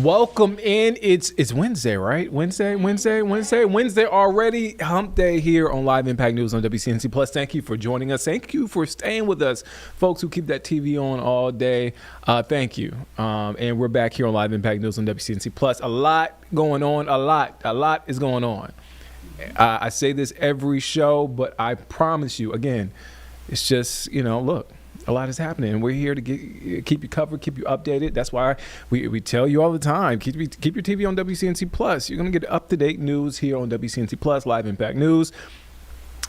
Welcome in. It's Wednesday, right? Wednesday already. Hump day here on Live Impact News on WCNC Plus. Thank you for joining us. Thank you for staying with us, folks who keep that TV on all day. Thank you. And we're back here on Live Impact News on WCNC Plus. A lot going on. A lot is going on. I say this every show, but I promise you, again, it's just, look. A lot is happening, and we're here to keep you covered, keep you updated. That's why we tell you all the time, keep your TV on WCNC Plus. You're going to get up-to-date news here on WCNC Plus, Live Impact News.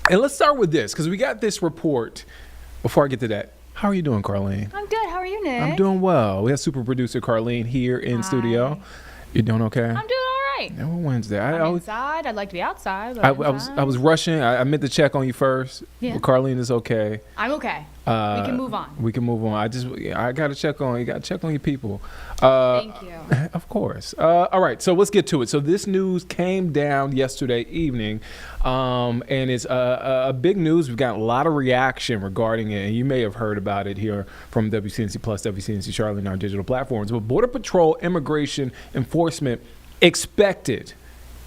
And let's start with this, because we got this report. Before I get to that, how are you doing, Carlene? I'm good. How are you, Nick? I'm doing well. We have super producer Carlene here in studio. You doing okay? I'm doing all right. Yeah, Wednesday. I'm inside. I'd like to be outside. But I was rushing. I meant to check on you first. Yeah. But Carlene is okay. I'm okay. We can move on. We can move on. I got to check on you. Got to check on your people. Thank you. Of course. All right. So let's get to it. So this news came down yesterday evening, and it's a big news. We've got a lot of reaction regarding it, and you may have heard about it here from WCNC Plus, WCNC Charlotte, and our digital platforms. But Border Patrol immigration enforcement expected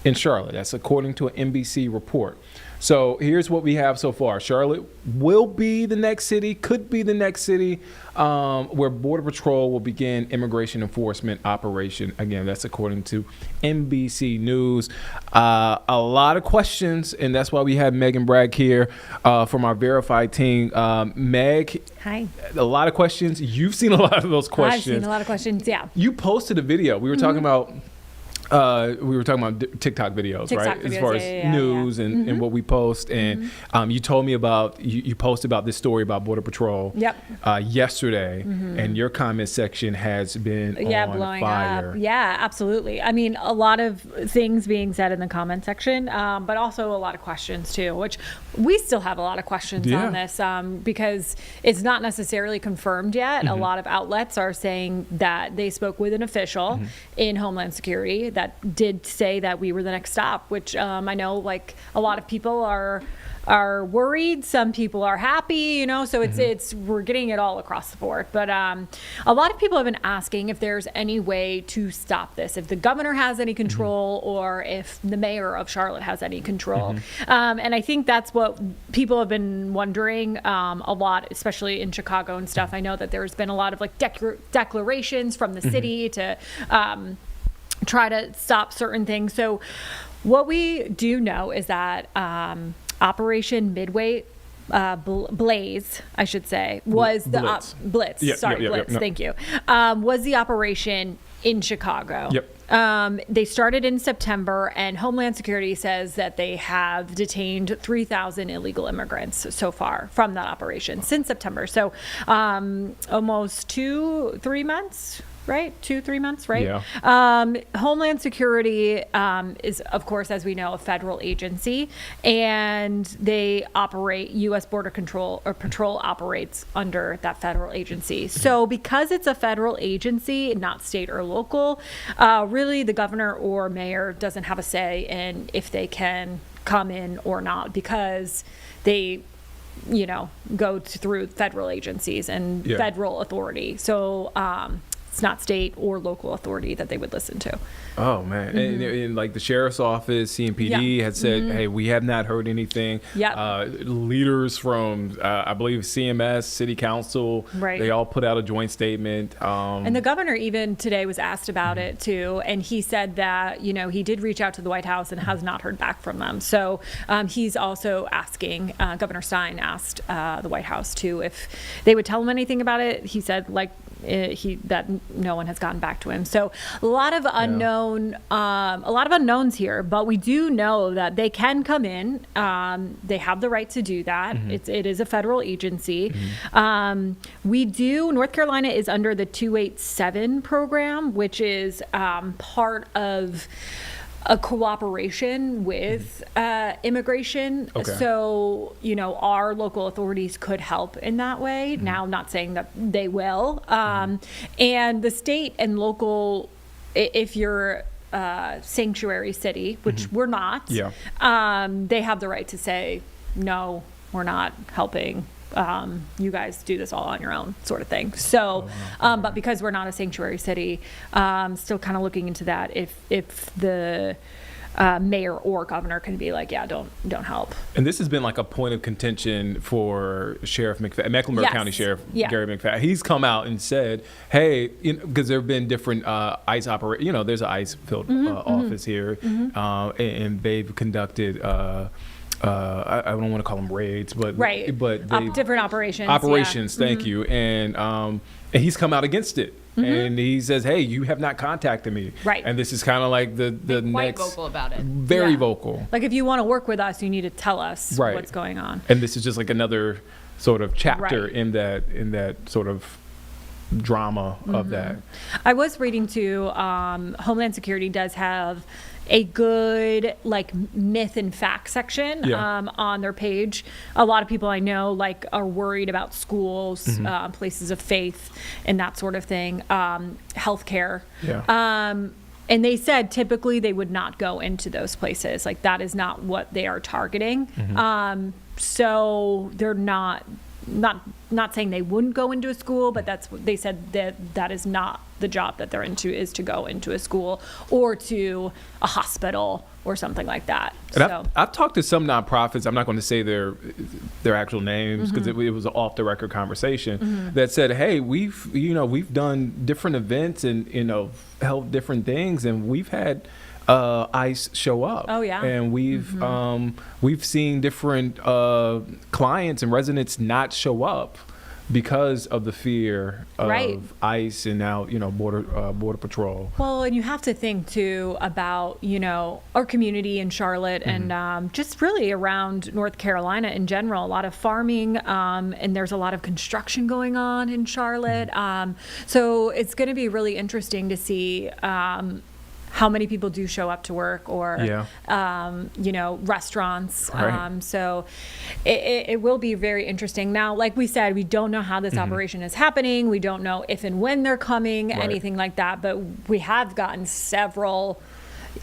in Charlotte. That's according to an NBC report. So here's what we have so far. Charlotte will be the next city, could be the next city where Border Patrol will begin immigration enforcement operation. Again, that's according to NBC News. A lot of questions, and that's why we have Megan Bragg here from our Verified team. Meg. Hi. A lot of questions. You've seen a lot of those questions. I've seen a lot of questions, yeah. You posted a video. We were talking about We were talking about TikTok videos, right? As far as news and what we post. And you told me about, you posted about this story about Border Patrol yesterday, and your comment section has been on blowing fire. Up. Yeah, absolutely. I mean, a lot of things being said in the comment section, but also a lot of questions too, which we still have a lot of questions on this because it's not necessarily confirmed yet. A lot of outlets are saying that they spoke with an official in Homeland Security that did say that we were the next stop, which I know like a lot of people are worried. Some people are happy, so it's we're getting it all across the board. But a lot of people have been asking if there's any way to stop this, if the governor has any control or if the mayor of Charlotte has any control. And I think that's what people have been wondering a lot, especially in Chicago and stuff. I know that there's been a lot of like declarations from the city to try to stop certain things. So what we do know is that Operation Midway Blaze, I should say, was the Blitz. Blitz. Thank you. Was the operation in Chicago. They started in September, and Homeland Security says that they have detained 3,000 illegal immigrants so far from that operation since September. So almost 2-3 months. Right? 2-3 months, right? Yeah. Homeland Security is, of course, as we know, a federal agency, and they operate, U.S. Border Control or Patrol operates under that federal agency. So because it's a federal agency, not state or local, really the governor or mayor doesn't have a say in if they can come in or not, because they go through federal agencies and federal authority. So it's not state or local authority that they would listen to. Oh man. And like the sheriff's office, CMPD had said, hey, we have not heard anything. Leaders from I believe CMS, City Council, they all put out a joint statement. And the governor even today was asked about it too, and he said that he did reach out to the White House and has not heard back from them. So he's also asking, Governor Stein asked the White House too if they would tell him anything about it. He said that no one has gotten back to him. So a lot of unknowns here, but we do know that they can come in. They have the right to do that. It is a federal agency. North Carolina is under the 287 program, which is part of a cooperation with immigration. So, our local authorities could help in that way. Now, not saying that they will. And the state and local, if you're sanctuary city, which we're not, they have the right to say, no, we're not helping. You guys do this all on your own, sort of thing. So, but because we're not a sanctuary city, still kind of looking into that. If the mayor or governor can be like, don't help. And this has been like a point of contention for Sheriff McFadden, Mecklenburg County Sheriff Gary McFadden. He's come out and said, hey, because there have been different ICE operations. There's an ICE field office here, and they've conducted. I don't want to call them raids, but different operations. Thank you, and he's come out against it, and he says, "Hey, you have not contacted me." Right, and this is kind of like the next. Quite vocal about it. Very vocal. Like if you want to work with us, you need to tell us what's going on. And this is just like another sort of chapter in that sort of drama of that. I was reading too. Homeland Security does have a good myth and fact section on their page. A lot of people I know are worried about schools, places of faith, and that sort of thing. Healthcare. And they said typically they would not go into those places. Like that is not what they are targeting. So they're not saying they wouldn't go into a school, but that's what they said, that is not the job that they're into, is to go into a school or to a hospital or something like that. And I've talked to some nonprofits. I'm not going to say their actual names because it was an off the record conversation that said, hey, we've done different events and held different things, and we've had ICE show up. Oh yeah. And we've seen different clients and residents not show up because of the fear of Right. ICE and now, border patrol. Well, and you have to think too about, our community in Charlotte and just really around North Carolina in general. A lot of farming, and there's a lot of construction going on in Charlotte. So it's going to be really interesting to see how many people do show up to work or, restaurants. Right. So it will be very interesting. Now, like we said, we don't know how this operation is happening. We don't know if and when they're coming, Right. anything like that. But we have gotten several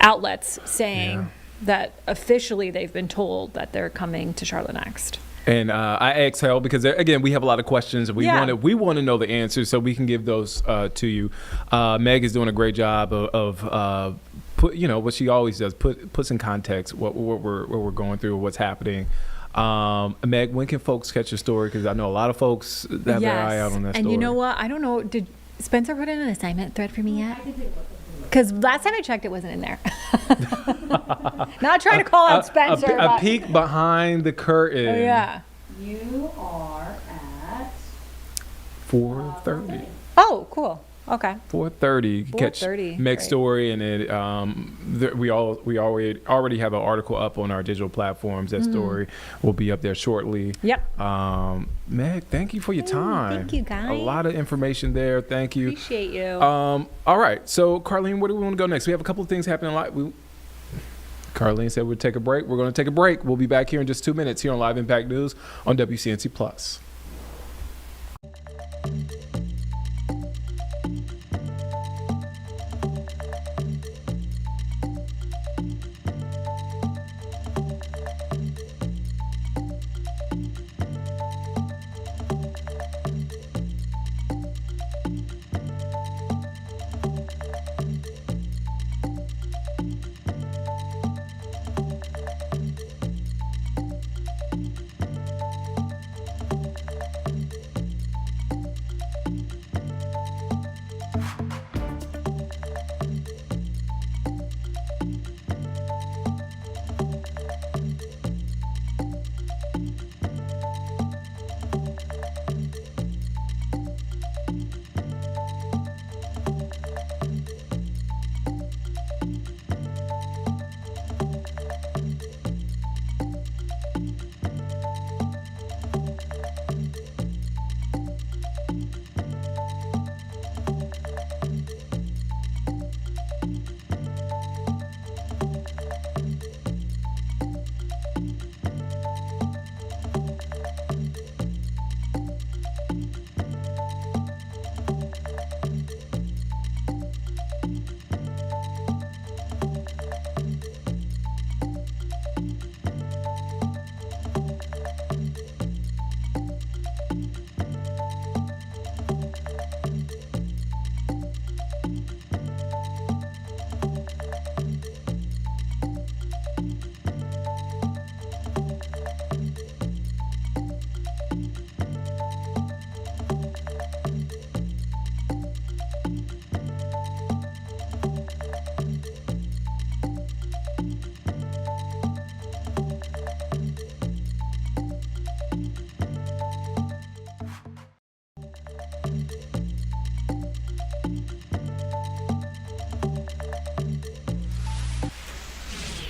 outlets saying that officially they've been told that they're coming to Charlotte next. And I exhale because again, we have a lot of questions and we want to know the answers so we can give those to you. Meg is doing a great job of put what she always does, puts in context what we're going through, what's happening. Meg, when can folks catch your story? Because I know a lot of folks that have their eye out on that story. And you know what? I don't know. Did Spencer put in an assignment thread for me yet? Because last time I checked, it wasn't in there. Not trying to call out Spencer. A peek behind the curtain. Oh, yeah. You are at 4:30. Oh, cool. Okay. 4:30. Catch 4:30, Meg's right. story, and it we already have an article up on our digital platforms. That story will be up there shortly. Yep. Meg, thank you for your time. thank you, guys. A lot of information there. Thank you. Appreciate you. All right. So, Carlene, where do we want to go next? We have a couple of things happening. Carlene said we'd take a break. We're going to take a break. We'll be back here in just 2 minutes here on Live Impact News on WCNC Plus.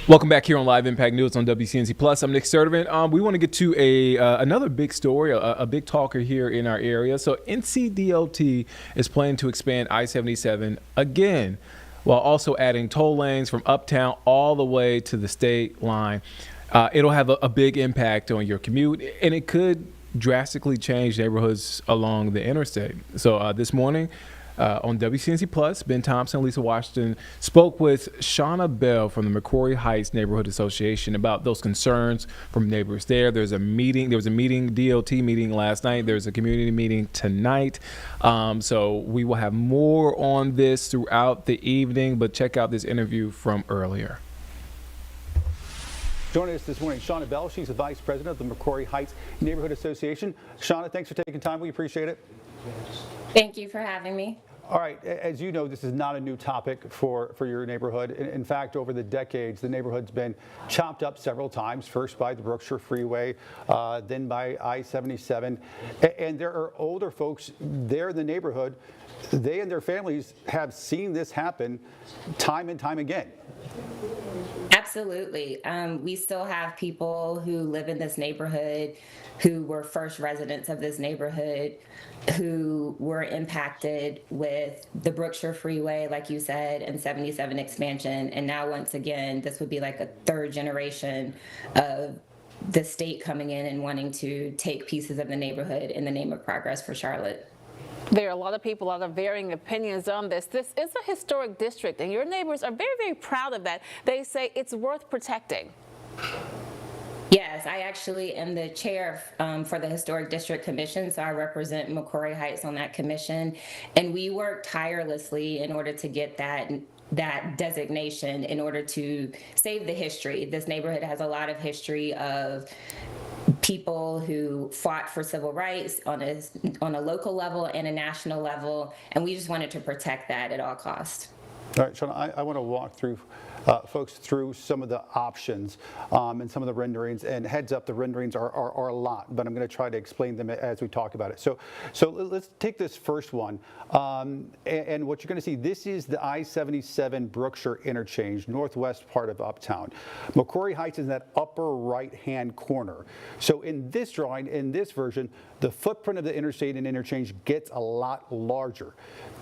Welcome back here on Live Impact News on WCNC Plus. I'm Nick Sturdivant. We want to get to another big story, a big talker here in our area. So NCDOT is planning to expand I-77 again, while also adding toll lanes from uptown all the way to the state line. It'll have a big impact on your commute, and it could drastically change neighborhoods along the interstate. So this morning, on WCNC Plus, Ben Thompson, Lisa Washington spoke with Shauna Bell from the McCrory Heights Neighborhood Association about those concerns from neighbors there. There was a meeting, DOT meeting last night. There's a community meeting tonight. So we will have more on this throughout the evening, but check out this interview from earlier. Joining us this morning, Shauna Bell. She's the Vice President of the McCrory Heights Neighborhood Association. Shauna, thanks for taking time. We appreciate it. Thank you for having me. All right, as you know, this is not a new topic for your neighborhood. In fact, over the decades, the neighborhood's been chopped up several times, first by the Brookshire Freeway, then by I-77. And there are older folks there in the neighborhood. They and their families have seen this happen time and time again. Absolutely. We still have people who live in this neighborhood who were first residents of this neighborhood who were impacted with the Brookshire Freeway, like you said, and 77 expansion. And now, once again, this would be like a third generation of the state coming in and wanting to take pieces of the neighborhood in the name of progress for Charlotte. There are a lot of people, a lot of varying opinions on this. This is a historic district, and your neighbors are very, very proud of that. They say it's worth protecting. Yes, I actually am the chair for the Historic District Commission, so I represent McCrory Heights on that commission, and we work tirelessly in order to get that designation in order to save the history. This neighborhood has a lot of history of people who fought for civil rights on a local level and a national level, and we just wanted to protect that at all costs. All right, Sean, I want to walk through folks through some of the options and some of the renderings. And heads up, the renderings are a lot, but I'm going to try to explain them as we talk about it. So let's take this first one. And what you're going to see, this is the I-77 Brookshire interchange, northwest part of Uptown. McCrory Heights is in that upper right-hand corner. So in this drawing, in this version, the footprint of the interstate and interchange gets a lot larger.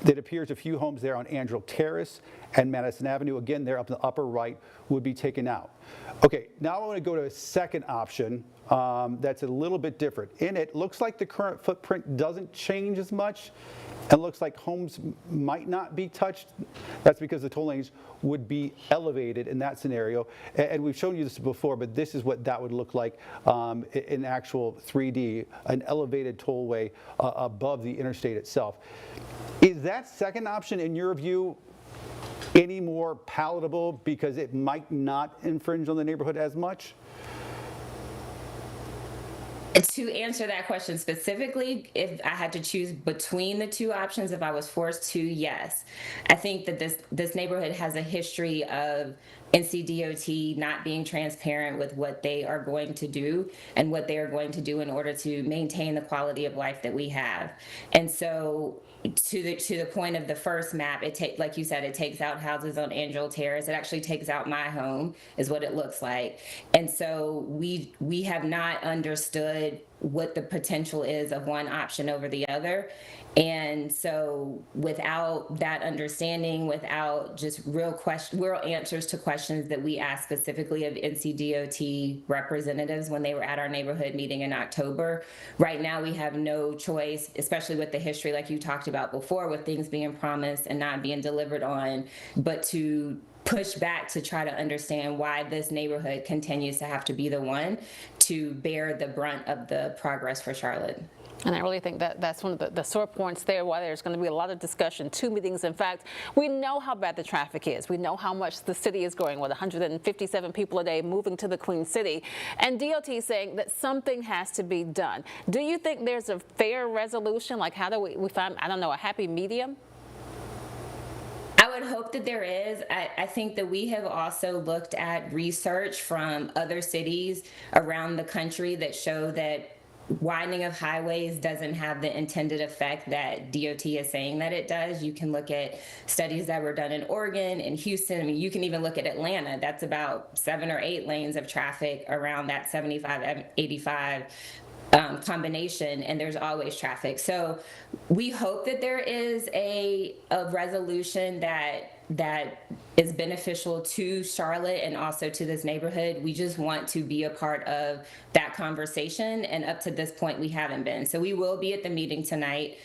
It appears a few homes there on Angel Terrace and Madison Avenue, again, there up in the upper right, would be taken out. Okay, now I want to go to a second option that's a little bit different. In it, looks like the current footprint doesn't change as much, and looks like homes might not be touched. That's because the toll lanes would be elevated in that scenario. And we've shown you this before, but this is what that would look like in actual 3D, an elevated tollway above the interstate itself. Is that second option, in your view, any more palatable because it might not infringe on the neighborhood as much? To answer that question specifically, if I had to choose between the two options, if I was forced to, yes. I think that this neighborhood has a history of NCDOT not being transparent with what they are going to do and what they are going to do in order to maintain the quality of life that we have. And so to the point of the first map, like you said, it takes out houses on Angel Terrace. It actually takes out my home, is what it looks like. And so we have not understood what the potential is of one option over the other. And so without that understanding, without just real answers to questions that we asked specifically of NCDOT representatives when they were at our neighborhood meeting in October, right now we have no choice, especially with the history like you talked about before, with things being promised and not being delivered on, but to push back to try to understand why this neighborhood continues to have to be the one to bear the brunt of the progress for Charlotte. And I really think that that's one of the sore points there, why there's going to be a lot of discussion, 2 meetings. In fact, we know how bad the traffic is. We know how much the city is growing, with 157 people a day moving to the Queen City. And DOT is saying that something has to be done. Do you think there's a fair resolution? Like, how do we find, I don't know, a happy medium? I would hope that there is. I think that we have also looked at research from other cities around the country that show that widening of highways doesn't have the intended effect that DOT is saying that it does. You can look at studies that were done in Oregon and Houston. I mean, you can even look at Atlanta. That's about 7 or 8 lanes of traffic around that 75, 85 combination, and there's always traffic. So we hope that there is a resolution that is beneficial to Charlotte and also to this neighborhood. We just want to be a part of that conversation, and up to this point we haven't been. So we will be at the meeting tonight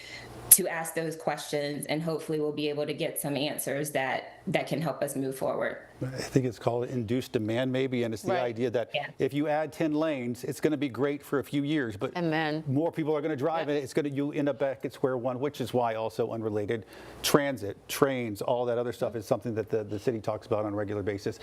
to ask those questions, and hopefully we'll be able to get some answers that can help us move forward. I think it's called induced demand maybe, and it's the Right. idea that Yeah. if you add 10 lanes, it's going to be great for a few years, but And then- more people are going to drive it. It's going to, you end up back at square one, which is why also unrelated transit, trains, all that other stuff is something that the city talks about on a regular basis.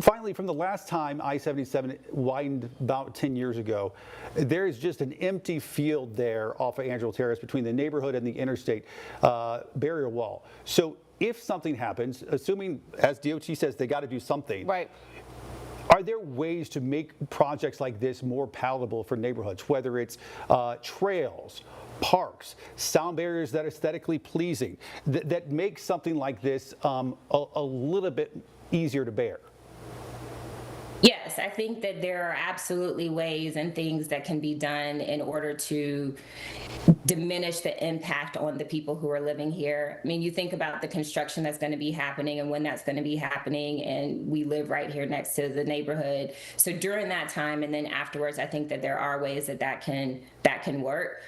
Finally, from the last time I-77 widened about 10 years ago, there is just an empty field there off of Angelo Terrace between the neighborhood and the interstate barrier wall. So if something happens, assuming, as DOT says, they got to do something. Right. Are there ways to make projects like this more palatable for neighborhoods, whether it's trails, parks, sound barriers that are aesthetically pleasing, that make something like this a little bit easier to bear? Yes, I think that there are absolutely ways and things that can be done in order to diminish the impact on the people who are living here. I mean, you think about the construction that's going to be happening and when that's going to be happening, and we live right here next to the neighborhood. So during that time and then afterwards, I think that there are ways that can work.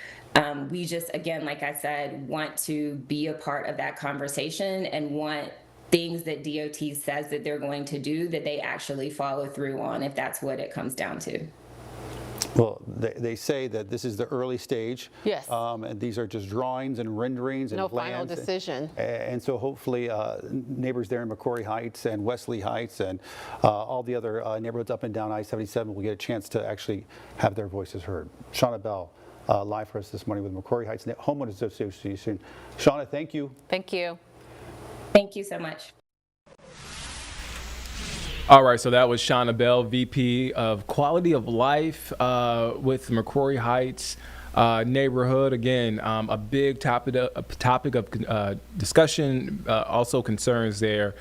We just, again, like I said, want to be a part of that conversation and want things that DOT says that they're going to do, that they actually follow through on, if that's what it comes down to. Well, they say that this is the early stage. Yes. And these are just drawings and renderings and No plans. final decision. And so hopefully neighbors there in McCrory Heights and Wesley Heights and all the other neighborhoods up and down I-77 will get a chance to actually have their voices heard. Shauna Bell, live for us this morning with McCrory Heights Homeowners Association. Shauna, thank you. Thank you. Thank you so much. All right, so that was Shauna Bell, VP of Quality of Life with McCrory Heights neighborhood. Again, a big topic of discussion, also concerns there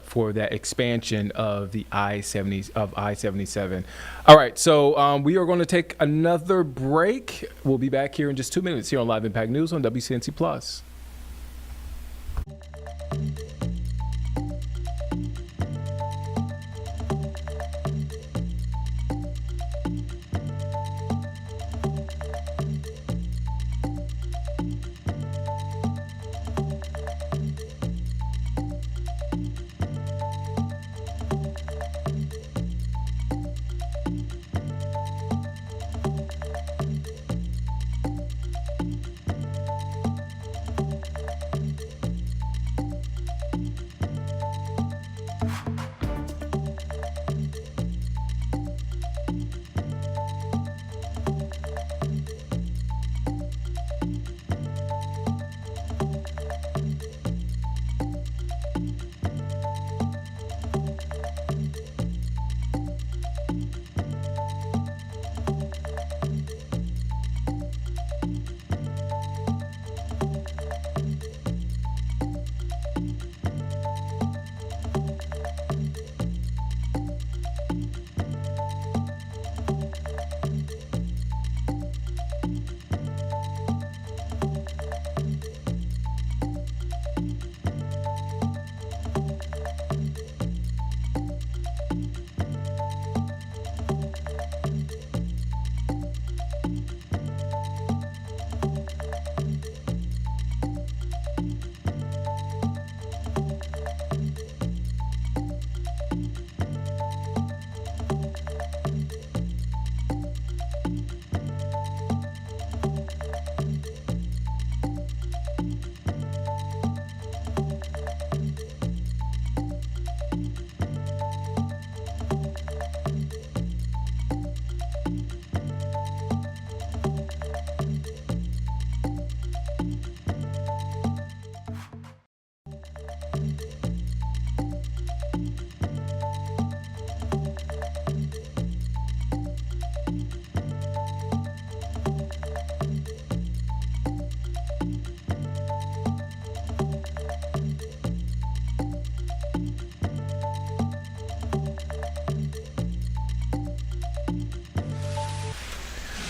for that expansion of the I-77. All right, so we are going to take another break. We'll be back here in just 2 minutes here on Live Impact News on WCNC Plus.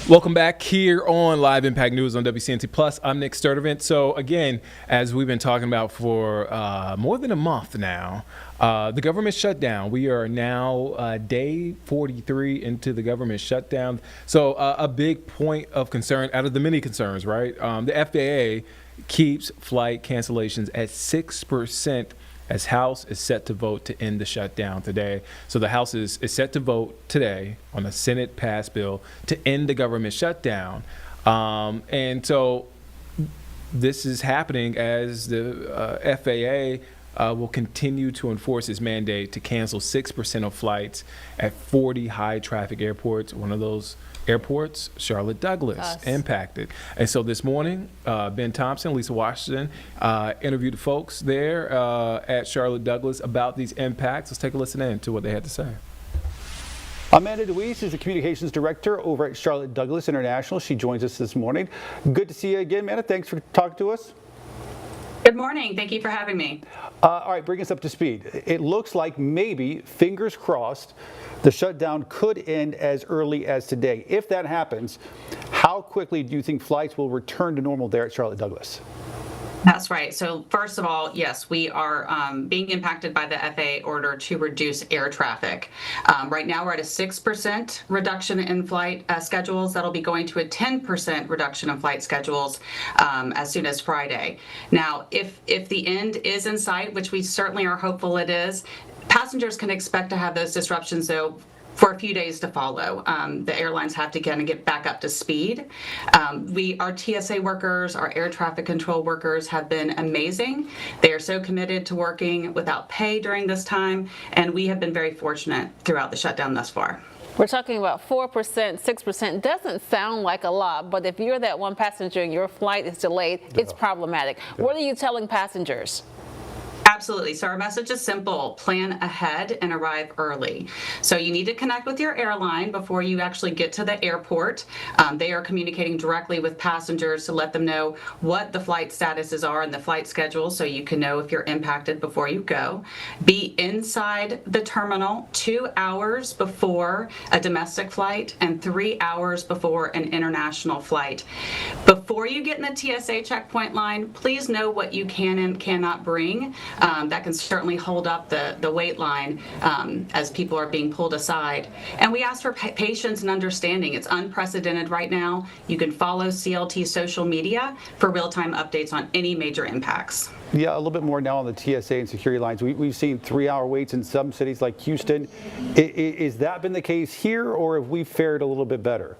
Welcome back here on Live Impact News on WCNC Plus. I'm Nick Sturdivant. So again, as we've been talking about for more than a month now, the government shutdown. We are now day 43 into the government shutdown. So a big point of concern out of the many concerns, right? The FAA keeps flight cancellations at 6% as House is set to vote to end the shutdown today. So the House is set to vote today on a Senate passed bill to end the government shutdown. And so this is happening as the FAA will continue to enforce its mandate to cancel 6% of flights at 40 high-traffic airports. One of those airports, Charlotte Douglas, impacted. And so this morning, Ben Thompson, Lisa Washington interviewed the folks there at Charlotte Douglas about these impacts. Let's take a listen in to what they had to say. Amanda DeWeese is the communications director over at Charlotte Douglas International. She joins us this morning. Good to see you again, Amanda. Thanks for talking to us. Good morning. Thank you for having me. All right, bring us up to speed. It looks like maybe, fingers crossed, the shutdown could end as early as today. If that happens, how quickly do you think flights will return to normal there at Charlotte Douglas? That's right. So first of all, yes, we are being impacted by the FAA order to reduce air traffic. Right now, we're at a 6% reduction in flight schedules. That'll be going to a 10% reduction in flight schedules as soon as Friday. Now, if the end is in sight, which we certainly are hopeful it is, passengers can expect to have those disruptions, though, for a few days to follow. The airlines have to kind of get back up to speed. Our TSA workers, our air traffic control workers have been amazing. They are so committed to working without pay during this time, and we have been very fortunate throughout the shutdown thus far. We're talking about 4%, 6%. Doesn't sound like a lot, but if you're that one passenger and your flight is delayed, it's problematic. What are you telling passengers? Absolutely. So our message is simple: plan ahead and arrive early. So you need to connect with your airline before you actually get to the airport. They are communicating directly with passengers to let them know what the flight statuses are and the flight schedule, so you can know if you're impacted before you go. Be inside the terminal 2 hours before a domestic flight and 3 hours before an international flight. Before you get in the TSA checkpoint line, please know what you can and cannot bring. That can certainly hold up the wait line as people are being pulled aside. And we ask for patience and understanding. It's unprecedented right now. You can follow CLT social media for real-time updates on any major impacts. Yeah, a little bit more now on the TSA and security lines. We've seen 3-hour waits in some cities like Houston. Is that been the case here, or have we fared a little bit better?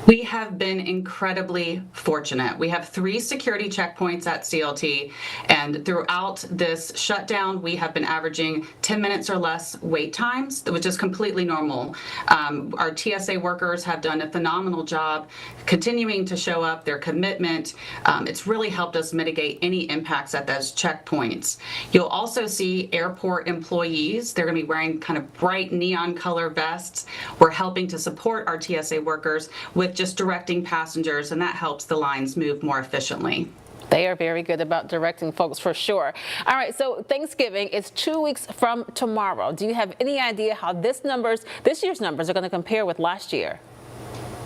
We have been incredibly fortunate. We have 3 security checkpoints at CLT, and throughout this shutdown, we have been averaging 10 minutes or less wait times, which is completely normal. Our TSA workers have done a phenomenal job continuing to show up, their commitment. It's really helped us mitigate any impacts at those checkpoints. You'll also see airport employees. They're going to be wearing kind of bright neon color vests. We're helping to support our TSA workers with just directing passengers, and that helps the lines move more efficiently. They are very good about directing folks for sure. All right, so Thanksgiving is 2 weeks from tomorrow. Do you have any idea how this year's numbers are going to compare with last year?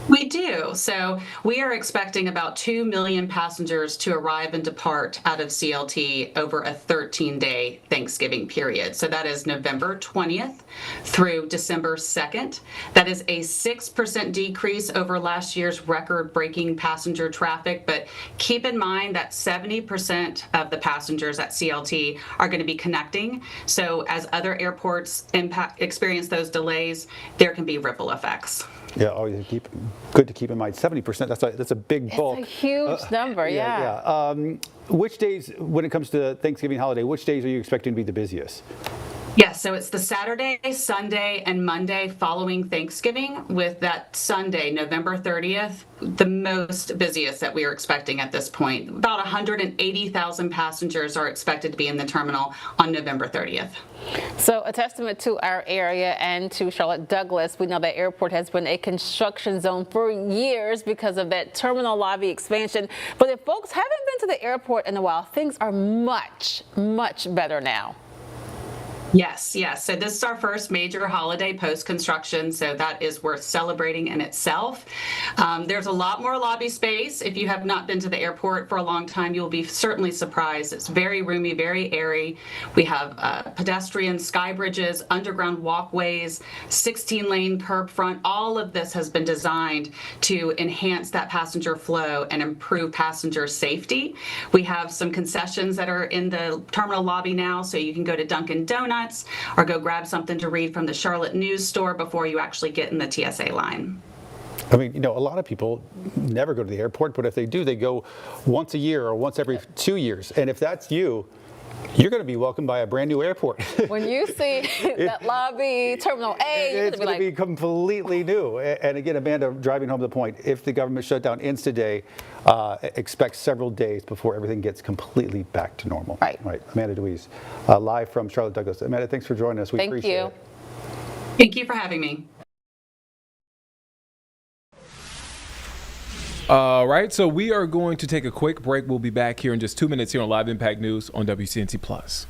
We do. So we are expecting about 2 million passengers to arrive and depart out of CLT over a 13-day Thanksgiving period. So that is November 20th through December 2nd. That is a 6% decrease over last year's record-breaking passenger traffic. But keep in mind that 70% of the passengers at CLT are going to be connecting. So as other airports experience those delays, there can be ripple effects. Yeah, good to keep in mind. 70%, that's a big bulk. It's a huge number, yeah. Which days, when it comes to Thanksgiving holiday, which days are you expecting to be the busiest? Yes, so it's the Saturday, Sunday, and Monday following Thanksgiving, with that Sunday, November 30th, the most busiest that we are expecting at this point. About 180,000 passengers are expected to be in the terminal on November 30th. So a testament to our area and to Charlotte Douglas. We know that airport has been a construction zone for years because of that terminal lobby expansion. But if folks haven't been to the airport in a while, things are much, much better now. Yes, yes. So this is our first major holiday post-construction, so that is worth celebrating in itself. There's a lot more lobby space. If you have not been to the airport for a long time, you'll be certainly surprised. It's very roomy, very airy. We have pedestrian sky bridges, underground walkways, 16-lane curb front. All of this has been designed to enhance that passenger flow and improve passenger safety. We have some concessions that are in the terminal lobby now, so you can go to Dunkin' Donuts or go grab something to read from the Charlotte News store before you actually get in the TSA line. I mean, a lot of people never go to the airport, but if they do, they go once a year or once every 2 years. And if that's you, you're going to be welcomed by a brand new airport. When you see that lobby, Terminal A, it's going to be completely new. And again, Amanda, driving home the point, if the government shutdown ends today, expect several days before everything gets completely back to normal. Right. Amanda Deweese, live from Charlotte Douglas. Amanda, thanks for joining us. We appreciate it. Thank you for having me. All right, so we are going to take a quick break. We'll be back here in just 2 minutes here on Live Impact News on WCNC Plus.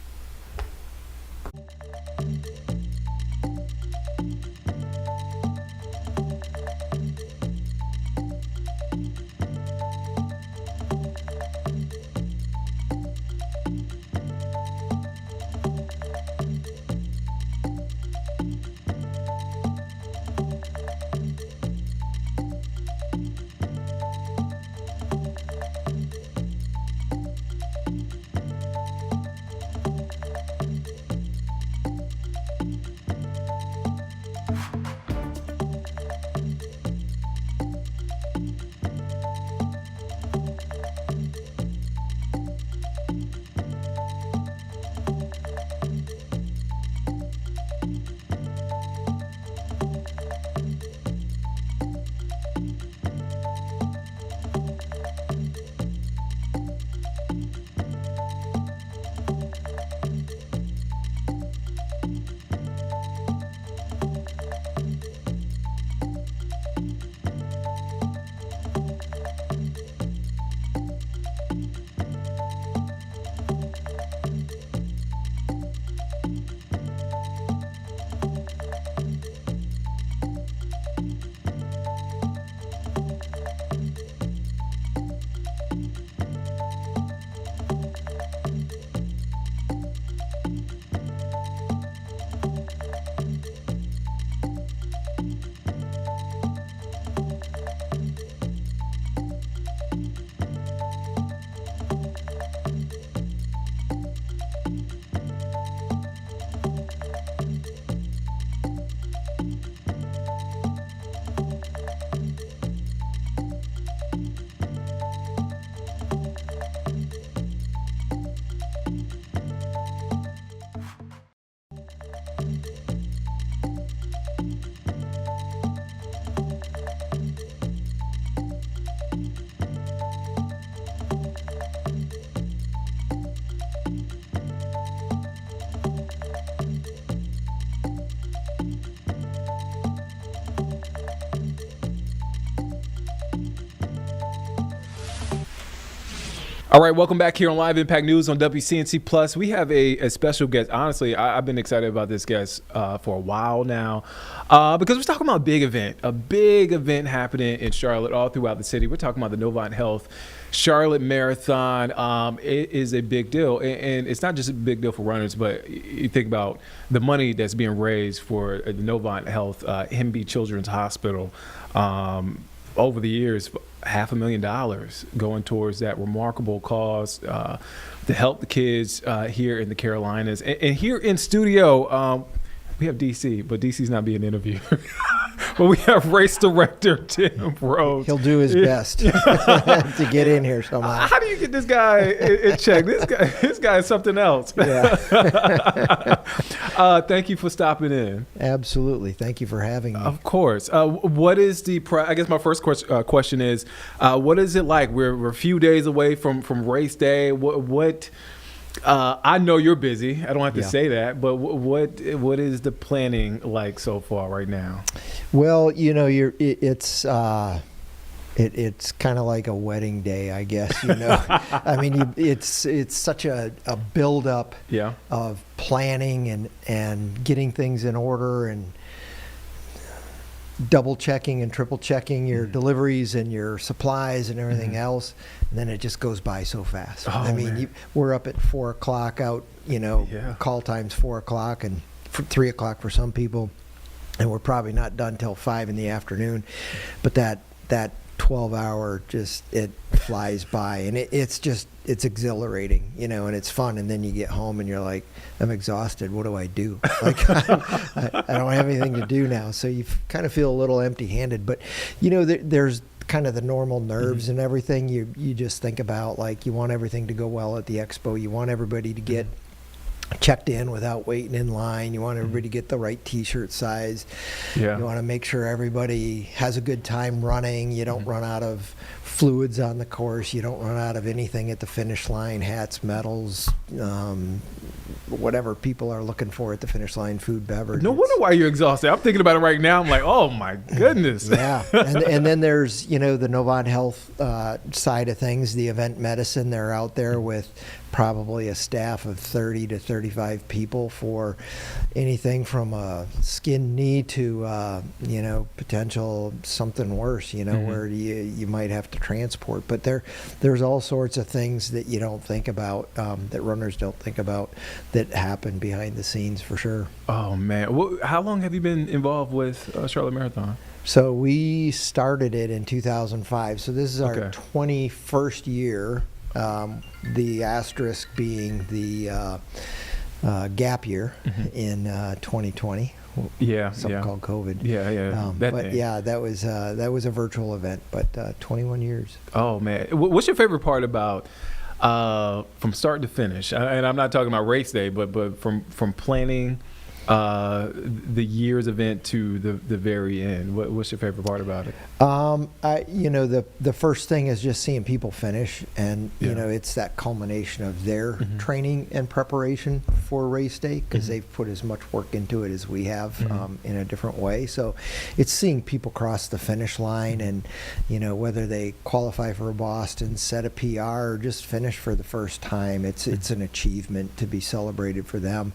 All right, welcome back here on Live Impact News on WCNC Plus. We have a special guest. Honestly, I've been excited about this guest for a while now because we're talking about a big event happening in Charlotte all throughout the city. We're talking about the Novant Health Charlotte Marathon. It is a big deal, and it's not just a big deal for runners, but you think about the money that's being raised for the Novant Health Hemby Children's Hospital. Over the years, $500,000 going towards that remarkable cause to help the kids here in the Carolinas. And here in studio, we have DC, but DC's not being interviewed. But we have race director Tim Rhodes. He'll do his best to get in here somehow. How do you get this guy in check? This guy is something else. Yeah. Thank you for stopping in. Absolutely. Thank you for having me. Of course. What is I guess my first question is, what is it like? We're a few days away from race day. What I know you're busy. I don't have to say that, but what is the planning like so far right now? Well, it's It's kind of like a wedding day, I guess, you know. I mean, it's such a buildup Yeah. of planning and getting things in order and double checking and triple checking your deliveries and your supplies and everything else. And then it just goes by so fast. Oh, I mean, man. we're up at 4 o'clock out, you know, Yeah. call time's 4 o'clock and 3 o'clock for some people. And we're probably not done till 5 in the afternoon. But that 12-hour just, it flies by, and it's exhilarating, you know, and it's fun. And then you get home and you're like, I'm exhausted. What do I do? Like, I don't have anything to do now. So you kind of feel a little empty-handed. But, you know, there's kind of the normal nerves and everything. You just think about, like, you want everything to go well at the expo. You want everybody to get checked in without waiting in line. You want everybody to get the right t-shirt size. Yeah. You want to make sure everybody has a good time running. You don't run out of fluids on the course. You don't run out of anything at the finish line, hats, medals, whatever people are looking for at the finish line, food, beverage. No wonder why you're exhausted. I'm thinking about it right now. I'm like, oh my goodness. Yeah, and then there's, you know, the Novant Health side of things, the event medicine. They're out there with probably a staff of 30 to 35 people for anything from a skinned knee to, you know, potential something worse, you know, where you might have to transport. But there's all sorts of things that you don't think about, that runners don't think about, that happen behind the scenes for sure. Oh man. How long have you been involved with Charlotte Marathon? So we started it in 2005. So this is our 21st year. The asterisk being the gap year in 2020. Yeah, something called COVID. Yeah. That was a virtual event, but 21 years. Oh man, what's your favorite part about from start to finish? And I'm not talking about race day, but from planning the year's event to the very end. What's your favorite part about it? The first thing is just seeing people finish, and you know, it's that culmination of their training and preparation for race day, because they've put as much work into it as we have, in a different way. So it's seeing people cross the finish line, and you know, whether they qualify for a Boston, set a PR, or just finish for the first time, it's an achievement to be celebrated for them.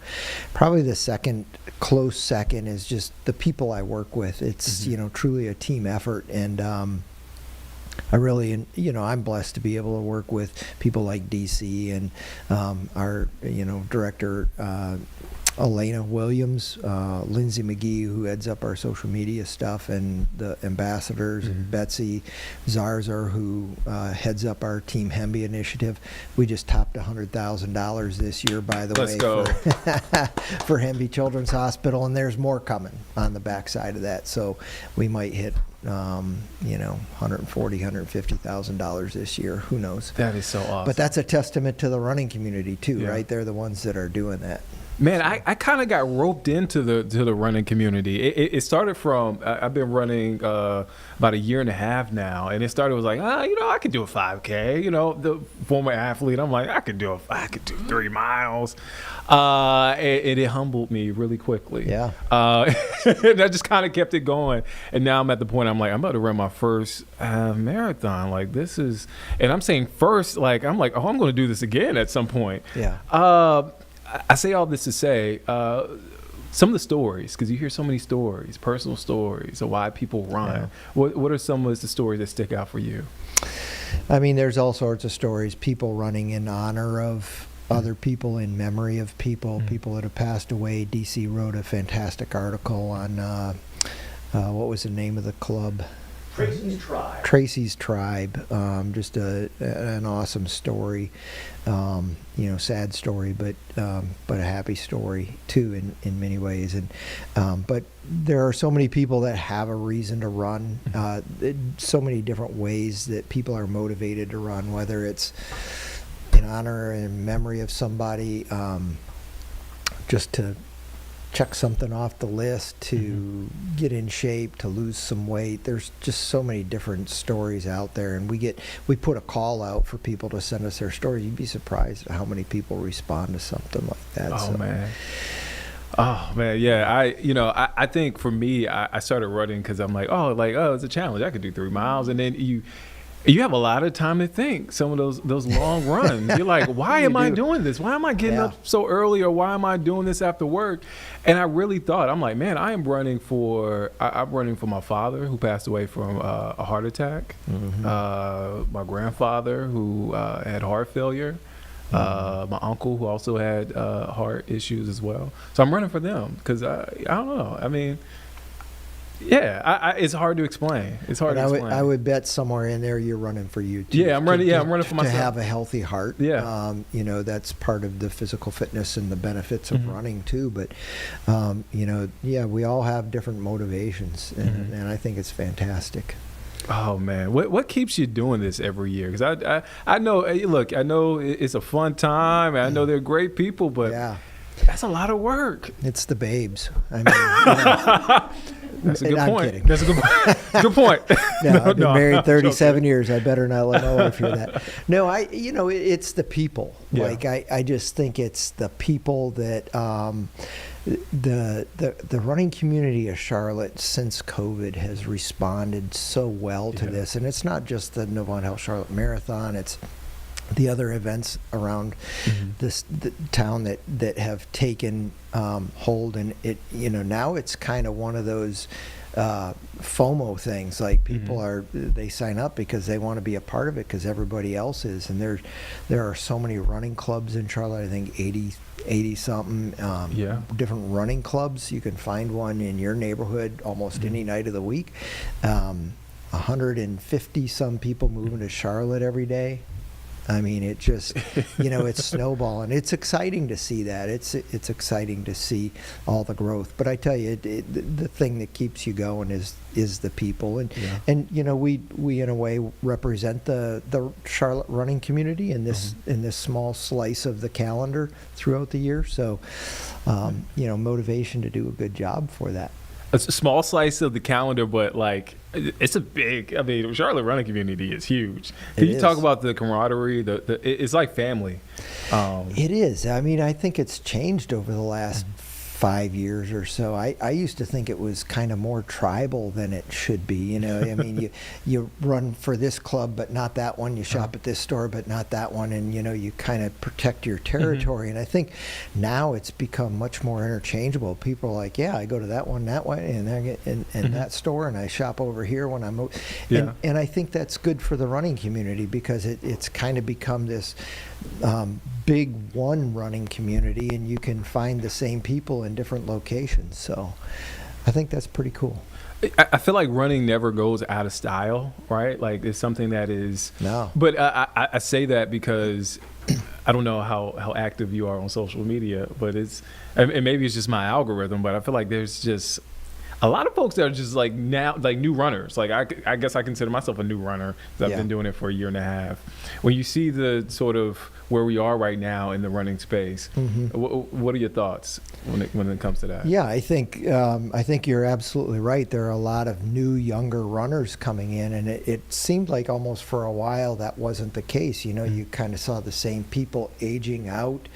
Probably the close second is just the people I work with. It's you know, truly a team effort, and I really, you know, I'm blessed to be able to work with people like DC and our, you know, director Elena Williams, Lindsay McGee, who heads up our social media stuff, and the ambassadors, and Betsy Zarzer, who heads up our Team Hemby initiative. We just topped $100,000 this year, by the way, for Hemby Children's Hospital, and there's more coming on the backside of that. So we might hit you know, $140,000, $150,000 this year. Who knows? That is so awesome. But that's a testament to the running community too, right? They're the ones that are doing that. Man, I kind of got roped into the running community. It started from, I've been running about a year and a half now, and it started was like, you know, I could do a 5K. You know, the former athlete, I'm like, I could do 3 miles. And it humbled me really quickly. Yeah. And I just kind of kept it going, and now I'm at the point I'm like, I'm about to run my first marathon. Like, this is, and I'm saying first, like, I'm like, oh, I'm going to do this again at some point. Yeah. I say all this to say, some of the stories, because you hear so many stories, personal stories of why people run. Yeah. What are some of the stories that stick out for you? I mean, there's all sorts of stories. People running in honor of other people, in memory of people, people that have passed away. DC wrote a fantastic article on, what was the name of the club? Tracy's Tribe. Tracy's Tribe. Just an awesome story. You know, sad story, but a happy story too in many ways. And but there are so many people that have a reason to run. So many different ways that people are motivated to run, whether it's in honor and memory of somebody, just to check something off the list, to get in shape, to lose some weight. There's just so many different stories out there, and we put a call out for people to send us their stories. You'd be surprised at how many people respond to something like that. Oh, man. Oh man, yeah. I think for me, I started running because I'm like, it's a challenge. I could do 3 miles, and then you have a lot of time to think. Some of those long runs, you're like, why am I doing this? Why am I getting up so early, or why am I doing this after work? And I really thought, I'm like, man, I'm running for my father who passed away from a heart attack, my grandfather who had heart failure. My uncle who also had heart issues as well. So I'm running for them because I don't know. I mean, it's hard to explain. It's hard to explain. I would bet somewhere in there you're running for you too. Yeah, I'm running. I'm running for myself. To have a healthy heart. Yeah. That's part of the physical fitness and the benefits of running too. But, we all have different motivations, and I think it's fantastic. Oh man, what keeps you doing this every year? Because I know, look, I know it's a fun time. I know they're great people, but that's a lot of work. It's the babes. I mean, that's a good point. I'm kidding. That's a good point. I've been married 37 years. I better not let my wife hear that. No, it's the people. Yeah. Like I just think it's the people that. The running community of Charlotte since COVID has responded so well to this, and it's not just the Novant Health Charlotte Marathon; it's the other events around the town that have taken hold, and now it's kind of one of those FOMO things. Like people they sign up because they want to be a part of it because everybody else is, and there are so many running clubs in Charlotte. I think 80 something different running clubs. You can find one in your neighborhood almost any night of the week. 150 some people moving to Charlotte every day. I mean, it just, it's snowballing. It's exciting to see that. It's exciting to see all the growth. But I tell you, the thing that keeps you going is the people. And we in a way represent the Charlotte running community in this small slice of the calendar throughout the year. So, motivation to do a good job for that. It's a small slice of the calendar, but it's a big. I mean, Charlotte running community is huge. Can you talk about the camaraderie? It's like family. It is. I mean, I think it's changed over the last 5 years or so. I used to think it was kind of more tribal than it should be. I mean, you run for this club, but not that one. You shop at this store, but not that one. And, you kind of protect your territory. And I think now it's become much more interchangeable. People are like, yeah, I go to that one that way and I get in that store, and I shop over here when I'm and I think that's good for the running community because it's kind of become this big one running community, and you can find the same people in different locations. So I think that's pretty cool. I feel like running never goes out of style, right? Like it's something that is. No. But I say that because I don't know how active you are on social media, but and maybe it's just my algorithm, but I feel like there's just a lot of folks that are just like new runners. Like I guess I consider myself a new runner because I've been doing it for a year and a half. When you see the sort of where we are right now in the running space, what are your thoughts when it comes to that? Yeah, I think you're absolutely right. There are a lot of new, younger runners coming in, and it seemed like almost for a while that wasn't the case. You kind of saw the same people aging out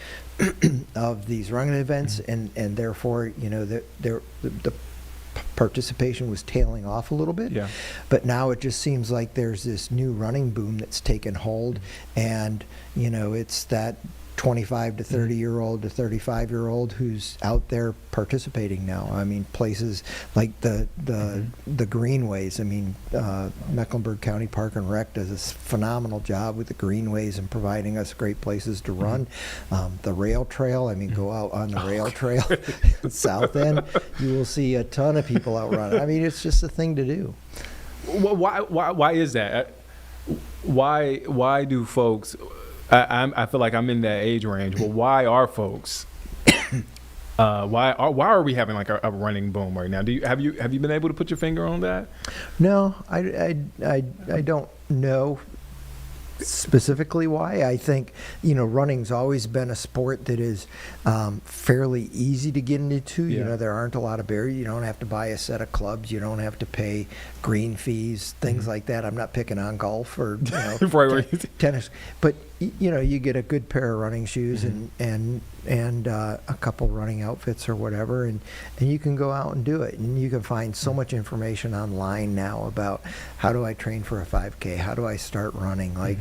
of these running events, and therefore, the participation was tailing off a little bit. Yeah. But now it just seems like there's this new running boom that's taken hold, and it's that 25 to 30-year-old to 35-year-old who's out there participating now. I mean, places like the greenways. I mean, Mecklenburg County Park and Rec does a phenomenal job with the greenways and providing us great places to run. The rail trail. I mean, go out on the rail trail, South End. You will see a ton of people out running. I mean, it's just a thing to do. Why is that? Why do folks? I feel like I'm in that age range. Well, why are folks? Why are we having like a running boom right now? Have you been able to put your finger on that? No, I don't know specifically why. I think running's always been a sport that is fairly easy to get into. There aren't a lot of barriers. You don't have to buy a set of clubs. You don't have to pay green fees, things like that. I'm not picking on golf or tennis, but you get a good pair of running shoes and a couple running outfits or whatever, and you can go out and do it. And you can find so much information online now about how do I train for a 5K, how do I start running. Like,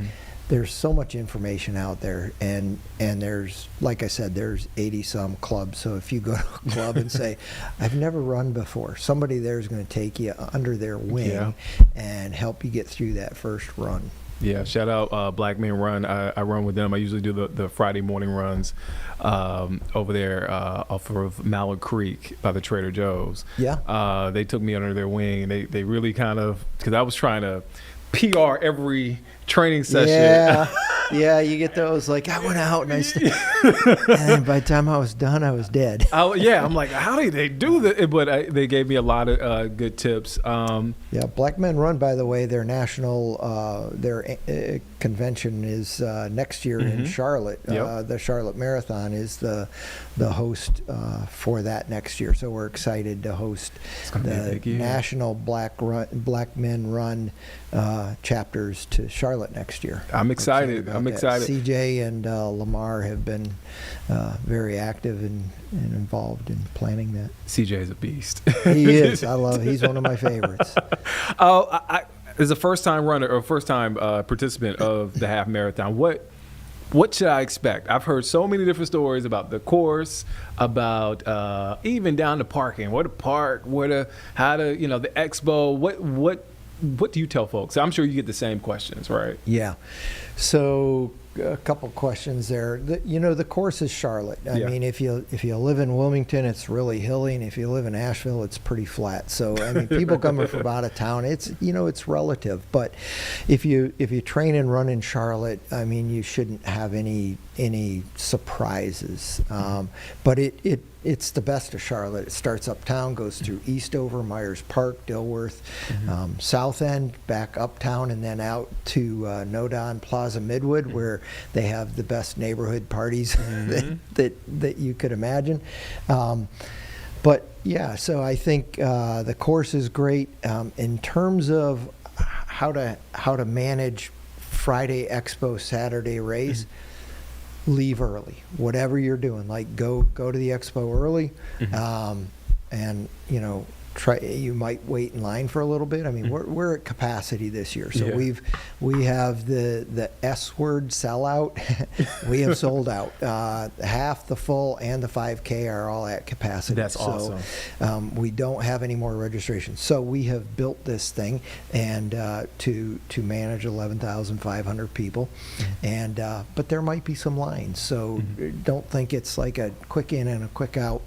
there's so much information out there, and there's, like I said, there's 80 some clubs. So if you go to a club and say, I've never run before, somebody there is going to take you under their wing and help you get through that first run. Yeah, shout out Black Men Run. I run with them. I usually do the Friday morning runs over there off of Mallard Creek by the Trader Joe's. Yeah. They took me under their wing. They really kind of, because I was trying to PR every training session. Yeah, you get those, like, I went out and and by the time I was done, I was dead. I'm like, how do they do that? But they gave me a lot of good tips. Yeah, Black Men Run, by the way, their national, their convention is next year in Charlotte. The Charlotte Marathon is the host for that next year. So we're excited to host the national Black Men Run chapters to Charlotte next year. I'm excited. CJ and Lamar have been very active and involved in planning that. CJ is a beast. He is. He's one of my favorites. As a first-time runner or first-time participant of the half marathon, what should I expect? I've heard so many different stories about the course, about even down to parking, where to park, how to, the expo. What do you tell folks? I'm sure you get the same questions, right? Yeah. So a couple questions there. The course is Charlotte. I mean, if you live in Wilmington, it's really hilly, and if you live in Asheville, it's pretty flat. So I mean, people coming from out of town, it's relative. But if you train and run in Charlotte, I mean, you shouldn't have any surprises. But it's the best of Charlotte. It starts uptown, goes through Eastover, Myers Park, Dilworth, South End, back uptown, and then out to Nodon Plaza Midwood, where they have the best neighborhood parties that you could imagine. But yeah, so I think the course is great. In terms of how to manage Friday Expo, Saturday race, leave early. Whatever you're doing, like go to the expo early, and you might wait in line for a little bit. I mean, we're at capacity this year, so we have the S word sellout. We have sold out. Half the full and the 5K are all at capacity. That's awesome. So we don't have any more registrations. So we have built this thing and to manage 11,500 people, and but there might be some lines. So don't think it's like a quick in and a quick out.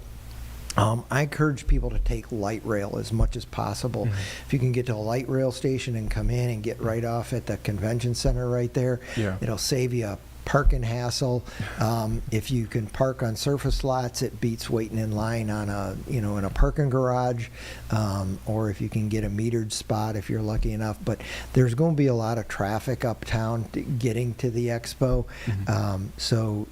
I encourage people to take light rail as much as possible. If you can get to a light rail station and come in and get right off at the convention center right there, it'll save you a parking hassle. If you can park on surface lots, it beats waiting in line on in a parking garage, or if you can get a metered spot if you're lucky enough. But there's going to be a lot of traffic uptown getting to the expo, so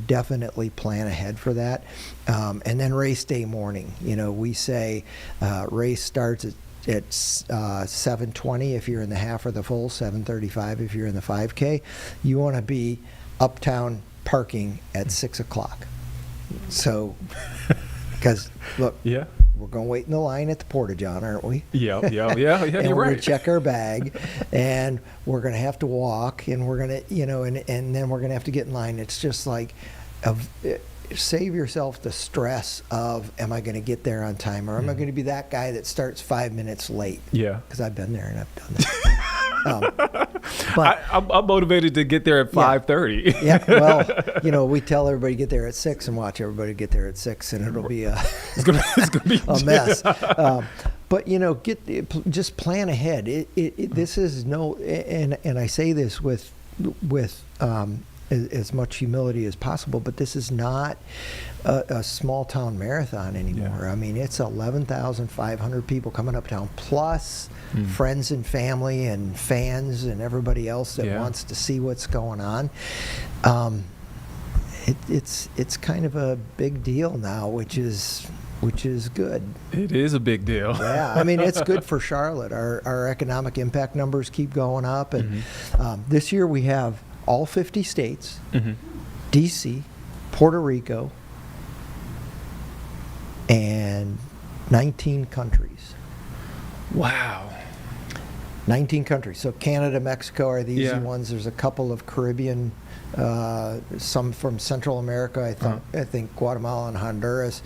definitely plan ahead for that. And then race day morning, we say race starts at 7:20 if you're in the half or the full, 7:35 if you're in the 5K. You want to be uptown parking at 6 o'clock. So, because look, we're going to wait in the line at the Porta-John, aren't we? Yeah, and you're we're right. going to check our bag, and we're going to have to walk, and we're going to, and then we're going to have to get in line. It's just like, save yourself the stress of, am I going to get there on time, or am I going to be that guy that starts 5 minutes late? Yeah. Because I've been there and I've done that. But I'm motivated to get there at 5:30. Yeah, well, we tell everybody get there at 6 and watch everybody get there at 6, and it'll be it's gonna be a mess. But just plan ahead. This is and I say this with as much humility as possible, but this is not a small town marathon anymore. I mean, it's 11,500 people coming uptown, plus friends and family and fans and everybody else that wants to see what's going on. It's kind of a big deal now, which is good. It is a big deal. Yeah, I mean, it's good for Charlotte. Our economic impact numbers keep going up, and this year we have all 50 states, D.C., Puerto Rico, and 19 countries. Wow. 19 countries. So Canada, Mexico are the easy Yeah. ones. There's a couple of Caribbean, some from Central America, I think Guatemala and Honduras.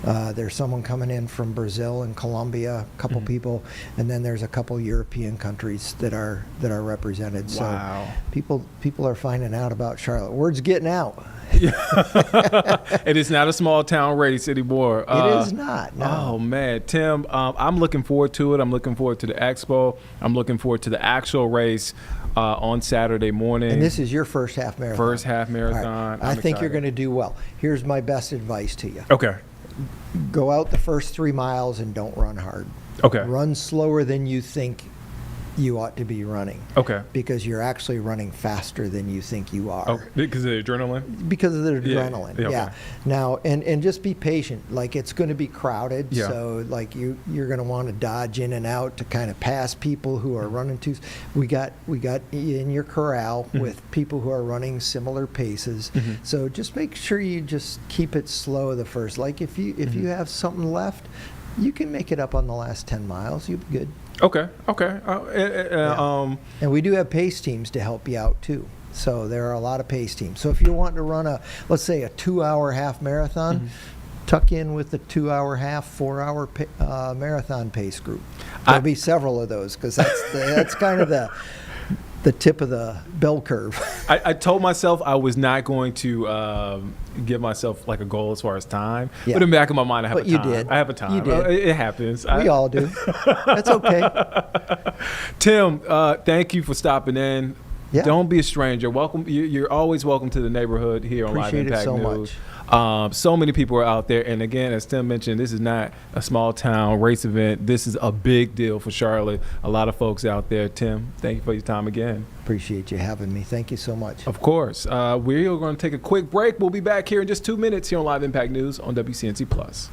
There's someone coming in from Brazil and Colombia, a couple people, and then there's a couple European countries that are represented. Wow. So people are finding out about Charlotte. Word's getting out. It is not a small town race anymore. It is not. No. Oh man, Tim, I'm looking forward to it. I'm looking forward to the expo. I'm looking forward to the actual race on Saturday morning. And this is your first half marathon. First half marathon. All right. I'm I think you're excited. going to do well. Here's my best advice to you. Okay. Go out the first 3 miles and don't run hard. Okay. Run slower than you think you ought to be running. Okay. Because you're actually running faster than you think you are. Oh, because of the adrenaline? Because of the Yeah. adrenaline. Yeah, Yeah. okay. Now, and just be patient. Like, it's going to be crowded. Yeah. So, like, you're going to want to dodge in and out to kind of pass people who are running too. We got in your corral with people who are running similar paces. So just make sure you just keep it slow the first. Like, if you have something left, you can make it up on the last 10 miles. You'll be good. Okay. And we do have pace teams to help you out too. So there are a lot of pace teams. So if you're wanting to run let's say a 2-hour half marathon, tuck in with the 2-hour half, 4-hour marathon pace group. There'll be several of those because that's kind of the tip of the bell curve. I told myself I was not going to give myself like a goal as far as time. Yeah. But in the back of my mind, I have But a you time. did. I have a time. You did. It happens. We all do. That's okay. Tim, thank you for stopping in. Yeah. Don't be a stranger. Welcome. You're always welcome to the neighborhood here on Live Appreciate it Impact so News. much. So many people are out there, and again, as Tim mentioned, this is not a small town race event. This is a big deal for Charlotte. A lot of folks out there. Tim, thank you for your time again. Appreciate you having me. Thank you so much. Of course. We're going to take a quick break. We'll be back here in just 2 minutes here on Live Impact News on WCNC Plus.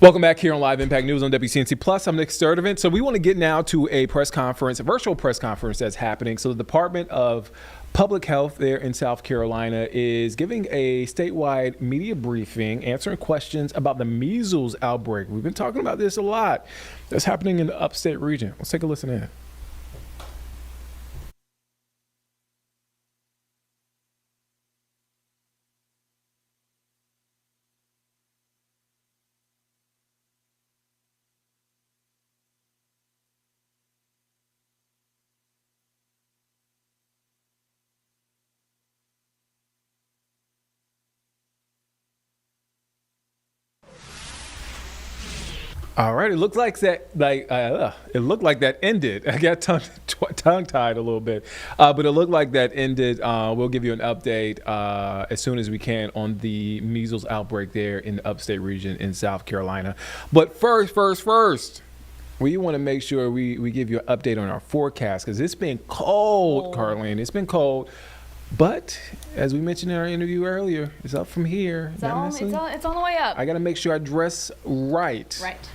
Welcome back here on Live Impact News on WCNC Plus. I'm Nick Sturdivant. So we want to get now to a press conference, a virtual press conference that's happening. So the Department of Public Health there in South Carolina is giving a statewide media briefing, answering questions about the measles outbreak. We've been talking about this a lot. That's happening in the upstate region. Let's take a listen in. All right, it looked like that. It looked like that ended. I got tongue-tied a little bit, but it looked like that ended. We'll give you an update as soon as we can on the measles outbreak there in the upstate region in South Carolina. But first, we want to make sure we give you an update on our forecast because it's been cold, Carlene. It's been cold. But as we mentioned in our interview earlier, it's up from here. It's on the way up. I got to make sure I dress right. Right.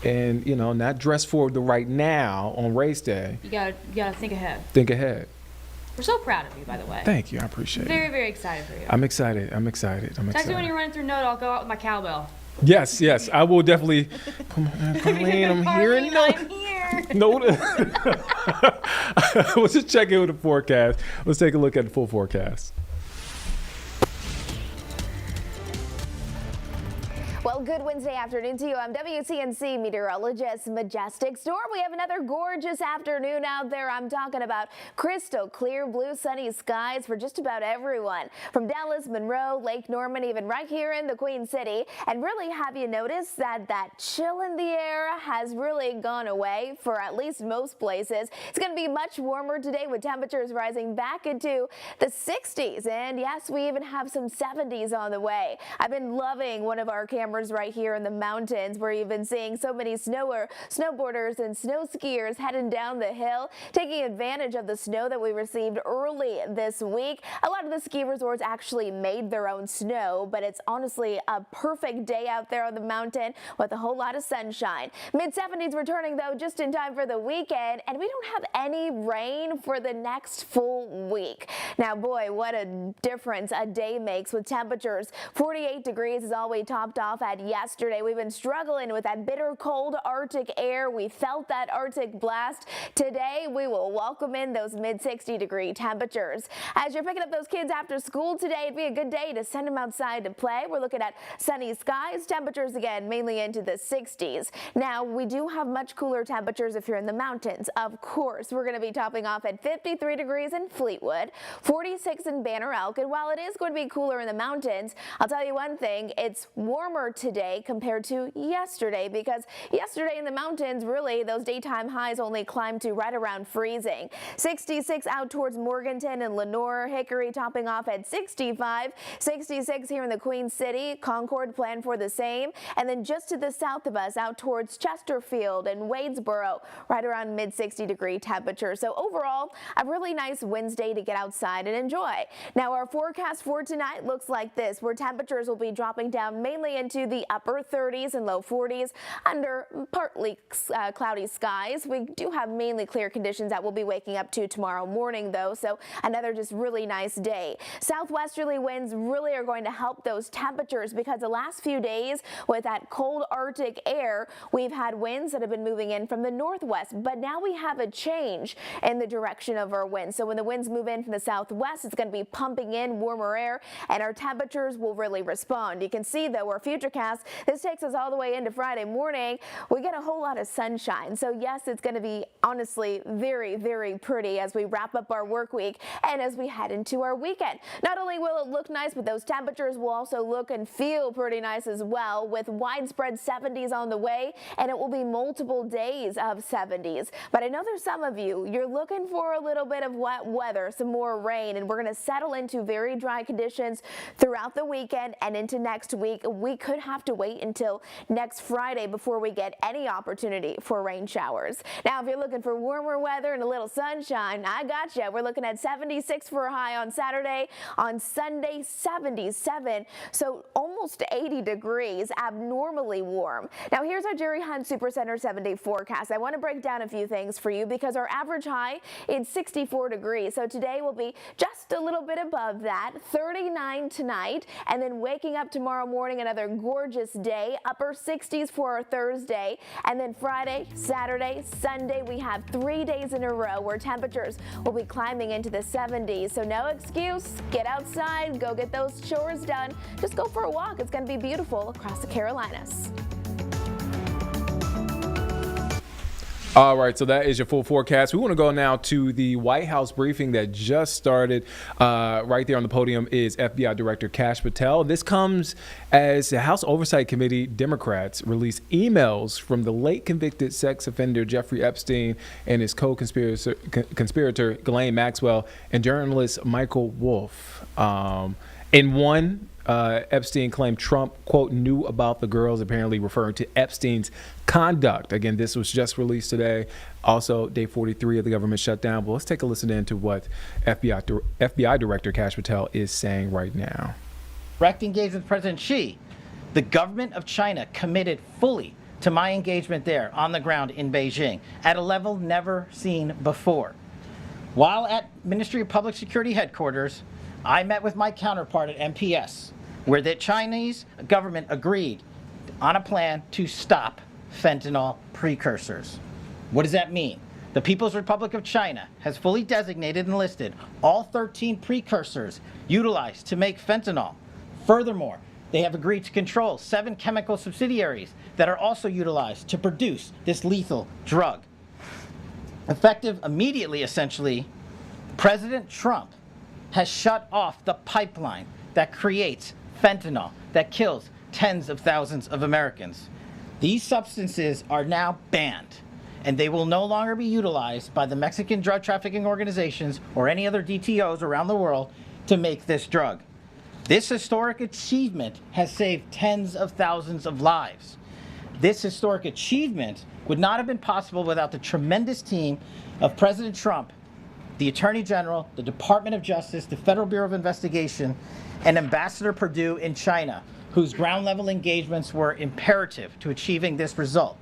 And, not dress for the right now on race day. You gotta think ahead. Think ahead. We're so proud of you, by the way. Thank you. I appreciate Very, it. very excited for you. I'm excited. Text me when you're running through Note. I'll go out with my cowbell. Yes. I will definitely. Come on, Colleen, I'm here. I'm here. No. Let's just check in with the forecast. Let's take a look at the full forecast. Well, good Wednesday afternoon to you. I'm WCNC meteorologist Majestic Storm. We have another gorgeous afternoon out there. I'm talking about crystal clear blue sunny skies for just about everyone. From Dallas, Monroe, Lake Norman, even right here in the Queen City. And really, have you noticed that chill in the air has really gone away for at least most places? It's going to be much warmer today with temperatures rising back into the 60s. And yes, we even have some 70s on the way. I've been loving one of our cameras right here in the mountains where you've been seeing so many snowboarders and snow skiers heading down the hill, taking advantage of the snow that we received early this week. A lot of the ski resorts actually made their own snow, but it's honestly a perfect day out there on the mountain with a whole lot of sunshine. Mid-70s returning though just in time for the weekend, and we don't have any rain for the next full week. Now boy, what a difference a day makes with temperatures. 48 degrees is all we topped off at yesterday. We've been struggling with that bitter cold Arctic air. We felt that Arctic blast. Today we will welcome in those mid-60 degree temperatures. As you're picking up those kids after school today, it'd be a good day to send them outside to play. We're looking at sunny skies, temperatures again mainly into the 60s. Now we do have much cooler temperatures if you're in the mountains. Of course, we're going to be topping off at 53 degrees in Fleetwood, 46 in Banner Elk, and while it is going to be cooler in the mountains, I'll tell you one thing, it's warmer today compared to yesterday, because yesterday in the mountains, really those daytime highs only climbed to right around freezing. 66 out towards Morganton and Lenore, Hickory topping off at 65, 66 here in the Queen City, Concord planned for the same, and then just to the south of us out towards Chesterfield and Wadesboro, right around mid-60 degree temperatures. So overall, a really nice Wednesday to get outside and enjoy. Now our forecast for tonight looks like this, where temperatures will be dropping down mainly into the upper 30s and low 40s under partly cloudy skies. We do have mainly clear conditions that we'll be waking up to tomorrow morning though, so another just really nice day. Southwesterly winds really are going to help those temperatures because the last few days with that cold Arctic air, we've had winds that have been moving in from the northwest, but now we have a change in the direction of our winds. So when the winds move in from the southwest, it's going to be pumping in warmer air and our temperatures will really respond. You can see though our futurecast, this takes us all the way into Friday morning. We get a whole lot of sunshine. So yes, it's going to be honestly very, very pretty as we wrap up our work week and as we head into our weekend. Not only will it look nice, but those temperatures will also look and feel pretty nice as well, with widespread 70s on the way, and it will be multiple days of 70s. But I know there's some of you're looking for a little bit of wet weather, some more rain, and we're going to settle into very dry conditions throughout the weekend and into next week. We could have have to wait until next Friday before we get any opportunity for rain showers. Now, if you're looking for warmer weather and a little sunshine, I got you. We're looking at 76 for a high on Saturday. On Sunday, 77. So almost 80 degrees, abnormally warm. Now, here's our Jerry Hunt Supercenter 7-day forecast. I want to break down a few things for you because our average high is 64 degrees. So today will be just a little bit above that, 39 tonight, and then waking up tomorrow morning, another gorgeous day, upper 60s for our Thursday, and then Friday, Saturday, Sunday, we have 3 days in a row where temperatures will be climbing into the 70s. So no excuse, get outside, go get those chores done, just go for a walk. It's going to be beautiful across the Carolinas. All right, so that is your full forecast. We want to go now to the White House briefing that just started. Right there on the podium is FBI Director Kash Patel. This comes as the House Oversight Committee Democrats release emails from the late convicted sex offender Jeffrey Epstein and his co-conspirator Ghislaine Maxwell and journalist Michael Wolff. In one, Epstein claimed Trump, quote, knew about the girls, apparently referring to Epstein's conduct. Again, this was just released today. Also, day 43 of the government shutdown. But let's take a listen into what FBI Director Kash Patel is saying right now. Direct engagement with President Xi, the government of China committed fully to my engagement there on the ground in Beijing at a level never seen before. While at Ministry of Public Security headquarters, I met with my counterpart at MPS, where the Chinese government agreed on a plan to stop fentanyl precursors. What does that mean? The People's Republic of China has fully designated and listed all 13 precursors utilized to make fentanyl. Furthermore, they have agreed to control 7 chemical subsidiaries that are also utilized to produce this lethal drug. Effective immediately, essentially, President Trump has shut off the pipeline that creates fentanyl that kills tens of thousands of Americans. These substances are now banned, and they will no longer be utilized by the Mexican drug trafficking organizations or any other DTOs around the world to make this drug. This historic achievement has saved tens of thousands of lives. This historic achievement would not have been possible without the tremendous team of President Trump, the Attorney General, the Department of Justice, the Federal Bureau of Investigation, and Ambassador Perdue in China, whose ground-level engagements were imperative to achieving this result.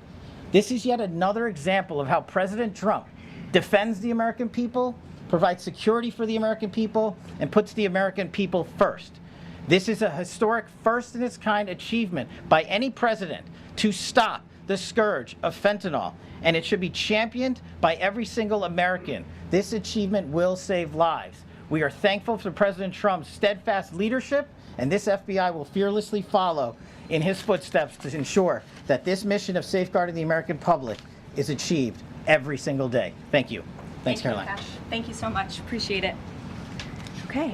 This is yet another example of how President Trump defends the American people, provides security for the American people, and puts the American people first. This is a historic first-in-its-kind achievement by any president to stop the scourge of fentanyl, and it should be championed by every single American. This achievement will save lives. We are thankful for President Trump's steadfast leadership, and this FBI will fearlessly follow in his footsteps to ensure that this mission of safeguarding the American public is achieved every single day. Thank you. Thanks, Caroline. Kash. Thank you so much. Appreciate it. Okay.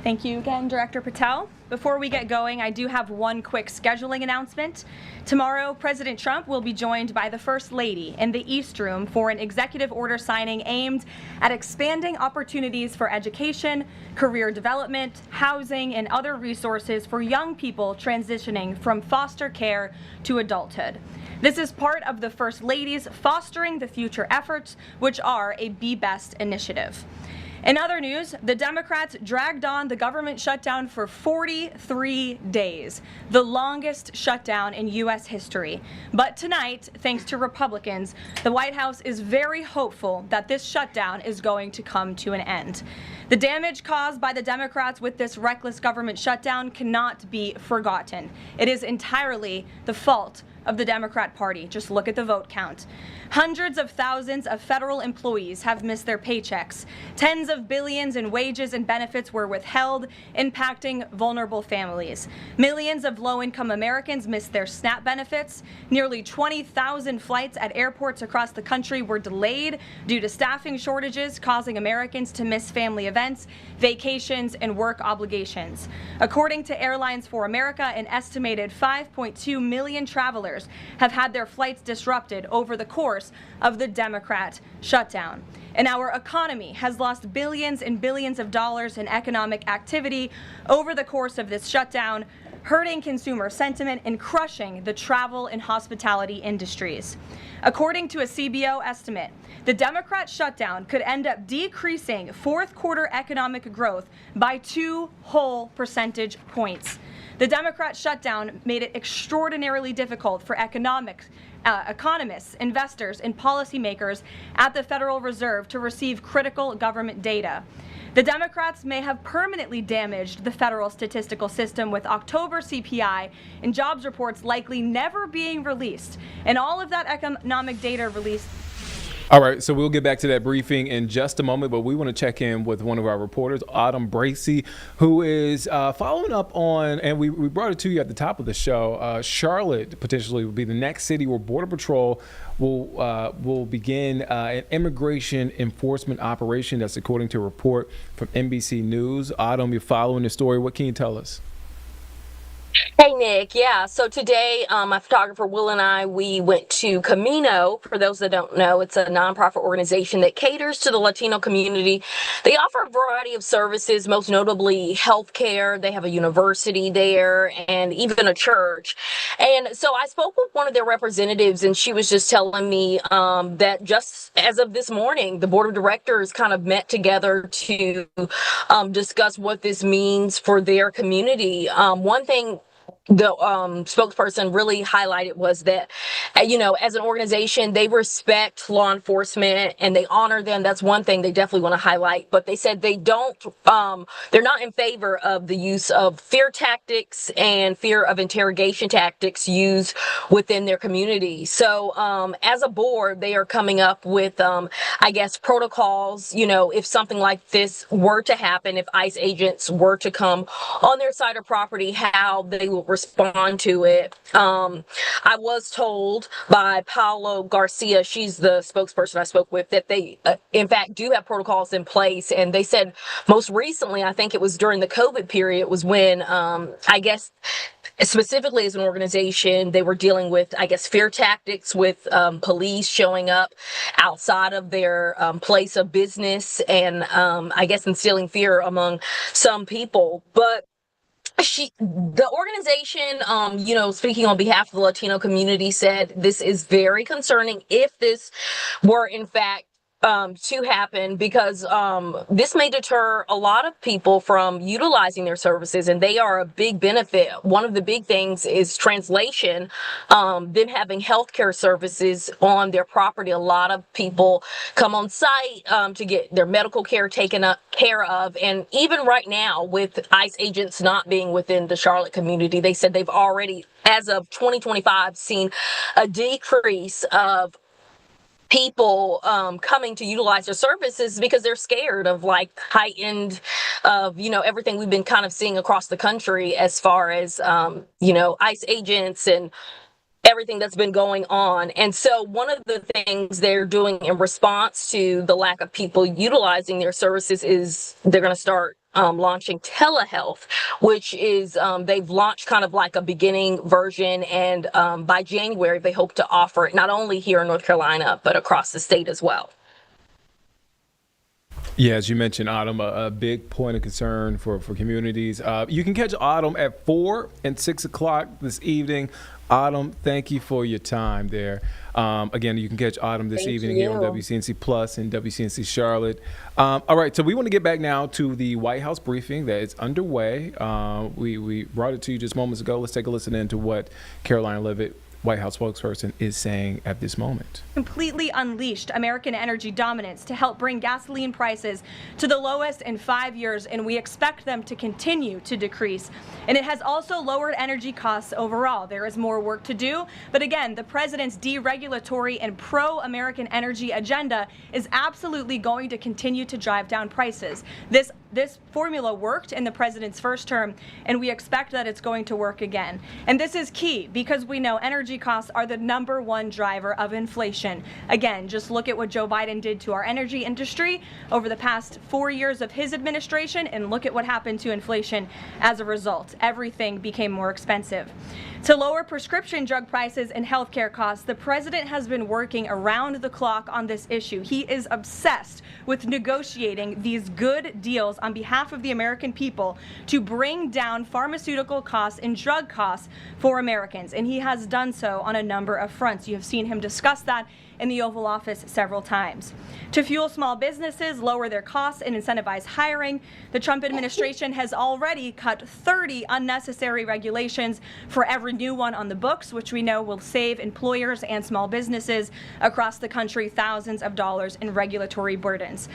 Thank you again, Director Patel. Before we get going, I do have one quick scheduling announcement. Tomorrow, President Trump will be joined by the First Lady in the East Room for an executive order signing aimed at expanding opportunities for education, career development, housing, and other resources for young people transitioning from foster care to adulthood. This is part of the First Lady's Fostering the Future efforts, which are a Be Best initiative. In other news, the Democrats dragged on the government shutdown for 43 days, the longest shutdown in U.S. history. But tonight, thanks to Republicans, the White House is very hopeful that this shutdown is going to come to an end. The damage caused by the Democrats with this reckless government shutdown cannot be forgotten. It is entirely the fault of the Democrat Party. Just look at the vote count. Hundreds of thousands of federal employees have missed their paychecks. Tens of billions in wages and benefits were withheld, impacting vulnerable families. Millions of low-income Americans missed their SNAP benefits. Nearly 20,000 flights at airports across the country were delayed due to staffing shortages, causing Americans to miss family events, vacations, and work obligations. According to Airlines for America, an estimated 5.2 million travelers have had their flights disrupted over the course of the Democrat shutdown. And our economy has lost billions and billions of dollars in economic activity over the course of this shutdown. hurting consumer sentiment and crushing the travel and hospitality industries. According to a CBO estimate, the Democrat shutdown could end up decreasing fourth quarter economic growth by 2 whole percentage points. The Democrat shutdown made it extraordinarily difficult for economists, investors, and policymakers at the Federal Reserve to receive critical government data. The Democrats may have permanently damaged the federal statistical system, with October CPI and jobs reports likely never being released, and all of that economic data released. All right, so we'll get back to that briefing in just a moment, but we want to check in with one of our reporters, Autumn Bracey, who is following up on, and we brought it to you at the top of the show, Charlotte potentially will be the next city where Border Patrol will begin an immigration enforcement operation. That's according to a report from NBC News. Autumn, you're following the story. What can you tell us? Hey, Nick. Yeah. So today, my photographer Will and I, we went to Camino. For those that don't know, it's a nonprofit organization that caters to the Latino community. They offer a variety of services, most notably healthcare. They have a university there and even a church. And so I spoke with one of their representatives, and she was just telling me that just as of this morning, the board of directors kind of met together to discuss what this means for their community. One thing the spokesperson really highlighted was that, as an organization, they respect law enforcement and they honor them. That's one thing they definitely want to highlight. But they said they're not in favor of the use of fear tactics and fear of interrogation tactics used within their community. So as a board, they are coming up with, protocols, if something like this were to happen, if ICE agents were to come on their side of property, how they will respond to it. I was told by Paolo Garcia, she's the spokesperson I spoke with, that they in fact do have protocols in place. And they said most recently, I think it was during the COVID period, was when specifically as an organization, they were dealing with, fear tactics with police showing up outside of their place of business and instilling fear among some people. But the organization, speaking on behalf of the Latino community, said this is very concerning if this were in fact to happen, because this may deter a lot of people from utilizing their services, and they are a big benefit. One of the big things is translation, them having healthcare services on their property. A lot of people come on site to get their medical care taken care of, and even right now with ICE agents not being within the Charlotte community, they said they've already, as of 2025, seen a decrease of people coming to utilize their services because they're scared of heightened of everything we've been kind of seeing across the country as far as ICE agents and everything that's been going on. And so one of the things they're doing in response to the lack of people utilizing their services is they're going to start launching telehealth, which is they've launched kind of like a beginning version, and by January they hope to offer it not only here in North Carolina but across the state as well. Yeah, as you mentioned, Autumn, a big point of concern for communities. You can catch Autumn at 4 and 6 o'clock this evening. Autumn, thank you for your time there. Again, you can catch Autumn this evening here on WCNC Plus and WCNC Charlotte. All right, so we want to get back now to the White House briefing that is underway. We brought it to you just moments ago. Let's take a listen into what Caroline Leavitt, White House spokesperson, is saying at this moment. Completely unleashed American energy dominance to help bring gasoline prices to the lowest in 5 years, and we expect them to continue to decrease. And it has also lowered energy costs overall. There is more work to do, but again, the president's deregulatory and pro-American energy agenda is absolutely going to continue to drive down prices. This formula worked in the president's first term, and we expect that it's going to work again. And this is key because we know energy costs are the #1 driver of inflation. Again, just look at what Joe Biden did to our energy industry over the past 4 years of his administration, and look at what happened to inflation as a result. Everything became more expensive. To lower prescription drug prices and healthcare costs, the president has been working around the clock on this issue. He is obsessed with negotiating these good deals deals on behalf of the American people to bring down pharmaceutical costs and drug costs for Americans. And he has done so on a number of fronts. You have seen him discuss that in the Oval Office several times. To fuel small businesses, lower their costs, and incentivize hiring, the Trump administration has already cut 30 unnecessary regulations for every new one on the books, which we know will save employers and small businesses across the country thousands of dollars in regulatory burdens.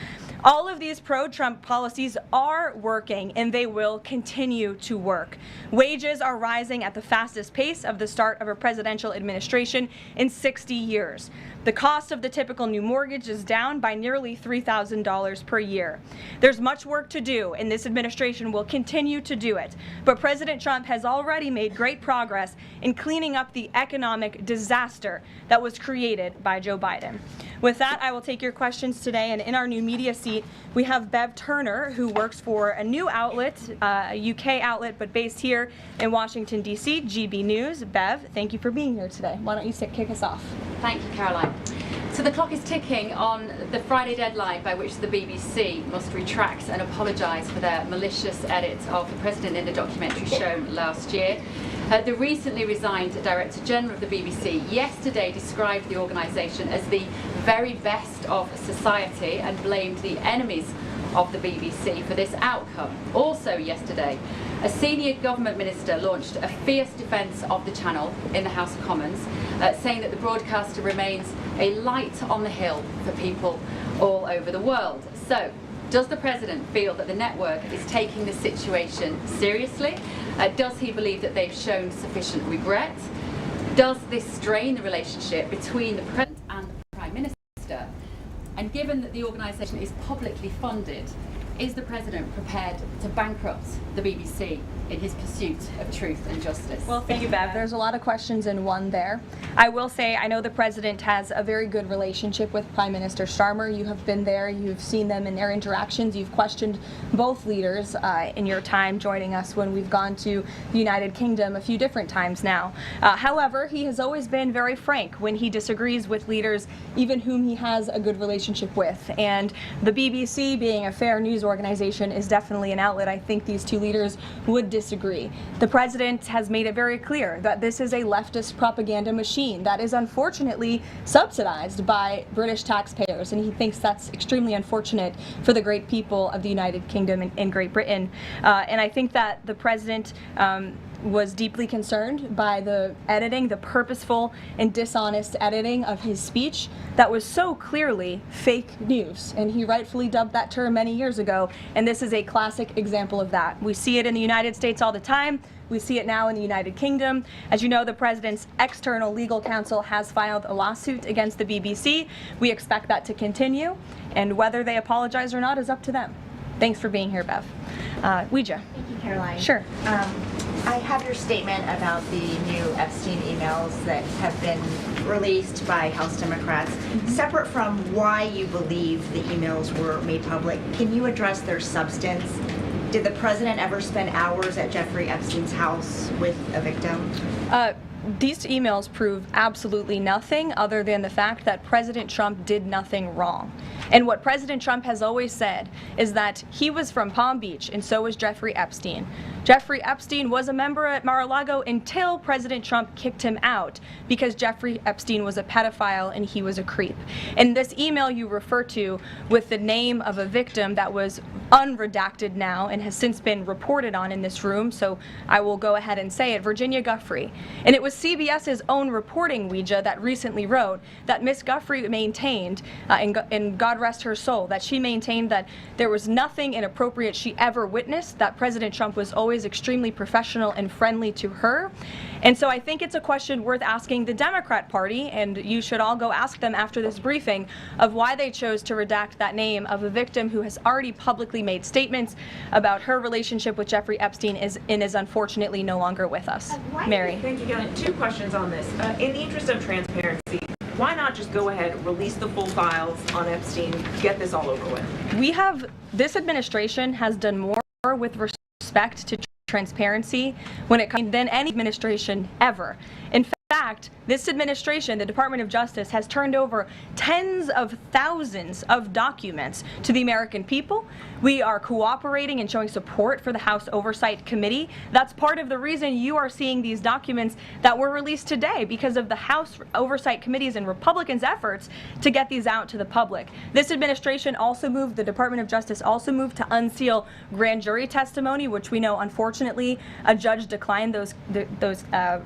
All of these pro-Trump policies are working, and they will continue to work. Wages are rising at the fastest pace of the start of a presidential administration in 60 years. The cost of the typical new mortgage is down by nearly $3,000 per year. There's much work to do, and this administration will continue to do it. But President Trump has already made great progress in cleaning up the economic disaster that was created by Joe Biden. With that, I will take your questions today, and in our new media seat, we have Bev Turner, who works for a new outlet, a UK outlet, but based here in Washington, D.C., GB News. Bev, thank you for being here today. Why don't you kick us off? Thank you, Caroline. So the clock is ticking on the Friday deadline by which the BBC must retract and apologise for their malicious edit of the President in the documentary shown last year. The recently resigned Director General of the BBC yesterday described the organisation as the very best of society and blamed the enemies of the BBC for this outcome. Also yesterday, a senior government minister launched a fierce defence of the channel in the House of Commons, saying that the broadcaster remains a light on the hill for people all over the world. So, does the President feel that the network is taking the situation seriously? Does he believe that they've shown sufficient regret? Does this strain the relationship between the President and the Prime Minister? And given that the organisation is publicly funded, is the President prepared to bankrupt the BBC in his pursuit of truth and justice? Well, thank you, Bev. There's a lot of questions in one there. I will say I know the President has a very good relationship with Prime Minister Starmer. You have been there. You've seen them in their interactions. You've questioned both leaders in your time joining us when we've gone to the United Kingdom a few different times now. However, he has always been very frank when he disagrees with leaders, even whom he has a good relationship with. And the BBC, being a fair news organization, is definitely an outlet I think these two leaders would disagree. The President has made it very clear that this is a leftist propaganda machine that is unfortunately subsidized by British taxpayers, and he thinks that's extremely unfortunate for the great people of the United Kingdom and Great Britain. And I think that the President was deeply concerned by the editing, the purposeful and dishonest editing of his speech that was so clearly fake news. And he rightfully dubbed that term many years ago, and this is a classic example of that. We see it in the United States all the time. We see it now in the United Kingdom. As you know, the President's external legal counsel has filed a lawsuit against the BBC. We expect that to continue, and whether they apologize or not is up to them. Thanks for being here, Bev. Ouija. Thank you, Caroline. Sure. I have your statement about the new Epstein emails that have been released by House Democrats. Separate from why you believe the emails were made public, can you address their substance? Did the President ever spend hours at Jeffrey Epstein's house with a victim? These emails prove absolutely nothing other than the fact that President Trump did nothing wrong. And what President Trump has always said is that he was from Palm Beach, and so was Jeffrey Epstein. Jeffrey Epstein was a member at Mar-a-Lago until President Trump kicked him out because Jeffrey Epstein was a pedophile and he was a creep. And this email you refer to with the name of a victim that was unredacted now and has since been reported on in this room, so I will go ahead and say it, Virginia Giuffre. And it was CBS's own reporting, Ouija, that recently wrote that Miss Giuffre maintained, and God rest her soul, that she maintained that there was nothing inappropriate she ever witnessed, that President Trump was always extremely professional and friendly to her. And so I think it's a question worth asking the Democrat Party, and you should all go ask them after this briefing, of why they chose to redact that name of a victim who has already publicly made statements about her relationship with Jeffrey Epstein and is unfortunately no longer with us. Mary. Thank you. Two questions on this. In the interest of transparency, why not just go ahead, release the full files on Epstein, get this all over with? This administration has done more with respect to transparency when it comes than any administration ever. In fact, fact, this administration, the Department of Justice, has turned over tens of thousands of documents to the American people. We are cooperating and showing support for the House Oversight Committee. That's part of the reason you are seeing these documents that were released today, because of the House Oversight Committee's and Republicans' efforts to get these out to the public. This administration also moved, the Department of Justice also moved to unseal grand jury testimony, which we know, unfortunately, a judge declined those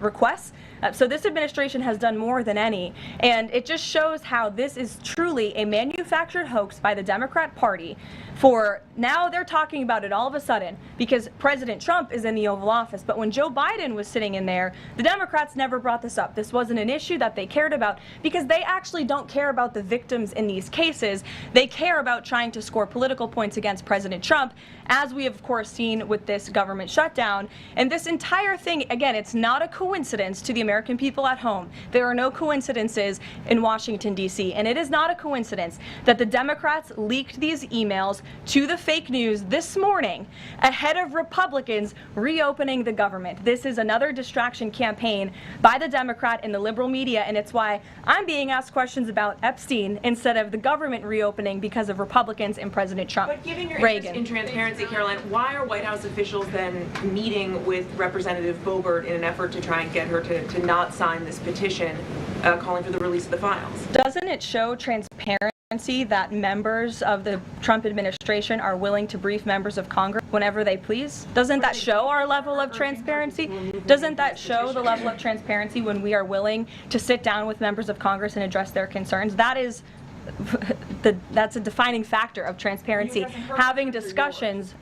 requests. So this administration has done more than any, and it just shows how this is truly a manufactured hoax by the Democrat Party. For now, they're talking about it all of a sudden because President Trump is in the Oval Office. But when Joe Biden was sitting in there, the Democrats never brought this up. This wasn't an issue that they cared about because they actually don't care about the victims in these cases. They care about trying to score political points against President Trump, as we have, of course, seen with this government shutdown. And this entire thing, again, it's not a coincidence to the American people at home. There are no coincidences in Washington, D.C., and it is not a coincidence that the Democrats leaked these emails to the fake news this morning ahead of Republicans reopening the government. This is another distraction campaign by the Democrat and the liberal media, and it's why I'm being asked questions about Epstein instead of the government reopening because of Republicans and President Trump. But given your interest in transparency, Caroline, why are White House officials then meeting with Representative Boebert in an effort to try and get her to not sign this petition calling for the release of the files? Doesn't it show transparency that members of the Trump administration are willing to brief members of Congress whenever they please? Doesn't that show our level of transparency? Doesn't that show the level of transparency when we are willing to sit down with members of Congress and address their concerns? That is that's a defining factor of transparency, having discussions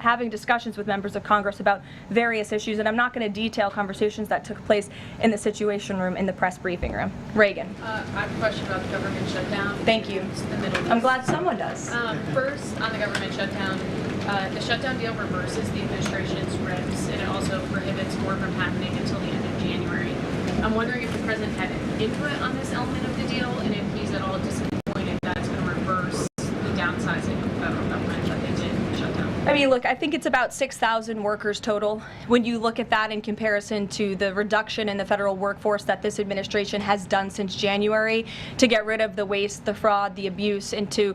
with members of Congress about various issues. And I'm not going to detail conversations that took place in the Situation Room, in the press briefing room. Reagan. I have a question about the government shutdown. Thank you. The Middle East. I'm glad someone does. First, on the government shutdown, the shutdown deal reverses the administration's regs, and it also prohibits more from happening until the end of January. I'm wondering if the president had input on this element of the deal, and if he's at all disappointed that's going to reverse the downsizing of the federal government that they did shut down. I mean, look, I think it's about 6,000 workers total. When you look at that in comparison to the reduction in the federal workforce that this administration has done since January to get rid of the waste, the fraud, the abuse, and to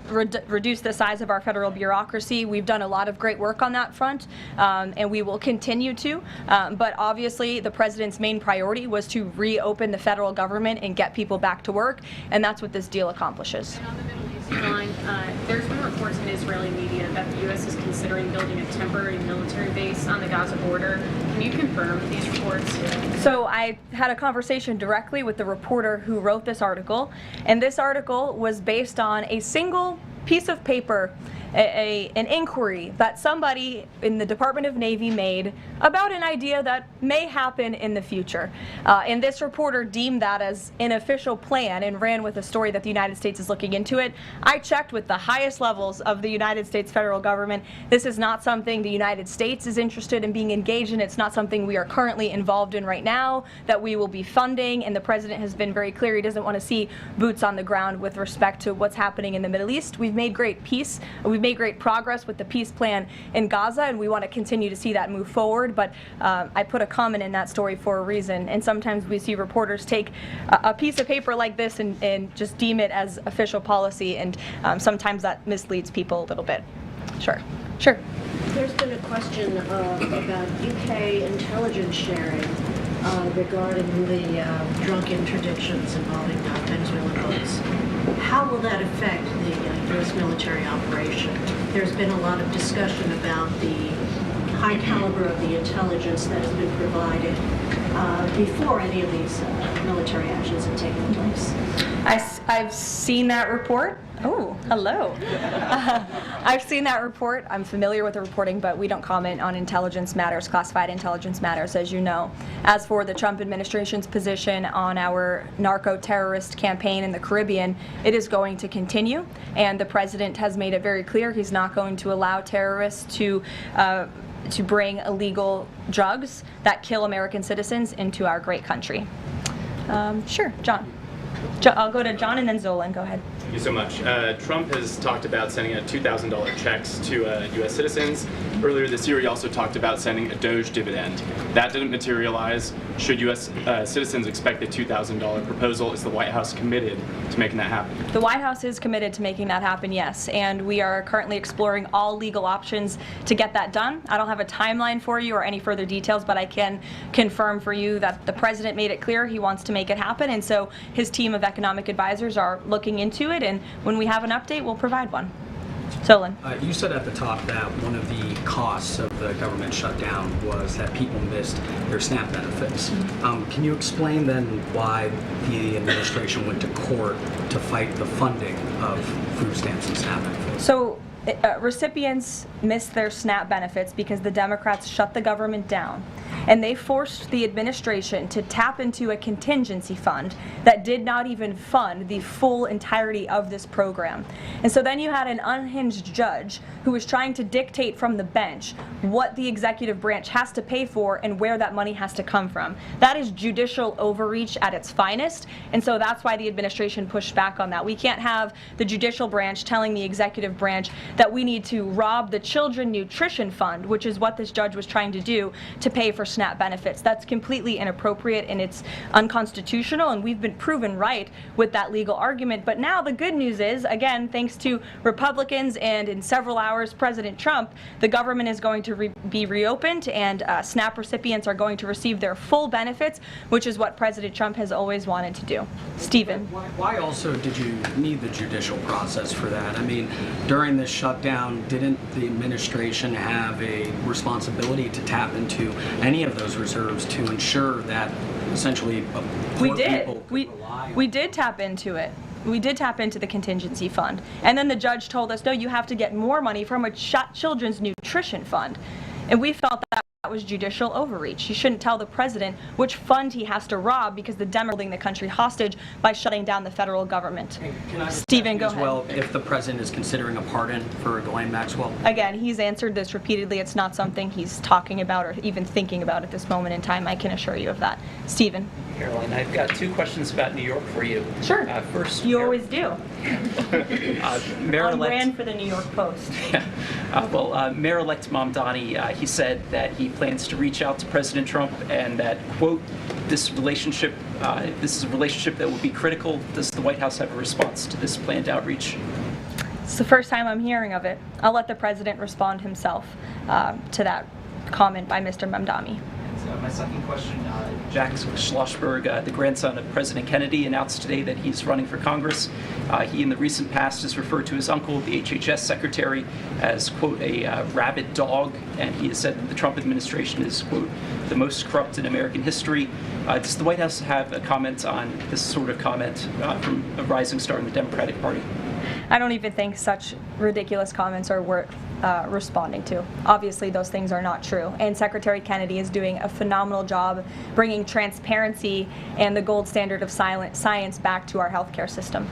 reduce the size of our federal bureaucracy, we've done a lot of great work on that front, and we will continue to. But obviously, the president's main priority was to reopen the federal government and get people back to work, and that's what this deal accomplishes. And on the Middle East line, there's been reports in Israeli media that the U.S. is considering building a temporary military base on the Gaza border. Can you confirm these reports? So I had a conversation directly with the reporter who wrote this article, and this article was based on a single piece of paper, an inquiry that somebody in the Department of Navy made about an idea that may happen in the future. And this reporter deemed that as an official plan and ran with a story that the United States is looking into it. I checked with the highest levels of the United States federal government. This is not something the United States is interested in being engaged in. It's not something we are currently involved in right now that we will be funding. And the president has been very clear he doesn't want to see boots on the ground with respect to what's happening in the Middle East. We've made great peace. We've made great progress with the peace plan in Gaza, and we want to continue to see that move forward. But I put a comment in that story for a reason, and sometimes we see reporters take a piece of paper like this and just deem it as official policy, and sometimes that misleads people a little bit. Sure. There's been a question about UK intelligence sharing regarding the drunk interdictions involving Venezuelan boats. How will that affect the U.S. military operation? There's been a lot of discussion about the high caliber of the intelligence that has been provided before any of these military actions have taken place. I've seen that report. Oh, hello. I've seen that report. I'm familiar with the reporting, but we don't comment on intelligence matters, classified intelligence matters, as you know. As for the Trump administration's position on our narco-terrorist campaign in the Caribbean, it is going to continue, and the president has made it very clear he's not going to allow terrorists to bring illegal drugs that kill American citizens into our great country. Sure, John. I'll go to John and then Zolan. Go ahead. Thank you so much. Trump has talked about sending out $2,000 checks to U.S. citizens. Earlier this year, he also talked about sending a Doge dividend. That didn't materialize. Should U.S. Citizens expect the $2,000 proposal? Is the White House committed to making that happen? The White House is committed to making that happen, yes, and we are currently exploring all legal options to get that done. I don't have a timeline for you or any further details, but I can confirm for you that the president made it clear he wants to make it happen, and so his team of economic advisors are looking into it, and when we have an update, we'll provide one. Solon. You said at the top that one of the costs of the government shutdown was that people missed their SNAP benefits. Can you explain then why the administration went to court to fight the funding of food stamps and SNAP benefits? So recipients missed their SNAP benefits because the Democrats shut the government down, and they forced the administration to tap into a contingency fund that did not even fund the full entirety of this program. And so then you had an unhinged judge who was trying to dictate from the bench what the executive branch has to pay for and where that money has to come from. That is judicial overreach at its finest, and so that's why the administration pushed back on that. We can't have the judicial branch telling the executive branch that we need to rob the Children Nutrition Fund, which is what this judge was trying to do, to pay for SNAP benefits. That's completely inappropriate and it's unconstitutional, and we've been proven right with that legal argument. But now the good news is, again, thanks to Republicans and in several hours President Trump, the government is going to be reopened, and SNAP recipients are going to receive their full benefits, which is what President Trump has always wanted to do. Stephen. Why also did you need the judicial process for that? I mean, during this shutdown, didn't the administration have a responsibility to tap into any of those reserves to ensure that essentially we did. We did tap into it. We did tap into the contingency fund. And then the judge told us, no, you have to get more money from a children's nutrition fund. And we felt that was judicial overreach. You shouldn't tell the president which fund he has to rob because the Democrats are holding the country hostage by shutting down the federal government. Stephen, go ahead. Well, if the president is considering a pardon for Ghislaine Maxwell? Again, he's answered this repeatedly. It's not something he's talking about or even thinking about at this moment in time. I can assure you of that. Stephen. Caroline, I've got two questions about New York for you. Sure. First, you always do. Mayor-elect ran for the New York Post. Mayor-elect Mamdani, he said that he plans to reach out to President Trump and that, quote, this is a relationship that will be critical. Does the White House have a response to this planned outreach? It's the first time I'm hearing of it. I'll let the president respond himself to that comment by Mr. Mamdani. My second question, Jack Schlossberg, the grandson of President Kennedy, announced today that he's running for Congress. He in the recent past has referred to his uncle, the HHS secretary, as, quote, a rabid dog, and he has said that the Trump administration is, quote, the most corrupt in American history. Does the White House have a comment on this sort of comment from a rising star in the Democratic Party? I don't even think such ridiculous comments are worth responding to. Obviously, those things are not true. And Secretary Kennedy is doing a phenomenal job bringing transparency and the gold standard of science back to our healthcare system.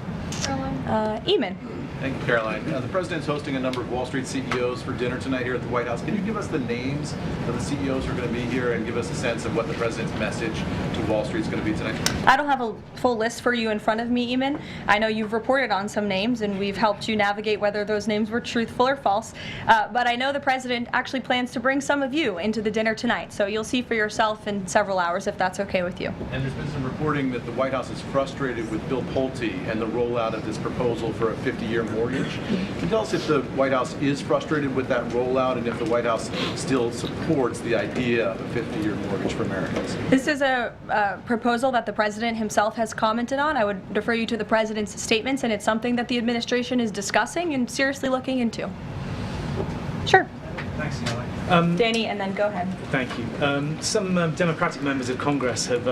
Eamon. Thank you, Caroline. The president's hosting a number of Wall Street CEOs for dinner tonight here at the White House. Can you give us the names of the CEOs who are going to be here and give us a sense of what the president's message to Wall Street is going to be tonight? I don't have a full list for you in front of me, Eamon. I know you've reported on some names and we've helped you navigate whether those names were truthful or false. But I know the president actually plans to bring some of you into the dinner tonight. So you'll see for yourself in several hours if that's okay with you. And there's been some reporting that the White House is frustrated with Bill Pulte and the rollout of this proposal for a 50-year mortgage. Can you tell us if the White House is frustrated with that rollout and if the White House still supports the idea of a 50-year mortgage for Americans? This is a proposal that the president himself has commented on. I would defer you to the president's statements, and it's something that the administration is discussing and seriously looking into. Sure. Thanks, Caroline. Danny, and then go ahead. Thank you. Some Democratic members of Congress have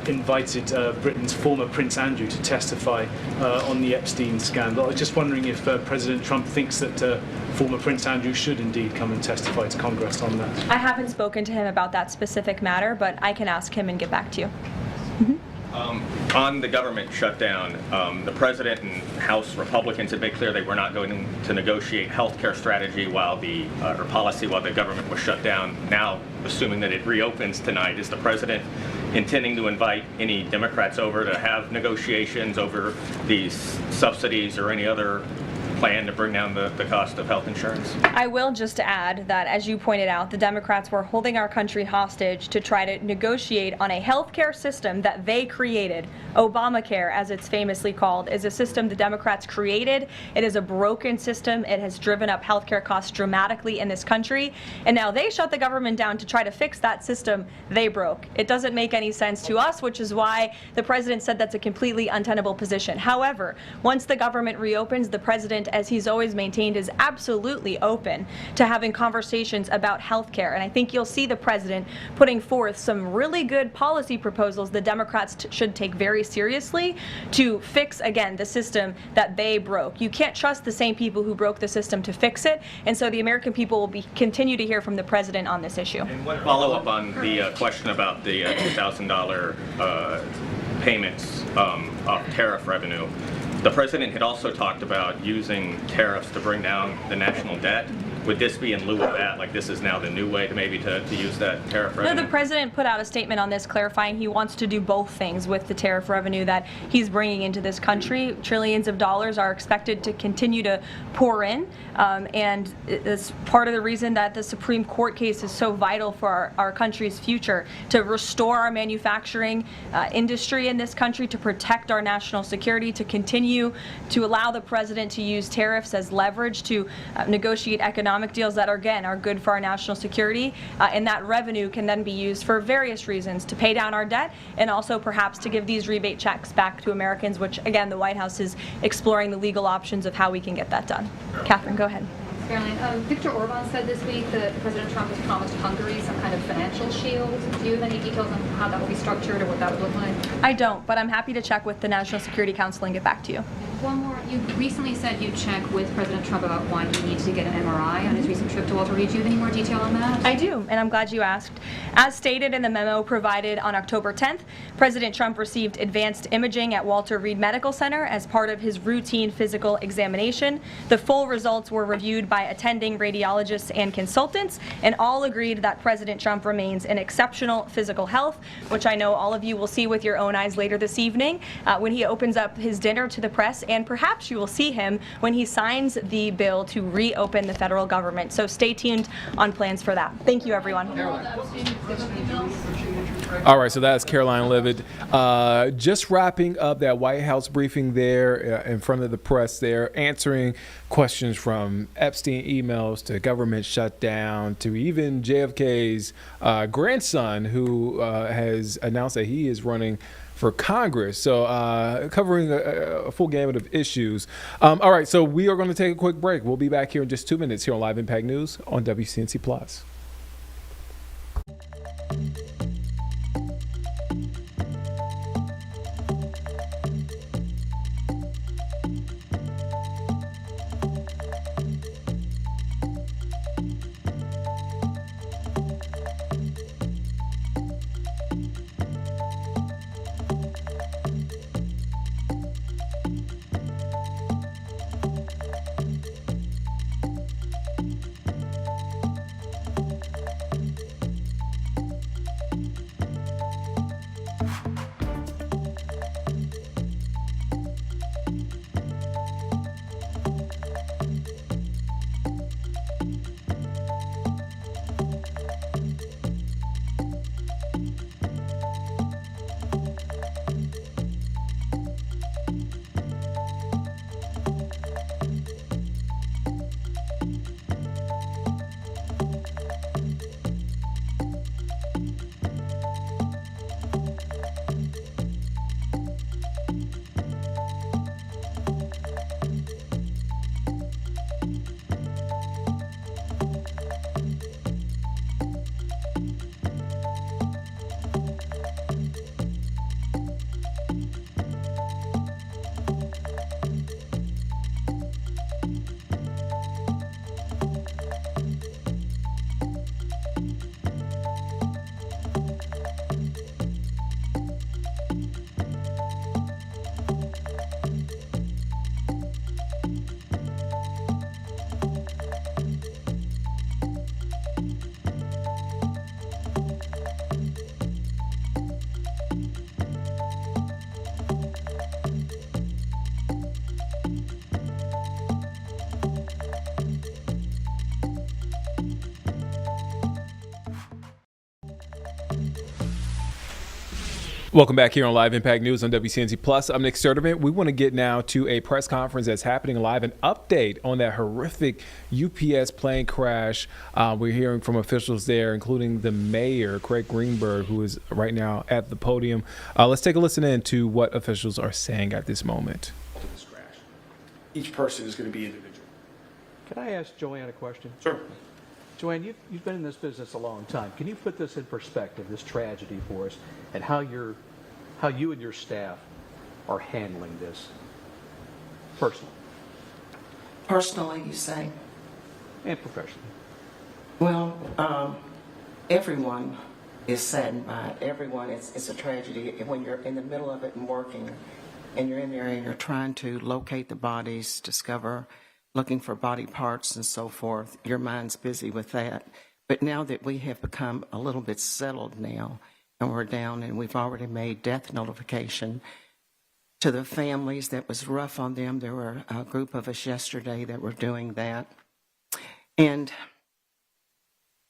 invited Britain's former Prince Andrew to testify on the Epstein scandal. I was just wondering if President Trump thinks that former Prince Andrew should indeed come and testify to Congress on that. I haven't spoken to him about that specific matter, but I can ask him and get back to you. On the government shutdown, the president and House Republicans have made clear they were not going to negotiate health care strategy or policy while the government was shut down. Now, assuming that it reopens tonight, is the president intending to invite any Democrats over to have negotiations over these subsidies or any other plan to bring down the cost of health insurance? I will just add that, as you pointed out, the Democrats were holding our country hostage to try to negotiate on a health care system that they created. Obamacare, as it's famously called, is a system the Democrats created. It is a broken system. It has driven up health care costs dramatically in this country. And now they shut the government down to try to fix that system they broke. It doesn't make any sense to us, which is why the president said that's a completely untenable position. However, once the government reopens, the president, as he's always maintained, is absolutely open to having conversations about health care. And I think you'll see the president putting forth some really good policy proposals the Democrats should take very seriously to fix, again, the system that they broke. You can't trust the same people who broke the system to fix it. And so the American people will continue to hear from the president on this issue. And one follow-up on the question about the $2,000 payments of tariff revenue. The president had also talked about using tariffs to bring down the national debt. Would this be in lieu of that? Like, this is now the new way to maybe to use that tariff revenue? No, the president put out a statement on this clarifying he wants to do both things with the tariff revenue that he's bringing into this country. Trillions of dollars are expected to continue to pour in, and it's part of the reason that the Supreme Court case is so vital for our country's future, to restore our manufacturing industry in this country, to protect our national security, to continue to allow the president to use tariffs as leverage to negotiate economic deals that are good for our national security, and that revenue can then be used for various reasons, to pay down our debt and also perhaps to give these rebate checks back to Americans, which again the White House is exploring the legal options of how we can get that done. Catherine, go ahead. Caroline, Viktor Orban said this week that President Trump has promised Hungary some kind of financial shield. Do you have any details on how that will be structured or what that would look like? I don't, but I'm happy to check with the National Security Council and get back to you. One more. You recently said you'd check with President Trump about why he needs to get an MRI on his recent trip to Walter Reed. Do you have any more detail on that? I do, and I'm glad you asked. As stated in the memo provided on October 10th, President Trump received advanced imaging at Walter Reed Medical Center as part of his routine physical examination. The full results were reviewed by attending radiologists and consultants, and all agreed that President Trump remains in exceptional physical health, which I know all of you will see with your own eyes later this evening when he opens up his dinner to the press, and perhaps you will see him when he signs the bill to reopen the federal government. So stay tuned on plans for that. Thank you, everyone. All right, so that's Caroline Leavitt. Just wrapping up that White House briefing there in front of the press there, answering questions from Epstein emails to government shutdown to even JFK's grandson, who has announced that he is running for Congress. So covering a full gamut of issues. All right, so we are going to take a quick break. We'll be back here in just 2 minutes here on Live Impact News on WCNC Plus. Welcome back here on Live Impact News on WCNC Plus. I'm Nick Sturdivant. We want to get now to a press conference that's happening live, an update on that horrific UPS plane crash. We're hearing from officials there, including the mayor, Craig Greenberg, who is right now at the podium. Let's take a listen in to what officials are saying at this moment. Each person is going to be individual. Can I ask Joanne a question? Sure. Joanne, you've been in this business a long time. Can you put this in perspective, this tragedy for us, and how you and your staff are handling this personally? Personally, you say? And professionally. Well, everyone is saddened by it. Everyone, it's a tragedy. When you're in the middle of it and working, and you're in there and you're trying to locate the bodies, looking for body parts and so forth, your mind's busy with that. But now that we have become a little bit settled now, and we're down and we've already made death notification to the families, that was rough on them. There were a group of us yesterday that were doing that. And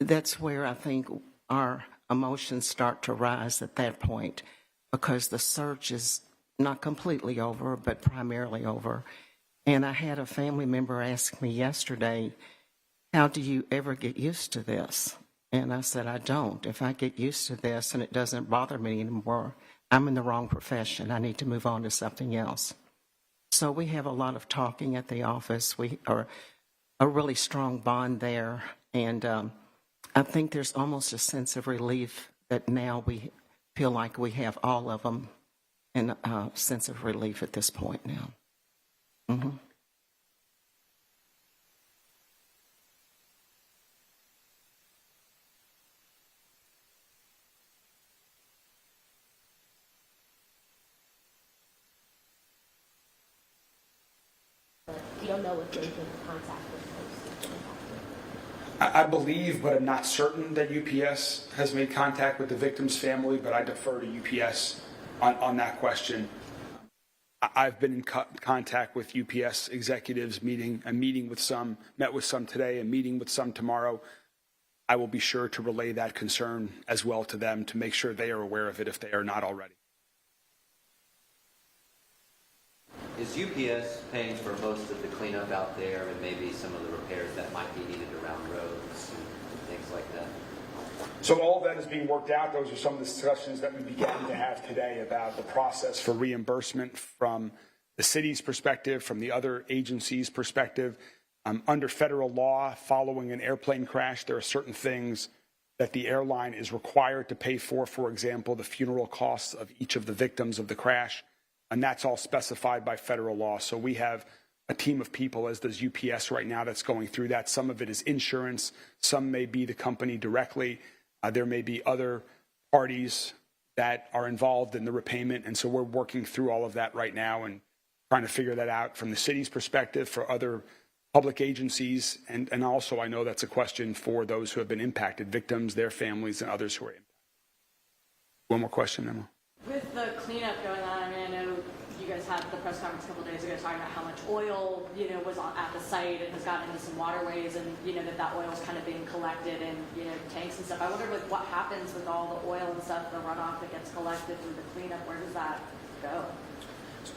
that's where I think our emotions start to rise at that point, because the search is not completely over, but primarily over. And I had a family member ask me yesterday, how do you ever get used to this? And I said, I don't. If I get used to this and it doesn't bother me anymore, I'm in the wrong profession. I need to move on to something else. So we have a lot of talking at the office. We are a really strong bond there. And I think there's almost a sense of relief that now we feel like we have all of them, and a sense of relief at this point now. Mm-hmm. You don't know if they've been in contact with those. I believe, but I'm not certain, that UPS has made contact with the victim's family, but I defer to UPS on that question. I've been in contact with UPS executives, meeting with some, met with some today, and meeting with some tomorrow. I will be sure to relay that concern as well to them to make sure they are aware of it if they are not already. Is UPS paying for most of the cleanup out there and maybe some of the repairs that might be needed around roads and things like that? So all of that is being worked out. Those are some of the discussions that we began to have today about the process for reimbursement from the city's perspective, from the other agencies' perspective. Under federal law, following an airplane crash, there are certain things that the airline is required to pay for example, the funeral costs of each of the victims of the crash, and that's all specified by federal law. So we have a team of people, as does UPS right now, that's going through that. Some of it is insurance, some may be the company directly. There may be other parties that are involved in the repayment, and so we're working through all of that right now and trying to figure that out from the city's perspective, for other public agencies, and also I know that's a question for those who have been impacted, victims, their families, and others who are impacted. One more question, Emma. With the cleanup going on, I mean, I know you guys had the press conference a couple days ago talking about how much oil, was at the site and has gotten into some waterways, and that oil is kind of being collected in tanks and stuff. I wonder what happens with all the oil and stuff, the runoff that gets collected through the cleanup. Where does that go?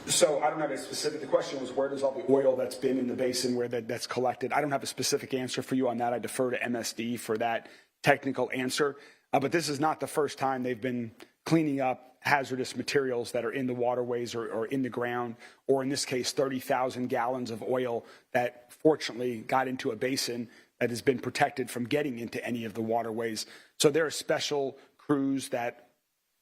So I don't have a specific, the question was, where does all the oil that's been in the basin, where that's collected? I don't have a specific answer for you on that. I defer to MSD for that technical answer. But this is not the first time they've been cleaning up hazardous materials that are in the waterways or in the ground, or in this case, 30,000 gallons of oil that fortunately got into a basin that has been protected from getting into any of the waterways. So there are special crews that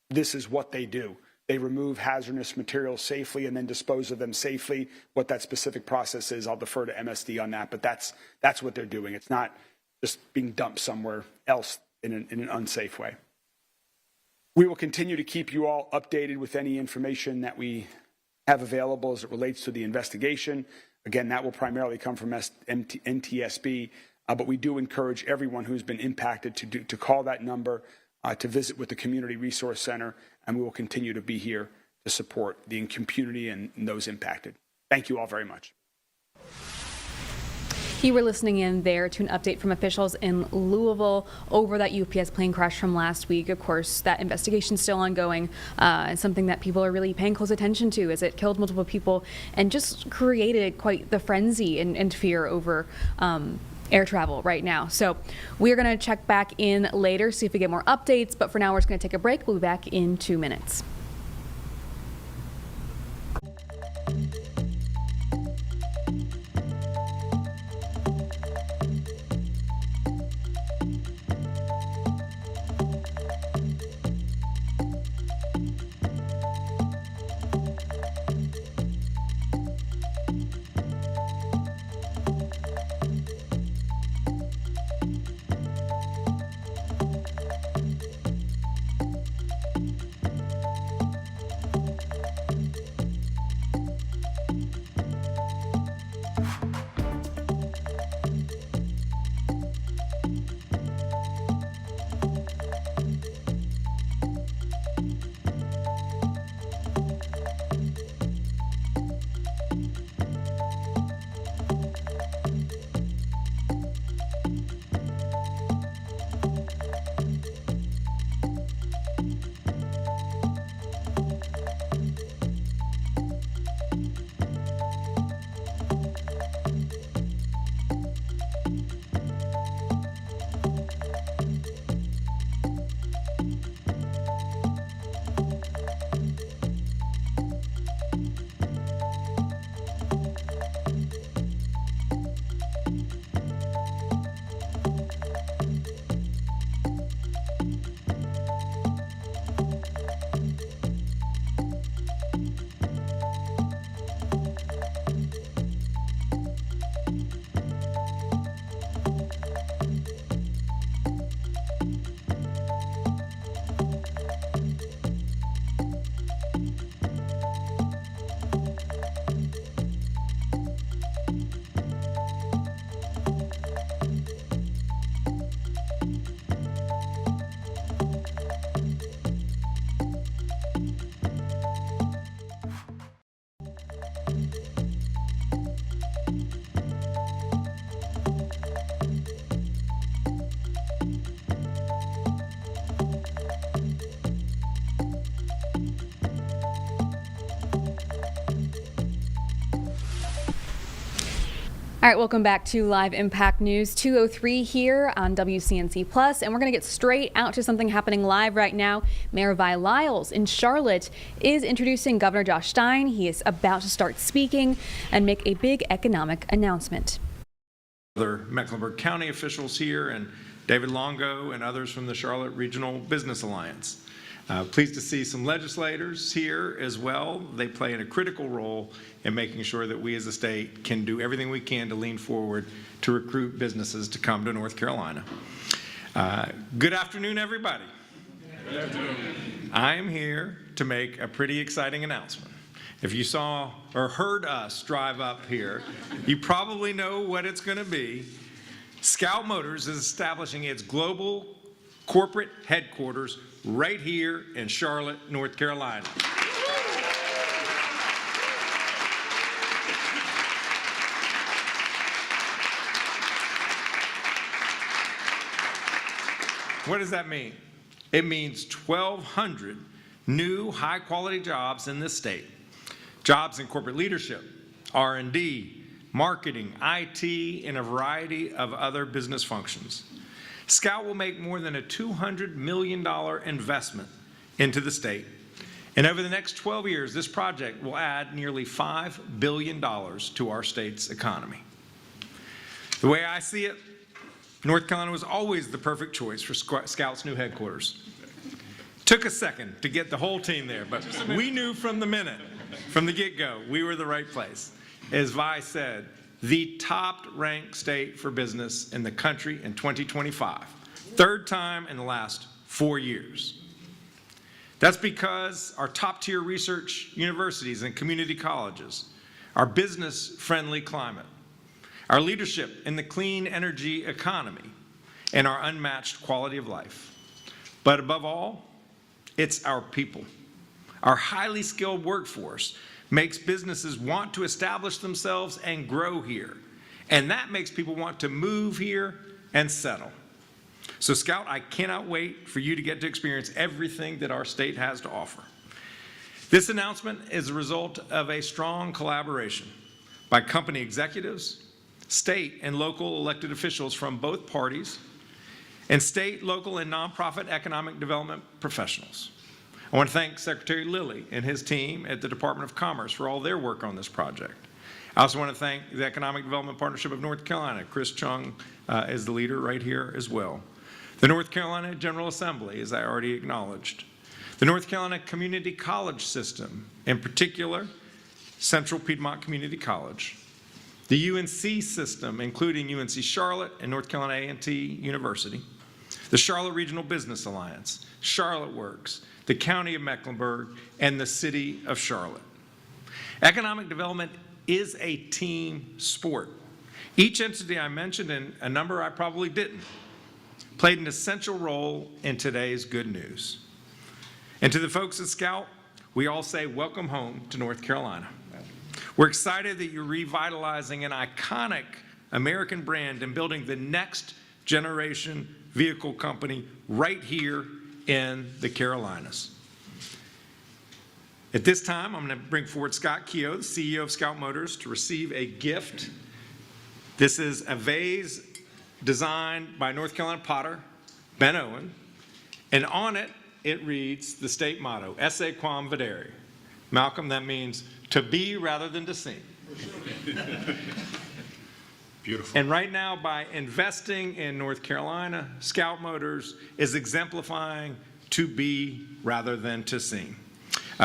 this is what they do. They remove hazardous materials safely and then dispose of them safely. What that specific process is, I'll defer to MSD on that, but that's what they're doing. It's not just being dumped somewhere else in an unsafe way. We will continue to keep you all updated with any information that we have available as it relates to the investigation. Again, that will primarily come from NTSB, but we do encourage everyone who's been impacted to call that number, to visit with the Community Resource Center, and we will continue to be here to support the community and those impacted. Thank you all very much. You were listening in there to an update from officials in Louisville over that UPS plane crash from last week. Of course, that investigation is still ongoing. It's something that people are really paying close attention to, as it killed multiple people and just created quite the frenzy and fear over air travel right now. So we're going to check back in later, see if we get more updates. But for now, we're just going to take a break. We'll be back in 2 minutes. All right, welcome back to Live Impact News 203 here on WCNC Plus, and we're going to get straight out to something happening live right now. Mayor Vi Lyles in Charlotte is introducing Governor Josh Stein. He is about to start speaking and make a big economic announcement. Other Mecklenburg County officials here, and David Longo and others from the Charlotte Regional Business Alliance. Pleased to see some legislators here as well. They play a critical role in making sure that we as a state can do everything we can to lean forward to recruit businesses to come to North Carolina. Good afternoon, everybody. Good afternoon. I am here to make a pretty exciting announcement. If you saw or heard us drive up here, you probably know what it's going to be. Scout Motors is establishing its global corporate headquarters right here in Charlotte, North Carolina. What does that mean? It means 1,200 new high-quality jobs in this state. Jobs in corporate leadership, R&D, marketing, IT, and a variety of other business functions. Scout will make more than a $200 million investment into the state. And over the next 12 years, this project will add nearly $5 billion to our state's economy. The way I see it, North Carolina was always the perfect choice for Scout's new headquarters. Took a second to get the whole team there, but we knew from the get-go, we were the right place. As Vi said, the top-ranked state for business in the country in 2025. Third time in the last 4 years. That's because our top-tier research universities and community colleges, our business-friendly climate, our leadership in the clean energy economy, and our unmatched quality of life. But above all, it's our people. Our highly skilled workforce makes businesses want to establish themselves and grow here. And that makes people want to move here and settle. So Scout, I cannot wait for you to get to experience everything that our state has to offer. This announcement is a result of a strong collaboration by company executives, state and local elected officials from both parties, and state, local, and nonprofit economic development professionals. I want to thank Secretary Lilly and his team at the Department of Commerce for all their work on this project. I also want to thank the Economic Development Partnership of North Carolina. Chris Chung is the leader right here as well. The North Carolina General Assembly, as I already acknowledged. The North Carolina Community College System, in particular, Central Piedmont Community College. The UNC system, including UNC Charlotte and North Carolina A&T University. The Charlotte Regional Business Alliance, Charlotte Works, the County of Mecklenburg, and the City of Charlotte. Economic development is a team sport. Each entity I mentioned, and a number I probably didn't, played an essential role in today's good news. And to the folks at Scout, we all say welcome home to North Carolina. We're excited that you're revitalizing an iconic American brand and building the next generation vehicle company right here in the Carolinas. At this time, I'm going to bring forward Scott Keogh, the CEO of Scout Motors, to receive a gift. This is a vase designed by North Carolina potter Ben Owen, and on it, it reads the state motto, Esse quam videre. Malcolm, that means to be rather than to seem. Beautiful. And right now, by investing in North Carolina, Scout Motors is exemplifying to be rather than to seem.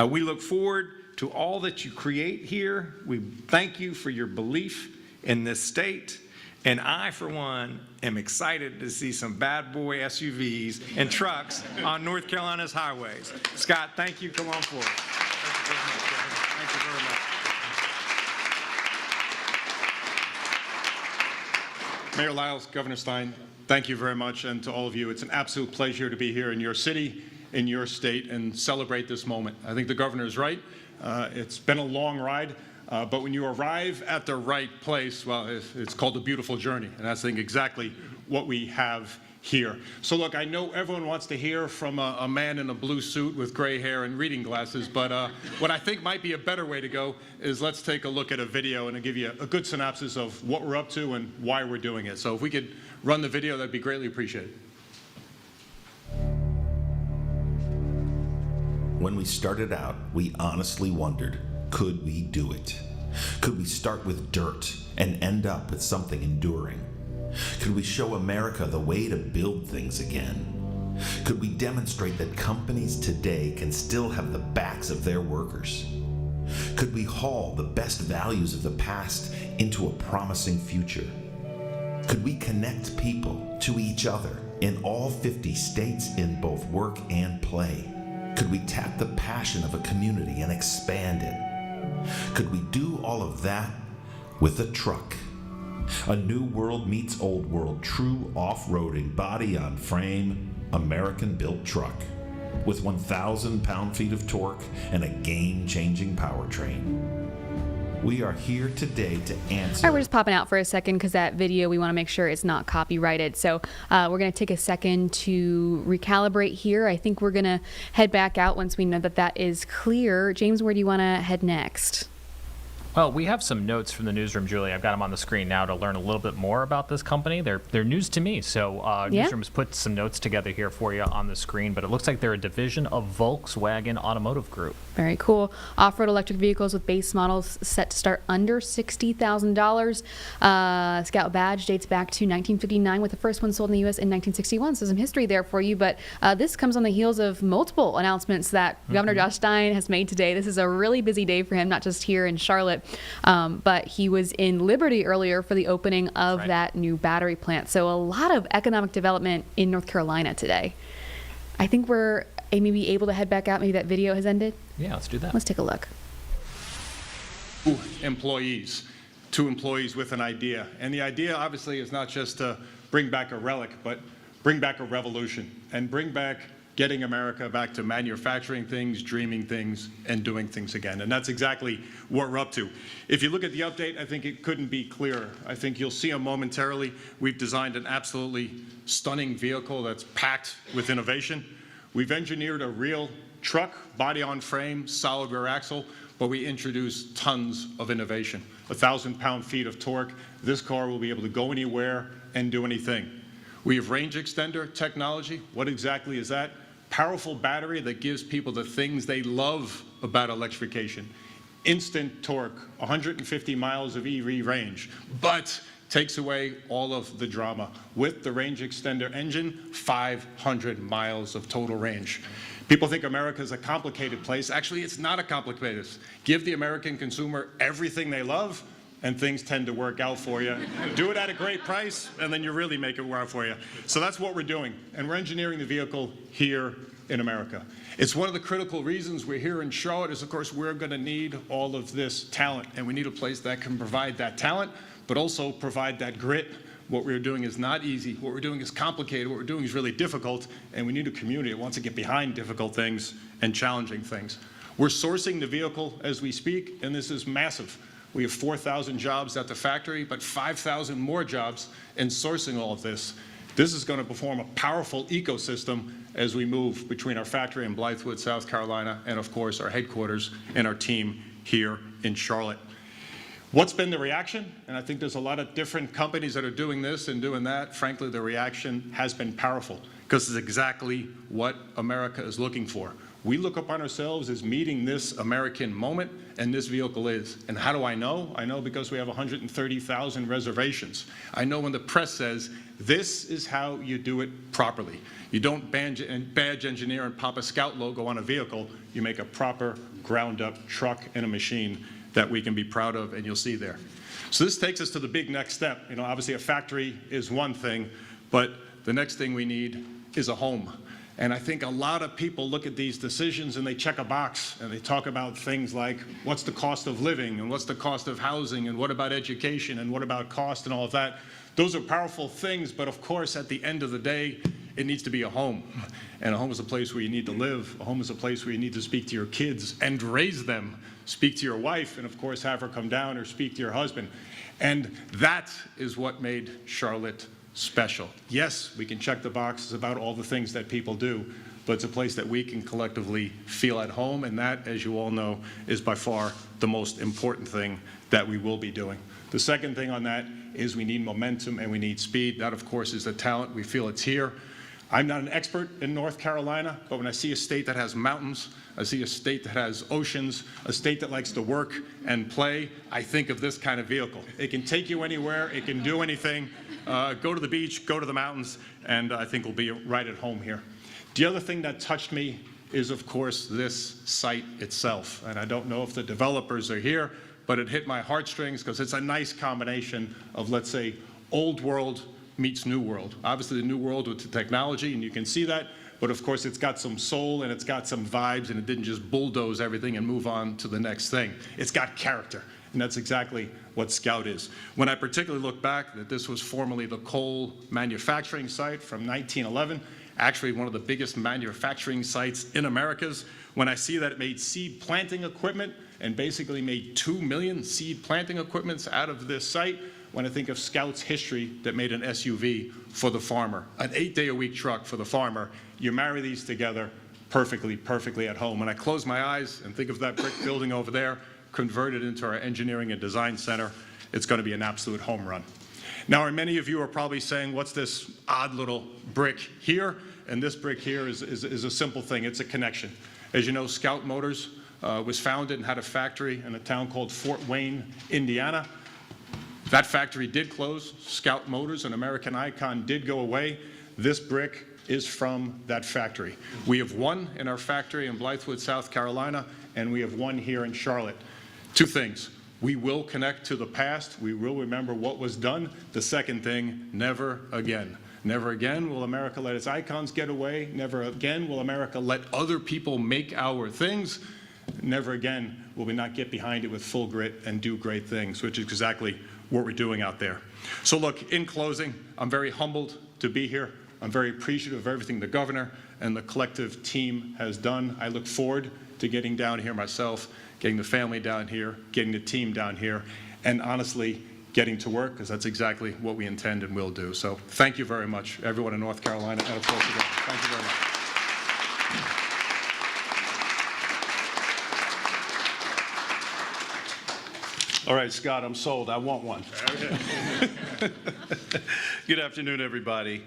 We look forward to all that you create here. We thank you for your belief in this state. And I, for one, am excited to see some bad boy SUVs and trucks on North Carolina's highways. Scott, thank you. Come on forward. Thank you very much. Mayor Lyles, Governor Stein, thank you very much. And to all of you, it's an absolute pleasure to be here in your city, in your state, and celebrate this moment. I think the governor is right. It's been a long ride. But when you arrive at the right place, well, it's called a beautiful journey. And that's, I think, exactly what we have here. So look, I know everyone wants to hear from a man in a blue suit with gray hair and reading glasses, but what I think might be a better way to go is let's take a look at a video and I'll give you a good synopsis of what we're up to and why we're doing it. So if we could run the video, that'd be greatly appreciated. When we started out, we honestly wondered, could we do it? Could we start with dirt and end up with something enduring? Could we show America the way to build things again? Could we demonstrate that companies today can still have the backs of their workers? Could we haul the best values of the past into a promising future? Could we connect people to each other in all 50 states in both work and play? Could we tap the passion of a community and expand it? Could we do all of that with a truck? A new world meets old world, true off-roading, body-on-frame, American-built truck with 1,000 pound-feet of torque and a game-changing powertrain. We are here today to answer. All right, we're just popping out for a second because that video, we want to make sure it's not copyrighted. So we're going to take a second to recalibrate here. I think we're going to head back out once we know that that is clear. James, where do you want to head next? Well, we have some notes from the newsroom, Julie. I've got them on the screen now to learn a little bit more about this company. They're news to me, so newsroom has put some notes together here for you on the screen, but it looks like they're a division of Volkswagen Automotive Group. Very cool. Off-road electric vehicles with base models set to start under $60,000. Scout badge dates back to 1959 with the first one sold in the U.S. in 1961, so some history there for you, but this comes on the heels of multiple announcements that Governor Josh Stein has made today. This is a really busy day for him, not just here in Charlotte, but he was in Liberty earlier for the opening of that new battery plant. So a lot of economic development in North Carolina today. I think we're maybe able to head back out. Maybe that video has ended. Yeah, let's do that. Let's take a look. Two employees with an idea. And the idea obviously is not just to bring back a relic, but bring back a revolution and bring back getting America back to manufacturing things, dreaming things, and doing things again. And that's exactly what we're up to. If you look at the update, I think it couldn't be clearer. I think you'll see momentarily, we've designed an absolutely stunning vehicle that's packed with innovation. We've engineered a real truck, body on frame, solid rear axle, but we introduced tons of innovation. 1,000 pound-feet of torque. This car will be able to go anywhere and do anything. We have range extender technology. What exactly is that? Powerful battery that gives people the things they love about electrification. Instant torque, 150 miles of EV range, but takes away all of the drama. With the range extender engine, 500 miles of total range. People think America is a complicated place. Actually, it's not a complicated place. Give the American consumer everything they love, and things tend to work out for you. Do it at a great price, and then you really make it work for you. So that's what we're doing, and we're engineering the vehicle here in America. It's one of the critical reasons we're here in Charlotte is, of course, we're going to need all of this talent, and we need a place that can provide that talent, but also provide that grit. What we're doing is not easy. What we're doing is complicated. What we're doing is really difficult, and we need a community that wants to get behind difficult things and challenging things. We're sourcing the vehicle as we speak, and this is massive. We have 4,000 jobs at the factory, but 5,000 more jobs in sourcing all of this. This is going to form a powerful ecosystem as we move between our factory in Blythewood, South Carolina, and of course our headquarters and our team here in Charlotte. What's been the reaction? And I think there's a lot of different companies that are doing this and doing that. Frankly, the reaction has been powerful because it's exactly what America is looking for. We look upon ourselves as meeting this American moment, and this vehicle is. And how do I know? I know because we have 130,000 reservations. I know when the press says, this is how you do it properly. You don't badge engineer and pop a Scout logo on a vehicle. You make a proper ground-up truck and a machine that we can be proud of, and you'll see there. So this takes us to the big next step. You know, obviously a factory is one thing, but the next thing we need is a home. And I think a lot of people look at these decisions and they check a box and they talk about things like what's the cost of living and what's the cost of housing and what about education and what about cost and all of that. Those are powerful things, but of course at the end of the day it needs to be a home. And a home is a place where you need to live. A home is a place where you need to speak to your kids and raise them. Speak to your wife and of course have her come down or speak to your husband. And that is what made Charlotte special. Yes, we can check the boxes about all the things that people do, but it's a place that we can collectively feel at home, and that, as you all know, is by far the most important thing that we will be doing. The second thing on that is we need momentum and we need speed. That, of course, is the talent. We feel it's here. I'm not an expert in North Carolina, but when I see a state that has mountains, I see a state that has oceans, a state that likes to work and play, I think of this kind of vehicle. It can take you anywhere, it can do anything. Go to the beach, go to the mountains, and I think we'll be right at home here. The other thing that touched me is, of course, this site itself. And I don't know if the developers are here, but it hit my heartstrings because it's a nice combination of, let's say, old world meets new world. Obviously, the new world with the technology, and you can see that, but of course, it's got some soul and it's got some vibes, and it didn't just bulldoze everything and move on to the next thing. It's got character. And that's exactly what Scout is. When I particularly look back that this was formerly the coal manufacturing site from 1911, actually one of the biggest manufacturing sites in Americas, when I see that it made seed planting equipment and basically made 2 million seed planting equipments out of this site, when I think of Scout's history that made an SUV for the farmer, an 8-day-a-week truck for the farmer, you marry these together perfectly at home. When I close my eyes and think of that brick building over there, converted into our engineering and design center, it's going to be an absolute home run. Now, many of you are probably saying, what's this odd little brick here? And this brick here is a simple thing. It's a connection. As you know, Scout Motors was founded and had a factory in a town called Fort Wayne, Indiana. That factory did close. Scout Motors, an American icon, did go away. This brick is from that factory. We have one in our factory in Blythewood, South Carolina, and we have one here in Charlotte. Two things. We will connect to the past. We will remember what was done. The second thing, never again. Never again will America let its icons get away. Never again will America let other people make our things. Never again will we not get behind it with full grit and do great things, which is exactly what we're doing out there. So look, in closing, I'm very humbled to be here. I'm very appreciative of everything the governor and the collective team has done. I look forward to getting down here myself, getting the family down here, getting the team down here, and honestly, getting to work, because that's exactly what we intend and will do. So thank you very much, everyone in North Carolina, and of course, the governor. Thank you very much. All right, Scott, I'm sold. I want one. Good afternoon, everybody.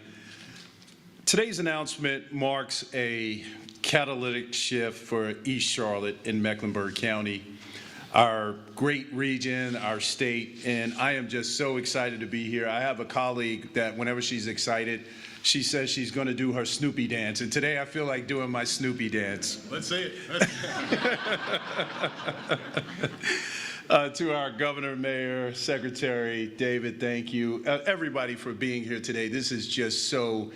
Today's announcement marks a catalytic shift for East Charlotte in Mecklenburg County, our great region, our state, and I am just so excited to be here. I have a colleague that whenever she's excited, she says she's going to do her Snoopy dance, and today I feel like doing my Snoopy dance. Let's see it. To our governor, mayor, secretary, David, thank you. Everybody for being here today. This is just so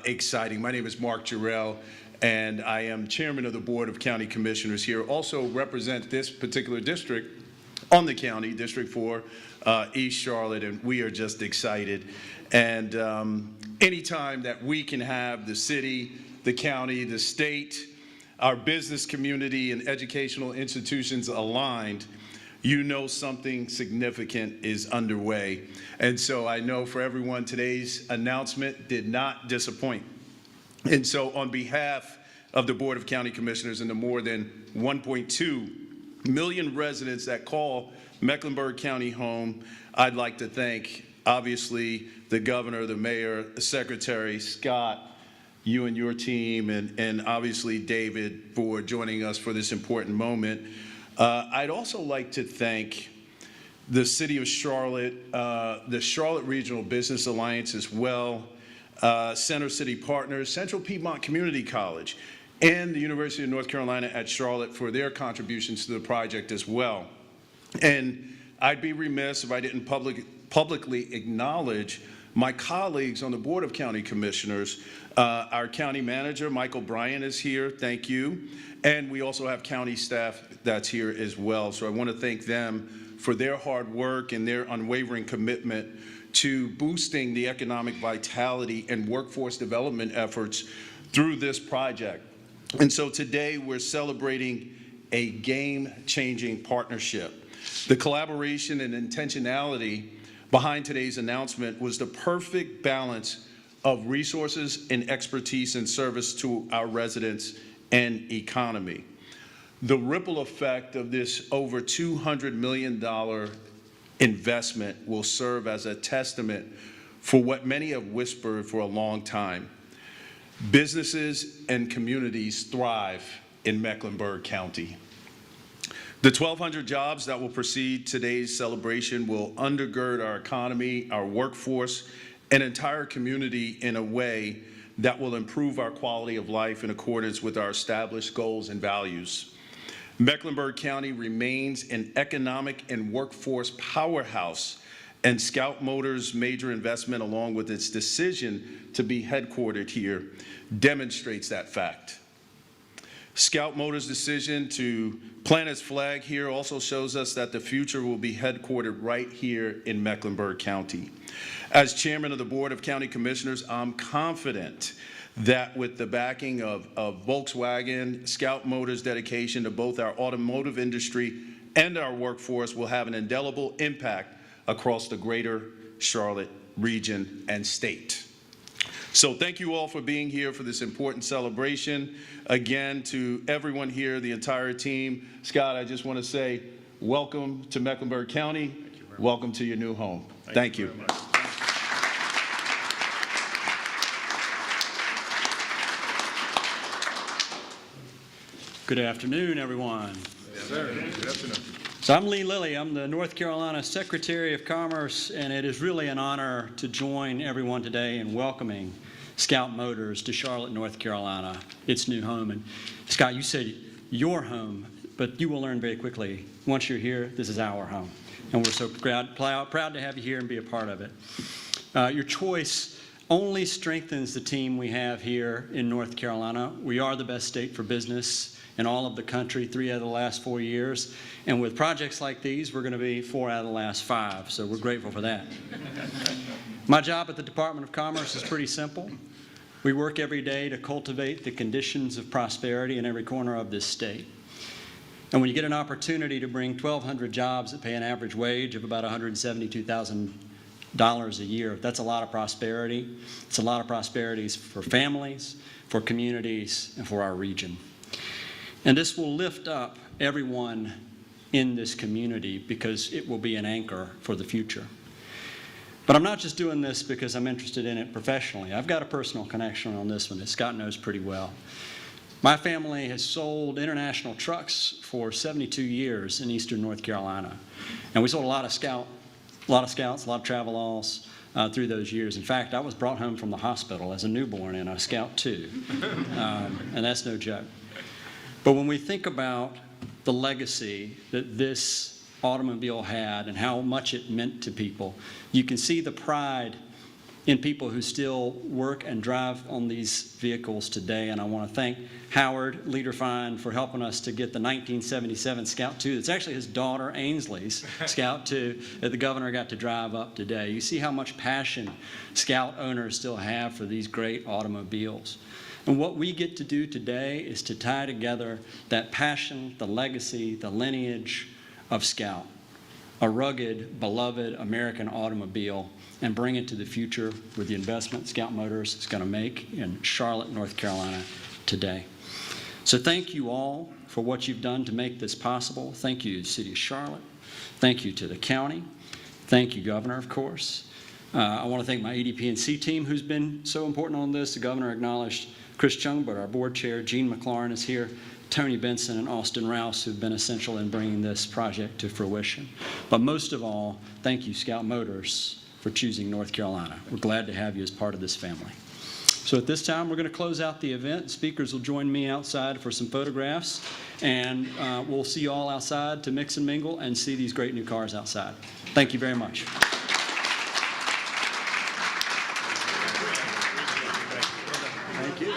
exciting. My name is Mark Jarrell, and I am chairman of the Board of County Commissioners here. Also represent this particular district on the county, District 4, East Charlotte, and we are just excited. And anytime that we can have the city, the county, the state, our business community, and educational institutions aligned, you know something significant is underway. And so I know for everyone, today's announcement did not disappoint. And so on behalf of the Board of County Commissioners and the more than 1.2 million residents that call Mecklenburg County home, I'd like to thank, obviously, the governor, the mayor, the secretary, Scott, you and your team, and obviously David for joining us for this important moment. I'd also like to thank the City of Charlotte, the Charlotte Regional Business Alliance as well, Center City Partners, Central Piedmont Community College, and the University of North Carolina at Charlotte for their contributions to the project as well. And I'd be remiss if I didn't publicly acknowledge my colleagues on the Board of County Commissioners. Our county manager, Michael Bryan, is here. Thank you. And we also have county staff that's here as well. So I want to thank them for their hard work and their unwavering commitment to boosting the economic vitality and workforce development efforts through this project. And so today we're celebrating a game-changing partnership. The collaboration and intentionality behind today's announcement was the perfect balance of resources and expertise in service to our residents and economy. The ripple effect of this over $200 million investment will serve as a testament for what many have whispered for a long time. Businesses and communities thrive in Mecklenburg County. The 1,200 jobs that will precede today's celebration will undergird our economy, our workforce, and entire community in a way that will improve our quality of life in accordance with our established goals and values. Mecklenburg County remains an economic and workforce powerhouse, and Scout Motors' major investment, along with its decision to be headquartered here, demonstrates that fact. Scout Motors' decision to plant its flag here also shows us that the future will be headquartered right here in Mecklenburg County. As chairman of the Board of County Commissioners, I'm confident that with the backing of Volkswagen, Scout Motors' dedication to both our automotive industry and our workforce will have an indelible impact across the greater Charlotte region and state. So thank you all for being here for this important celebration. Again, to everyone here, the entire team, Scott, I just want to say welcome to Mecklenburg County. Welcome to your new home. Thank you. Good afternoon, everyone. Yes, sir. Good afternoon. So I'm Lee Lilly. I'm the North Carolina Secretary of Commerce, and it is really an honor to join everyone today in welcoming Scout Motors to Charlotte, North Carolina, its new home. And Scott, you said your home, but you will learn very quickly, once you're here, this is our home. And we're so proud to have you here and be a part of it. Your choice only strengthens the team we have here in North Carolina. We are the best state for business in all of the country 3 out of the last 4 years. And with projects like these, we're going to be 4 out of the last 5. So we're grateful for that. My job at the Department of Commerce is pretty simple. We work every day to cultivate the conditions of prosperity in every corner of this state. And when you get an opportunity to bring 1,200 jobs that pay an average wage of about $172,000 a year, that's a lot of prosperity. It's a lot of prosperities for families, for communities, and for our region. And this will lift up everyone in this community because it will be an anchor for the future. But I'm not just doing this because I'm interested in it professionally. I've got a personal connection on this one that Scott knows pretty well. My family has sold international trucks for 72 years in eastern North Carolina. And we sold a lot of scouts, a lot of travel-alls through those years. In fact, I was brought home from the hospital as a newborn in a Scout 2. And that's no joke. But when we think about the legacy that this automobile had and how much it meant to people, you can see the pride in people who still work and drive on these vehicles today. And I want to thank Howard Liederfein for helping us to get the 1977 Scout 2. It's actually his daughter Ainsley's Scout 2 that the governor got to drive up today. You see how much passion Scout owners still have for these great automobiles. And what we get to do today is to tie together that passion, the legacy, the lineage of Scout, a rugged, beloved American automobile, and bring it to the future with the investment Scout Motors is going to make in Charlotte, North Carolina today. So thank you all for what you've done to make this possible. Thank you to the City of Charlotte. Thank you to the county. Thank you, Governor, of course. I want to thank my ADP&C team who's been so important on this. The Governor acknowledged Chris Chung, but our board chair, Gene McLaurin, is here. Tony Benson and Austin Rouse, who've been essential in bringing this project to fruition. But most of all, thank you, Scout Motors, for choosing North Carolina. We're glad to have you as part of this family. So at this time, we're going to close out the event. Speakers will join me outside for some photographs, and we'll see you all outside to mix and mingle and see these great new cars outside. Thank you very much. Thank you.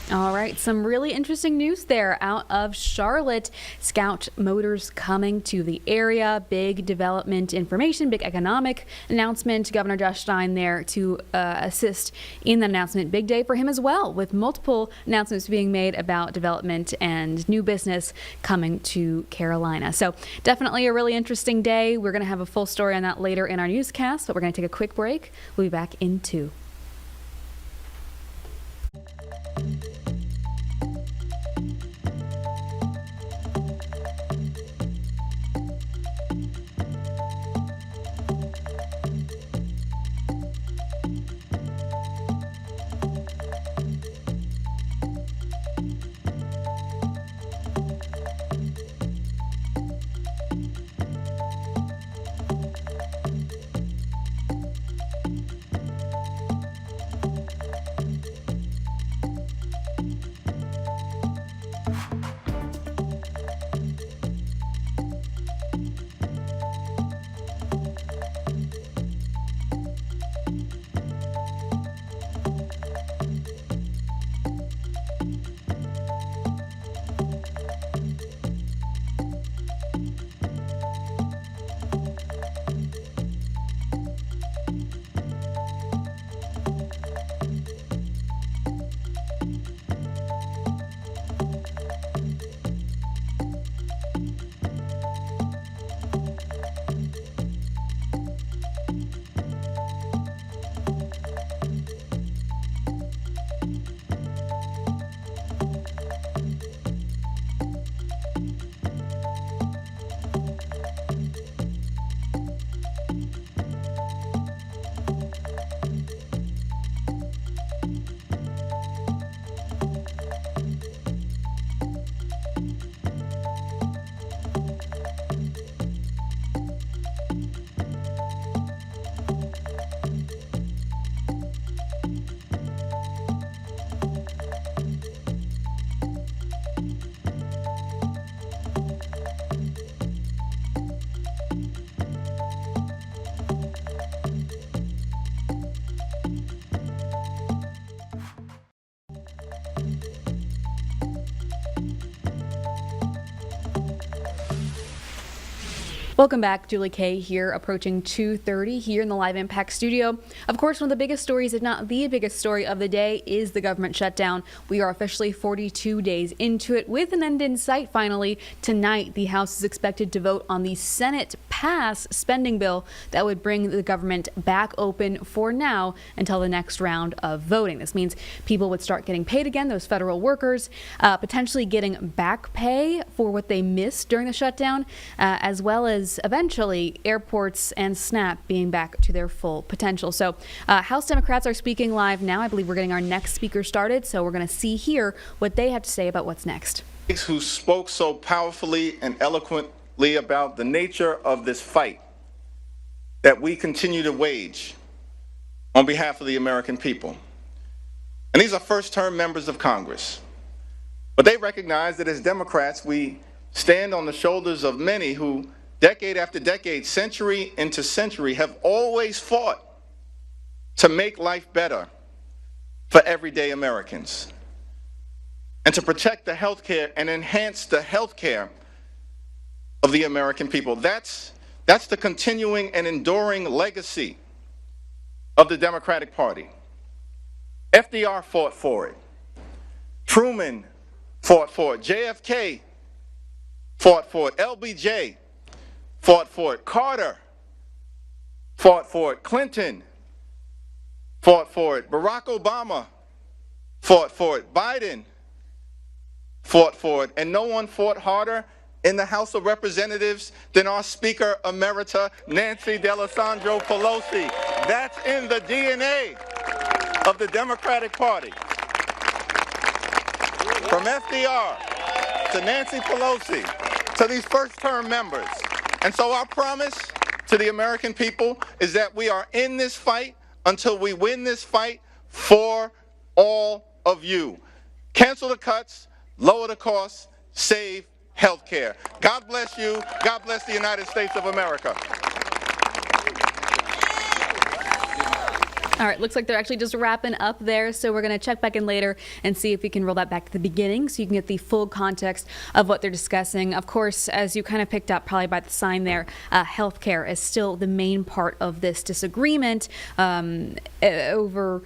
All right, some really interesting news there out of Charlotte. Scout Motors coming to the area. Big development information, big economic announcement. Governor Josh Stein there to assist in the announcement. Big day for him as well, with multiple announcements being made about development and new business coming to Carolina. So definitely a really interesting day. We're going to have a full story on that later in our newscast, but we're going to take a quick break. We'll be back in 2. Welcome back. Julie Kay here, approaching 2:30 here in the Live Impact studio. Of course, one of the biggest stories, if not the biggest story of the day, is the government shutdown. We are officially 42 days into it with an end in sight finally. Tonight, the House is expected to vote on the Senate pass spending bill that would bring the government back open for now until the next round of voting. This means people would start getting paid again, those federal workers, potentially getting back pay for what they missed during the shutdown, as well as eventually airports and SNAP being back to their full potential. So House Democrats are speaking live now. I believe we're getting our next speaker started, so we're going to see here what they have to say about what's next. Who spoke so powerfully and eloquently about the nature of this fight that we continue to wage on behalf of the American people. And these are first-term members of Congress. But they recognize that as Democrats, we stand on the shoulders of many who decade after decade, century into century, have always fought to make life better for everyday Americans and to protect the health care and enhance the health care of the American people. That's the continuing and enduring legacy of the Democratic Party. FDR fought for it. Truman fought for it. JFK fought for it. LBJ fought for it. Carter fought for it. Clinton fought for it. Barack Obama fought for it. Biden fought for it. And no one fought harder in the House of Representatives than our Speaker Emerita, Nancy D'Alessandro Pelosi. That's in the DNA of the Democratic Party. From FDR to Nancy Pelosi to these first-term members. And so our promise to the American people is that we are in this fight until we win this fight for all of you. Cancel the cuts, lower the costs, save health care. God bless you. God bless the United States of America. All right, looks like they're actually just wrapping up there, so we're going to check back in later and see if we can roll that back to the beginning so you can get the full context of what they're discussing. Of course, as you kind of picked up probably by the sign there, healthcare is still the main part of this disagreement over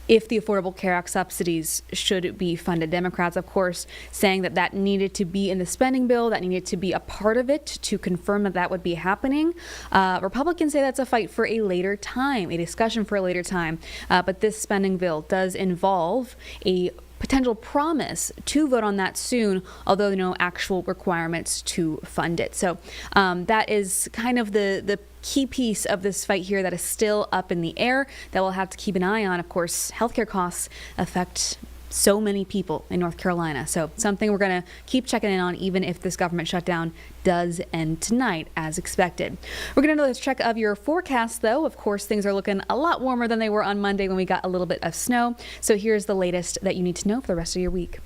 if the Affordable Care Act subsidies should be funded. Democrats, of course, saying that that needed to be in the spending bill, that needed to be a part of it to confirm that that would be happening. Republicans say that's a fight for a later time, a discussion for a later time. But this spending bill does involve a potential promise to vote on that soon, although no actual requirements to fund it. So that is kind of the key piece of this fight here that is still up in the air that we'll have to keep an eye on. Of course, healthcare costs affect so many people in North Carolina. So something we're going to keep checking in on even if this government shutdown does end tonight as expected. We're going to do this check of your forecast though. Of course, things are looking a lot warmer than they were on Monday when we got a little bit of snow. So here's the latest that you need to know for the rest of your week.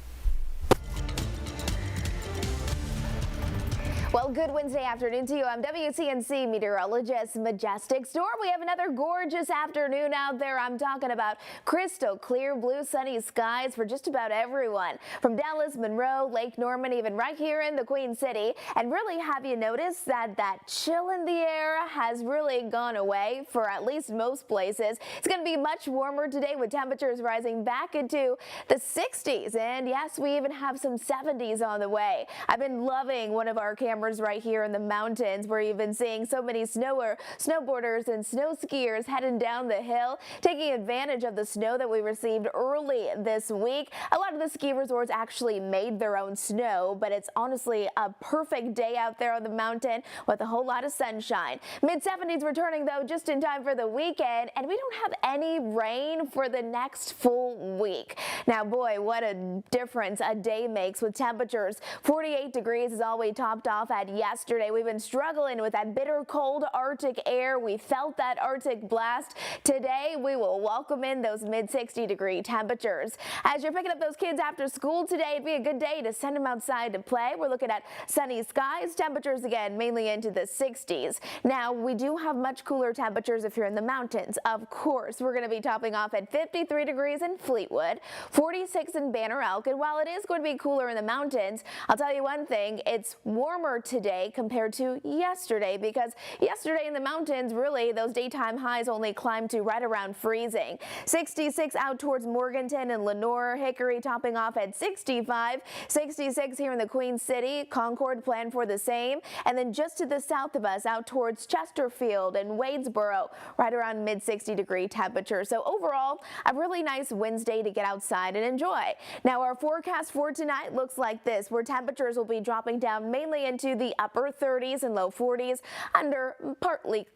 Well, good Wednesday afternoon to you. I'm WCNC meteorologist Majestic Storm. We have another gorgeous afternoon out there. I'm talking about crystal clear blue sunny skies for just about everyone. From Dallas, Monroe, Lake Norman, even right here in the Queen City. And really, have you noticed that chill in the air has really gone away for at least most places? It's going to be much warmer today with temperatures rising back into the 60s. And yes, we even have some 70s on the way. I've been loving one of our cameras right here in the mountains where you've been seeing so many snowboarders and snow skiers heading down the hill, taking advantage of the snow that we received early this week. A lot of the ski resorts actually made their own snow, but it's honestly a perfect day out there on the mountain with a whole lot of sunshine. Mid-70s returning though just in time for the weekend, and we don't have any rain for the next full week. Now boy, what a difference a day makes with temperatures. 48 degrees is all we topped off at yesterday. We've been struggling with that bitter cold Arctic air. We felt that Arctic blast. Today we will welcome in those mid-60 degree temperatures. As you're picking up those kids after school today, it'd be a good day to send them outside to play. We're looking at sunny skies, temperatures again mainly into the 60s. Now we do have much cooler temperatures if you're in the mountains. Of course, we're going to be topping off at 53 degrees in Fleetwood, 46 in Banner Elk. And while it is going to be cooler in the mountains, I'll tell you one thing, it's warmer today compared to yesterday, because yesterday in the mountains, really, those daytime highs only climbed to right around freezing. 66 out towards Morganton and Lenore, Hickory topping off at 65, 66 here in the Queen City, Concord planned for the same, and then just to the south of us out towards Chesterfield and Wadesboro, right around mid 60-degree temperature. So overall, a really nice Wednesday to get outside and enjoy. Now our forecast for tonight looks like this, where temperatures will be dropping down mainly into the upper 30s and low 40s under partly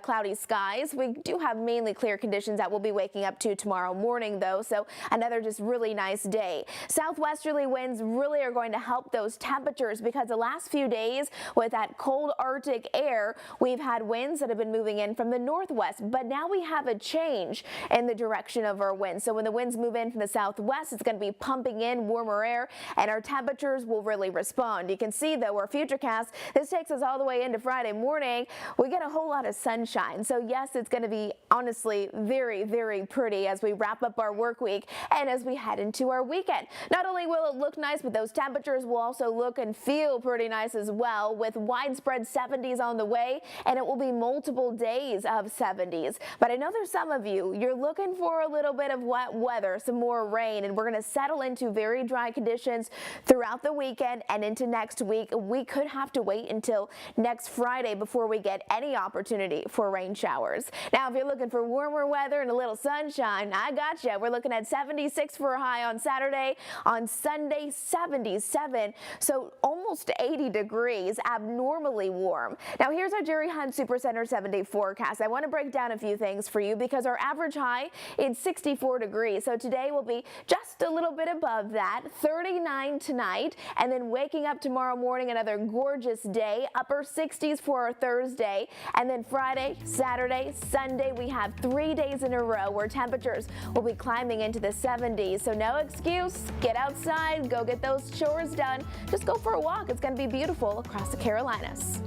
cloudy skies. We do have mainly clear conditions that we'll be waking up to tomorrow morning though, so another just really nice day. Southwesterly winds really are going to help those temperatures, because the last few days with that cold Arctic air, we've had winds that have been moving in from the northwest, but now we have a change in the direction of our winds. So when the winds move in from the southwest, it's going to be pumping in warmer air, and our temperatures will really respond. You can see though our futurecast, this takes us all the way into Friday morning. We get a whole lot of sunshine. So yes, it's going to be honestly very, very pretty as we wrap up our work week and as we head into our weekend. Not only will it look nice, but those temperatures will also look and feel pretty nice as well, with widespread 70s on the way, and it will be multiple days of 70s. But I know there's some of you, you're looking for a little bit of wet weather, some more rain, and we're going to settle into very dry conditions throughout the weekend and into next week. We could have to wait until next Friday before we get any opportunity for rain showers. Now, if you're looking for warmer weather and a little sunshine, I got you. We're looking at 76 for a high on Saturday. On Sunday, 77. So almost 80 degrees, abnormally warm. Now, here's our Jerry Hunt Supercenter 7-day forecast. I want to break down a few things for you, because our average high is 64 degrees. So today will be just a little bit above that, 39 tonight, and then waking up tomorrow morning, another gorgeous day, upper 60s for our Thursday, and then Friday, Saturday, Sunday, we have 3 days in a row where temperatures will be climbing into the 70s. So no excuse, get outside, go get those chores done, just go for a walk. It's going to be beautiful across the Carolinas.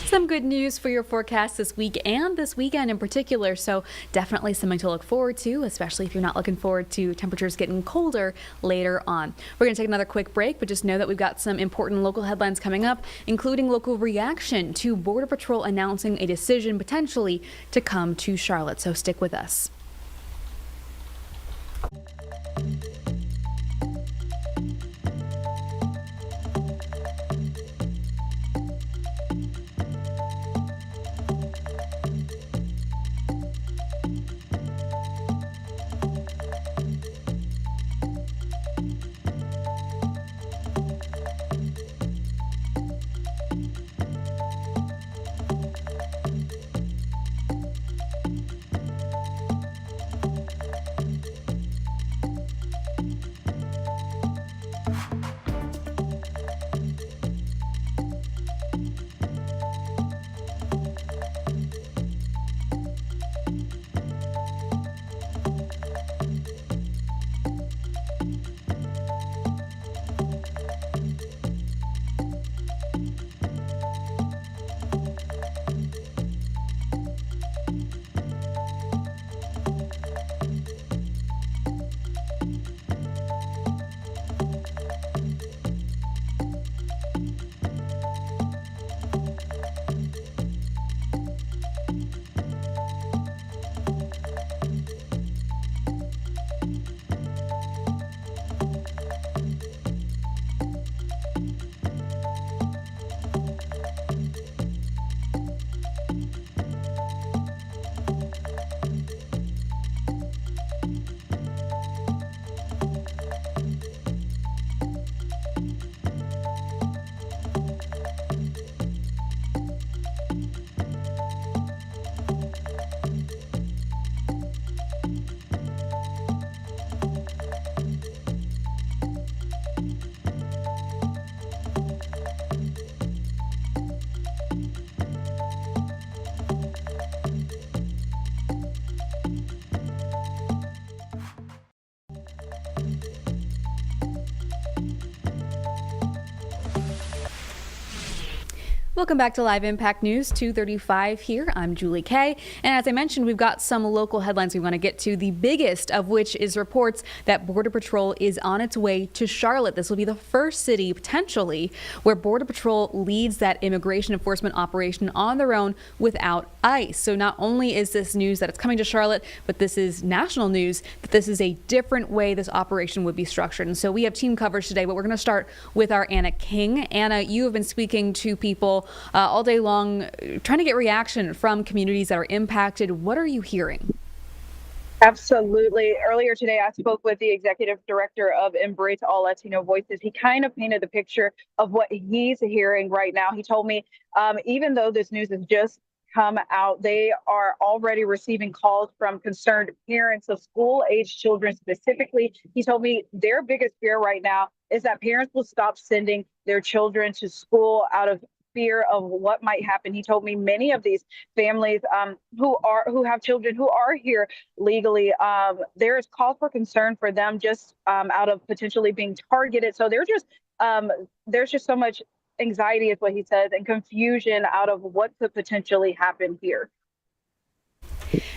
Some good news for your forecast this week and this weekend in particular, so definitely something to look forward to, especially if you're not looking forward to temperatures getting colder later on. We're going to take another quick break, but just know that we've got some important local headlines coming up, including local reaction to Border Patrol announcing a decision potentially to come to Charlotte, so stick with us. Welcome back to Live Impact News 235 here. I'm Julie Kay. And as I mentioned, we've got some local headlines we want to get to, the biggest of which is reports that Border Patrol is on its way to Charlotte. This will be the first city, potentially, where Border Patrol leads that immigration enforcement operation on their own without ICE. So not only is this news that it's coming to Charlotte, but this is national news that this is a different way this operation would be structured. And so we have team coverage today, but we're going to start with our Anna King. Anna, you have been speaking to people all day long, trying to get reaction from communities that are impacted. What are you hearing? Absolutely. Earlier today, I spoke with the executive director of Embrace All Latino Voices. He kind of painted the picture of what he's hearing right now. He told me, even though this news has just come out, they are already receiving calls from concerned parents of school-aged children specifically. He told me their biggest fear right now is that parents will stop sending their children to school out of fear of what might happen. He told me many of these families who have children who are here legally, there is cause for concern for them just out of potentially being targeted. So there's just so much anxiety is what he says, and confusion out of what could potentially happen here.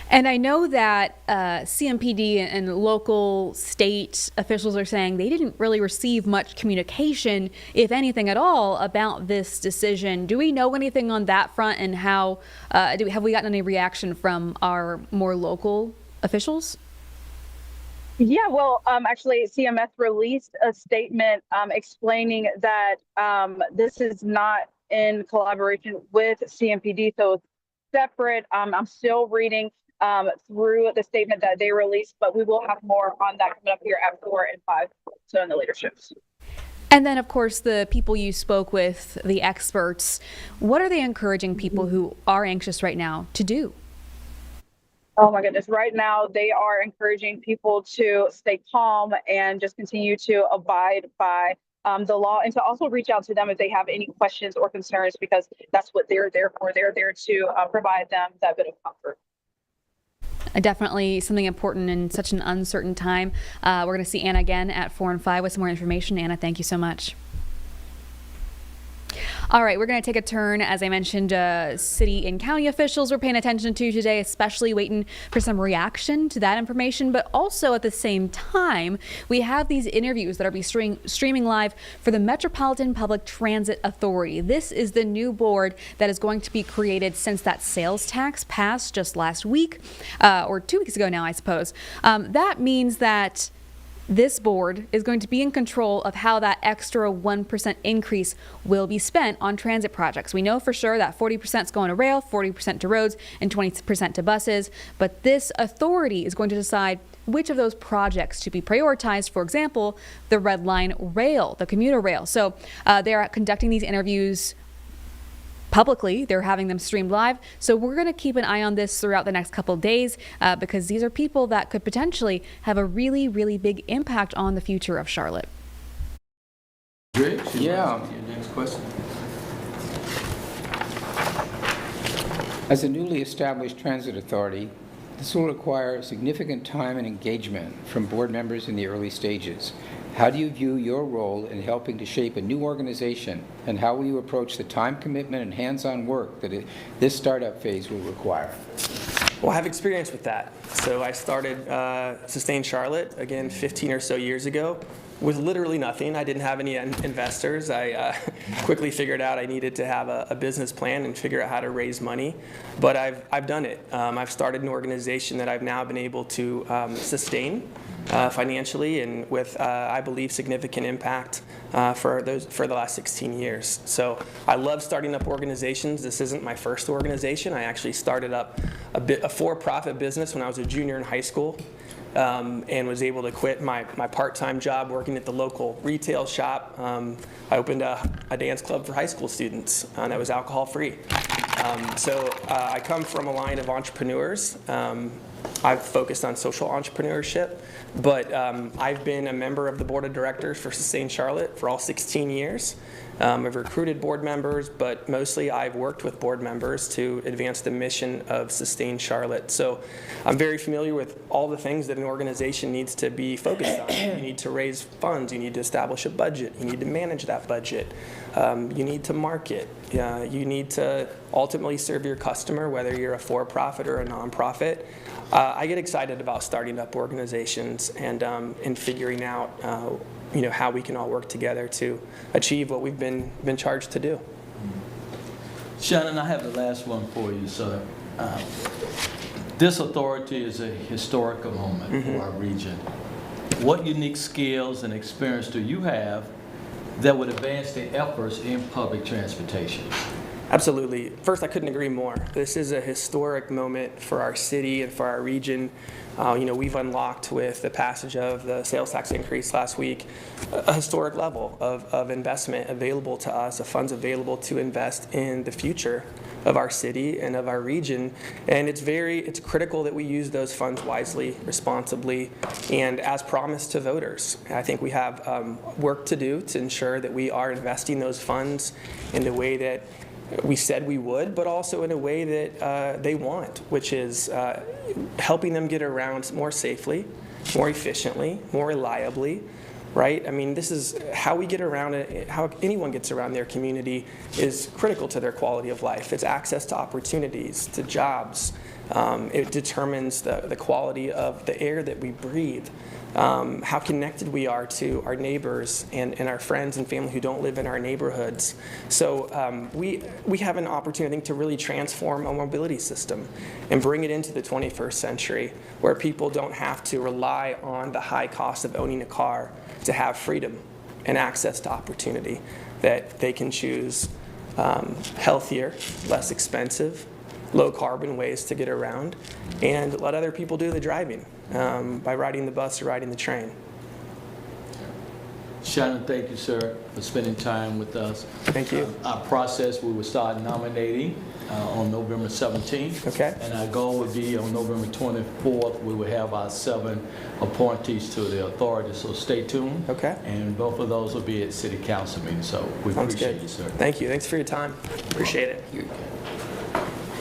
And I know that CMPD and local state officials are saying they didn't really receive much communication, if anything at all, about this decision. Do we know anything on that front, and how have we gotten any reaction from our more local officials? Yeah, well, actually, CMS released a statement explaining that this is not in collaboration with CMPD, so it's separate. I'm still reading through the statement that they released, but we will have more on that coming up here at 4 and 5, so in the leaderships. And then, of course, the people you spoke with, the experts, what are they encouraging people who are anxious right now to do? Oh my goodness. Right now, they are encouraging people to stay calm and just continue to abide by the law, and to also reach out to them if they have any questions or concerns, because that's what they're there for. They're there to provide them that bit of comfort. Definitely something important in such an uncertain time. We're going to see Anna again at 4 and 5 with some more information. Anna, thank you so much. All right, we're going to take a turn. As I mentioned, city and county officials we're paying attention to today, especially waiting for some reaction to that information. But also at the same time, we have these interviews that are streaming live for the Metropolitan Public Transit Authority. This is the new board that is going to be created since that sales tax passed just last week, or 2 weeks ago now, I suppose. That means that this board is going to be in control of how that extra 1% increase will be spent on transit projects. We know for sure that 40% is going to rail, 40% to roads, and 20% to buses. But this authority is going to decide which of those projects to be prioritized. For example, the Red Line rail, the commuter rail. So they're conducting these interviews publicly. They're having them streamed live. So we're going to keep an eye on this throughout the next couple of days because these are people that could potentially have a really, really big impact on the future of Charlotte. Yeah. Next question. As a newly established transit authority, this will require significant time and engagement from board members in the early stages. How do you view your role in helping to shape a new organization, and how will you approach the time commitment and hands-on work that this startup phase will require? Well, I have experience with that. So I started Sustain Charlotte, again, 15 or so years ago, with literally nothing. I didn't have any investors. I quickly figured out I needed to have a business plan and figure out how to raise money. But I've done it. I've started an organization that I've now been able to sustain financially, and with, I believe, significant impact for the last 16 years. So I love starting up organizations. This isn't my first organization. I actually started up a for-profit business when I was a junior in high school, and was able to quit my part-time job working at the local retail shop. I opened a dance club for high school students that was alcohol-free. So I come from a line of entrepreneurs. I've focused on social entrepreneurship, but I've been a member of the board of directors for Sustain Charlotte for all 16 years. I've recruited board members, but mostly I've worked with board members to advance the mission of Sustain Charlotte. So I'm very familiar with all the things that an organization needs to be focused on. You need to raise funds, you need to establish a budget, you need to manage that budget, you need to market, you need to ultimately serve your customer, whether you're a for-profit or a nonprofit. I get excited about starting up organizations and figuring out how we can all work together to achieve what we've been charged to do. Shannon, I have the last one for you, sir. This authority is a historical moment for our region. What unique skills and experience do you have that would advance the efforts in public transportation? Absolutely. First, I couldn't agree more. This is a historic moment for our city and for our region. We've unlocked with the passage of the sales tax increase last week a historic level of investment available to us, of funds available to invest in the future of our city and of our region. And it's critical that we use those funds wisely, responsibly, and as promised to voters. I think we have work to do to ensure that we are investing those funds in the way that we said we would, but also in a way that they want, which is helping them get around more safely, more efficiently, more reliably, right? I mean, this is how we get around it, how anyone gets around their community is critical to their quality of life. It's access to opportunities, to jobs. It determines the quality of the air that we breathe. How connected we are to our neighbors and our friends and family who don't live in our neighborhoods. So we have an opportunity, I think, to really transform our mobility system and bring it into the 21st century where people don't have to rely on the high cost of owning a car to have freedom and access to opportunity, that they can choose healthier, less expensive, low carbon ways to get around and let other people do the driving by riding the bus or riding the train. Shannon, thank you, sir, for spending time with us. Thank you. Our process, we will start nominating on November 17th. Okay. And our goal would be on November 24th, we will have our 7 appointees to the authority, so stay tuned. Okay. And both of those will be at City Council meeting, so we Sounds appreciate good. you, sir. Thank you. Thanks for your time. Appreciate it.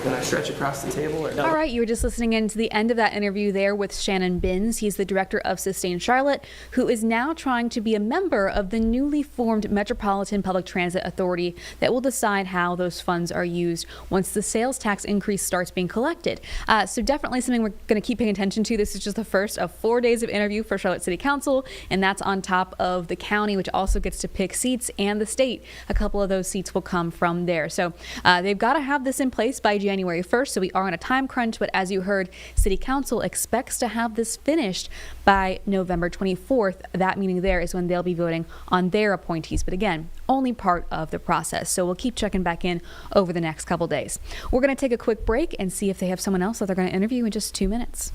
Can I stretch across the table? Or no? All right, you were just listening in to the end of that interview there with Shannon Binns. He's the director of Sustain Charlotte, who is now trying to be a member of the newly formed Metropolitan Public Transit Authority that will decide how those funds are used once the sales tax increase starts being collected. So definitely something we're going to keep paying attention to. This is just the first of 4 days of interview for Charlotte City Council, and that's on top of the county, which also gets to pick seats, and the state. A couple of those seats will come from there. So they've got to have this in place by January 1st, so we are on a time crunch, but as you heard, City Council expects to have this finished by November 24th. That meeting there is when they'll be voting on their appointees, but again, only part of the process. So we'll keep checking back in over the next couple days. We're going to take a quick break and see if they have someone else that they're going to interview in just 2 minutes.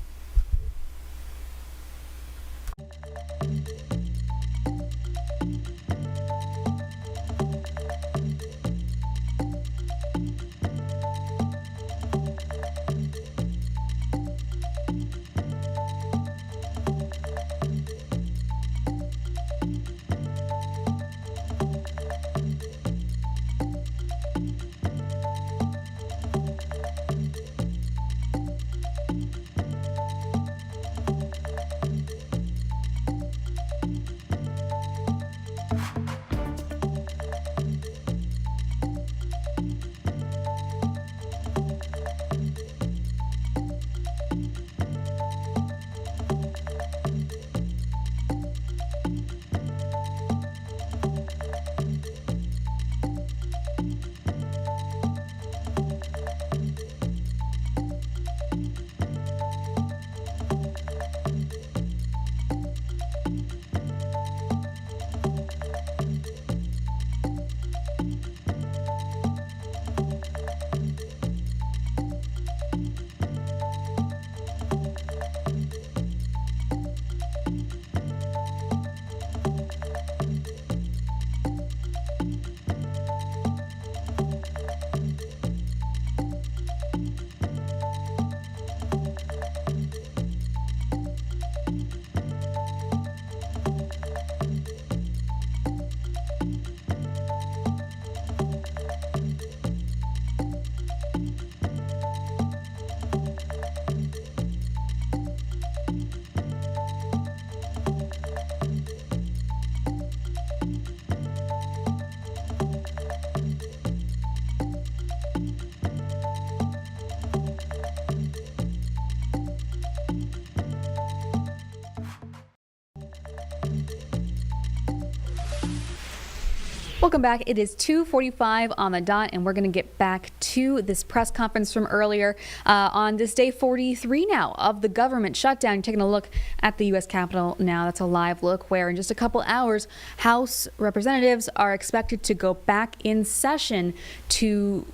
Welcome back. It is 2:45 on the dot, and we're going to get back to this press conference from earlier on this day 43 now of the government shutdown. You're taking a look at the U.S. Capitol now. That's a live look where in just a couple hours, House representatives are expected to go back in session to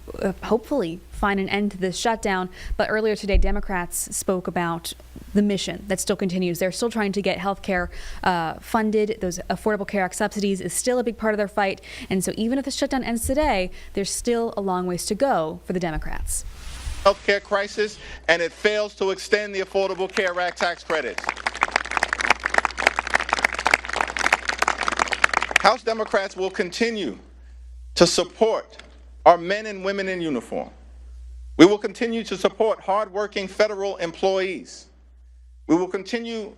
hopefully find an end to this shutdown. But earlier today, Democrats spoke about the mission that still continues. They're still trying to get health care funded. Those Affordable Care Act subsidies is still a big part of their fight. And so even if the shutdown ends today, there's still a long ways to go for the Democrats. Healthcare crisis, and it fails to extend the Affordable Care Act tax credits. House Democrats will continue to support our men and women in uniform. We will continue to support hardworking federal employees. We will continue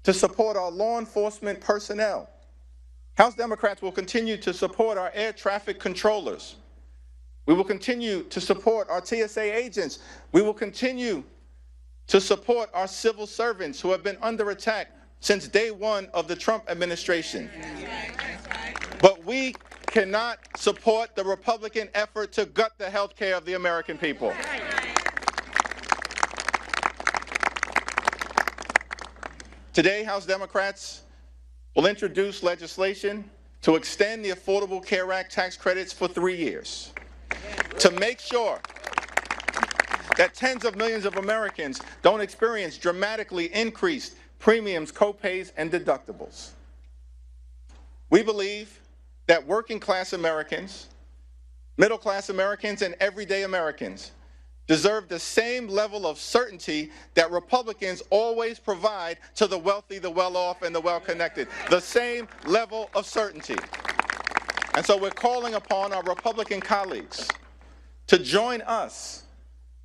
to support our law enforcement personnel. House Democrats will continue to support our air traffic controllers. We will continue to support our TSA agents. We will continue to support our civil servants who have been under attack since day one of the Trump administration. But we cannot support the Republican effort to gut the health care of the American people. Today, House Democrats will introduce legislation to extend the Affordable Care Act tax credits for 3 years, to make sure that tens of millions of Americans don't experience dramatically increased premiums, copays, and deductibles. We believe that working class Americans, middle class Americans, and everyday Americans deserve the same level of certainty that Republicans always provide to the wealthy, the well-off, and the well-connected. The same level of certainty. And so we're calling upon our Republican colleagues to join us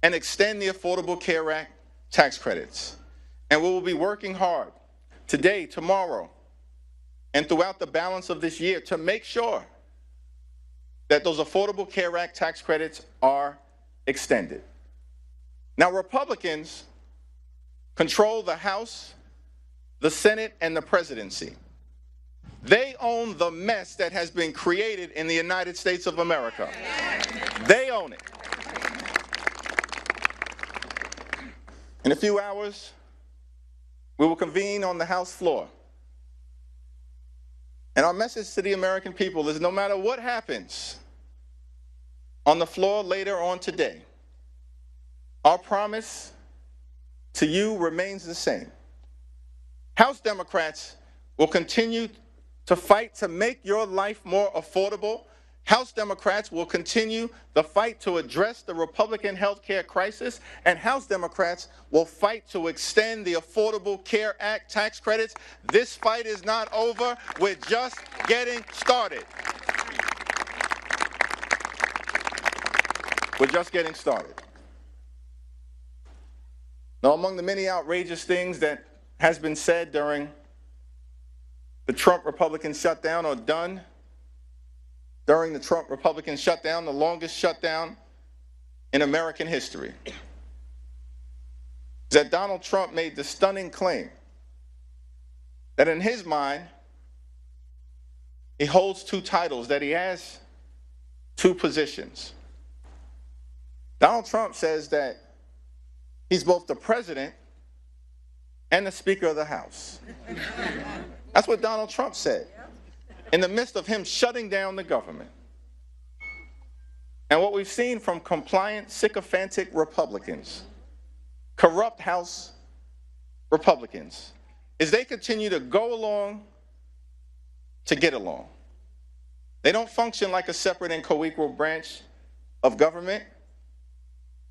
and extend the Affordable Care Act tax credits. And we will be working hard today, tomorrow, and throughout the balance of this year to make sure that those Affordable Care Act tax credits are extended. Now, Republicans control the House, the Senate, and the presidency. They own the mess that has been created in the United States of America. They own it. In a few hours, we will convene on the House floor. And our message to the American people is no matter what happens on the floor later on today, our promise to you remains the same. House Democrats will continue to fight to make your life more affordable. House Democrats will continue the fight to address the Republican health care crisis, and House Democrats will fight to extend the Affordable Care Act tax credits. This fight is not over. We're just getting started. We're just getting started. Now, among the many outrageous things that has been said during the Trump Republican shutdown or done during the Trump Republican shutdown, the longest shutdown in American history, is that Donald Trump made the stunning claim that in his mind, he holds two titles, that he has two positions. Donald Trump says that he's both the president and the Speaker of the House. That's what Donald Trump said in the midst of him shutting down the government. And what we've seen from compliant, sycophantic Republicans, corrupt House Republicans, is they continue to go along to get along. They don't function like a separate and co-equal branch of government.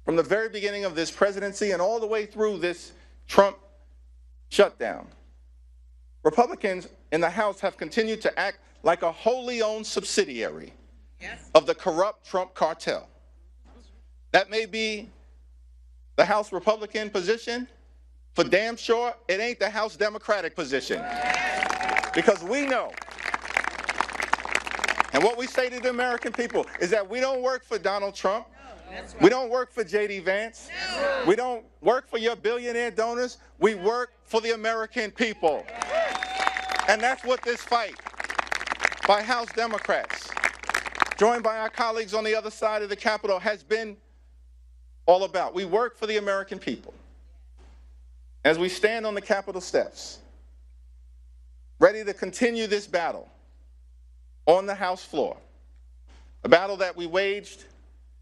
From the very beginning of this presidency and all the way through this Trump shutdown, Republicans in the House have continued to act like a wholly owned subsidiary of the corrupt Trump cartel. That may be the House Republican position. For damn sure, it ain't the House Democratic position. Because we know, and what we say to the American people is that we don't work for Donald Trump. We don't work for J.D. Vance. We don't work for your billionaire donors. We work for the American people. And that's what this fight by House Democrats joined by our colleagues on the other side of the Capitol, has been all about. We work for the American people. As we stand on the Capitol steps, ready to continue this battle on the House floor, a battle that we waged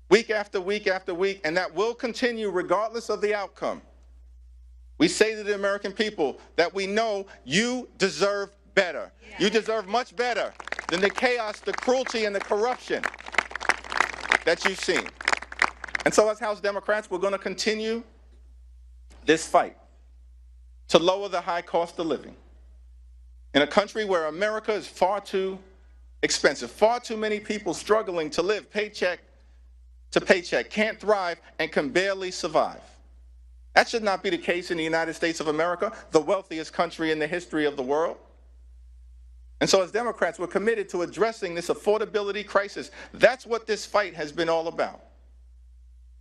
week after week after week, and that will continue regardless of the outcome. We say to the American people that we know you deserve better. You deserve much better than the chaos, the cruelty, and the corruption that you've seen. And so as House Democrats, we're going to continue this fight to lower the high cost of living in a country where America is far too expensive, far too many people struggling to live paycheck to paycheck, can't thrive, and can barely survive. That should not be the case in the United States of America, the wealthiest country in the history of the world. And so as Democrats, we're committed to addressing this affordability crisis. That's what this fight has been all about.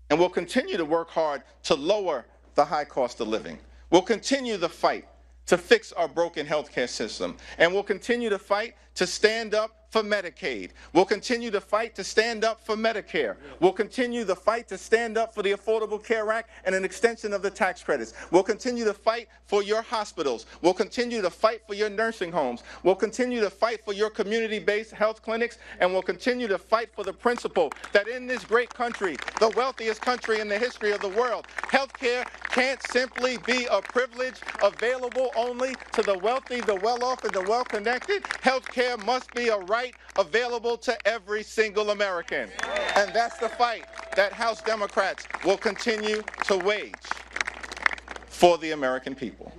And we'll continue to work hard to lower the high cost of living. We'll continue the fight to fix our broken healthcare system. And we'll continue to fight to stand up for Medicaid. We'll continue to fight to stand up for Medicare. We'll continue the fight to stand up for the Affordable Care Act and an extension of the tax credits. We'll continue to fight for your hospitals. We'll continue to fight for your nursing homes. We'll continue to fight for your community-based health clinics. And we'll continue to fight for the principle that in this great country, the wealthiest country in the history of the world, healthcare can't simply be a privilege available only to the wealthy, the well-off, and the well-connected. Healthcare must be a right available to every single American. And that's the fight that House Democrats will continue to wage for the American people.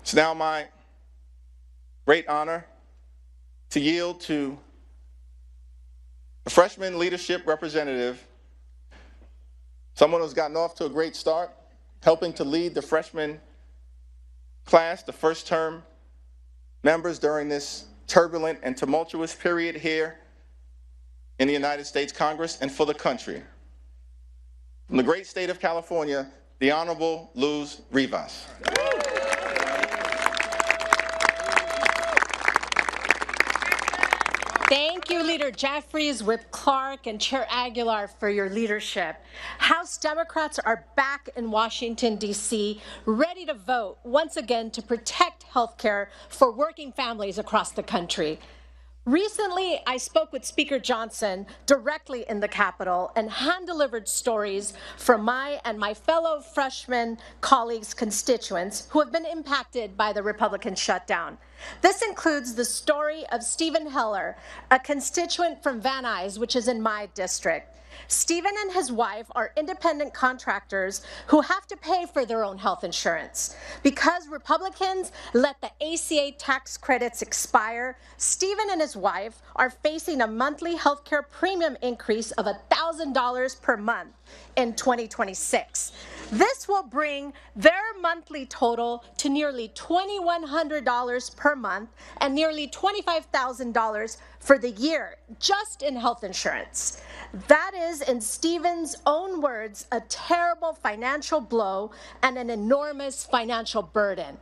It's now my great honor to yield to a freshman leadership representative, someone who's gotten off to a great start, helping to lead the freshman class, the first term members during this turbulent and tumultuous period here in the United States Congress and for the country. From the great state of California, the Honorable Luz Rivas. Thank you, Leader Jeffries, Whip Clark, and Chair Aguilar for your leadership. House Democrats are back in Washington, D.C., ready to vote once again to protect health care for working families across the country. Recently, I spoke with Speaker Johnson directly in the Capitol and hand-delivered stories from my and my fellow freshman colleagues' constituents who have been impacted by the Republican shutdown. This includes the story of Stephen Heller, a constituent from Van Nuys, which is in my district. Stephen and his wife are independent contractors who have to pay for their own health insurance. Because Republicans let the ACA tax credits expire, Stephen and his wife are facing a monthly health care premium increase of $1,000 per month in 2026. This will bring their monthly total to nearly $2,100 per month and nearly $25,000 for the year, just in health insurance. That is, in Stephen's own words, a terrible financial blow and an enormous financial burden.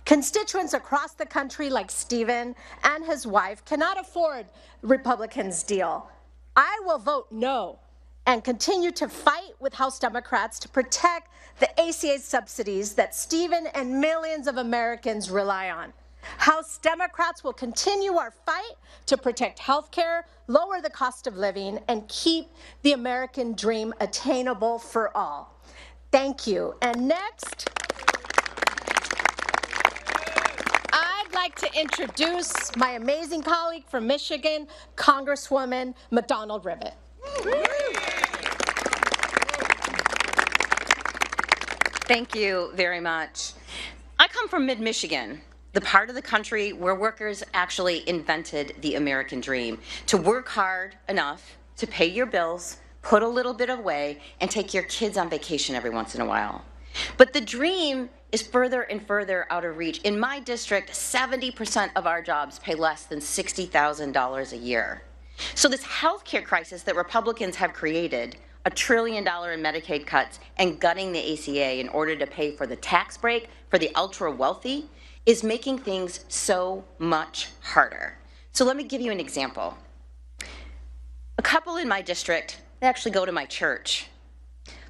Constituents across the country like Stephen and his wife cannot afford Republicans' deal. I will vote no and continue to fight with House Democrats to protect the ACA subsidies that Stephen and millions of Americans rely on. House Democrats will continue our fight to protect health care, lower the cost of living, and keep the American dream attainable for all. Thank you. And next, I'd like to introduce my amazing colleague from Michigan, Congresswoman McDonald-Rivet. Thank you very much. I come from mid-Michigan, the part of the country where workers actually invented the American dream, to work hard enough to pay your bills, put a little bit away, and take your kids on vacation every once in a while. But the dream is further and further out of reach. In my district, 70% of our jobs pay less than $60,000 a year. So this healthcare crisis that Republicans have created, $1 trillion in Medicaid cuts and gutting the ACA in order to pay for the tax break for the ultra wealthy, is making things so much harder. So let me give you an example. A couple in my district, they actually go to my church,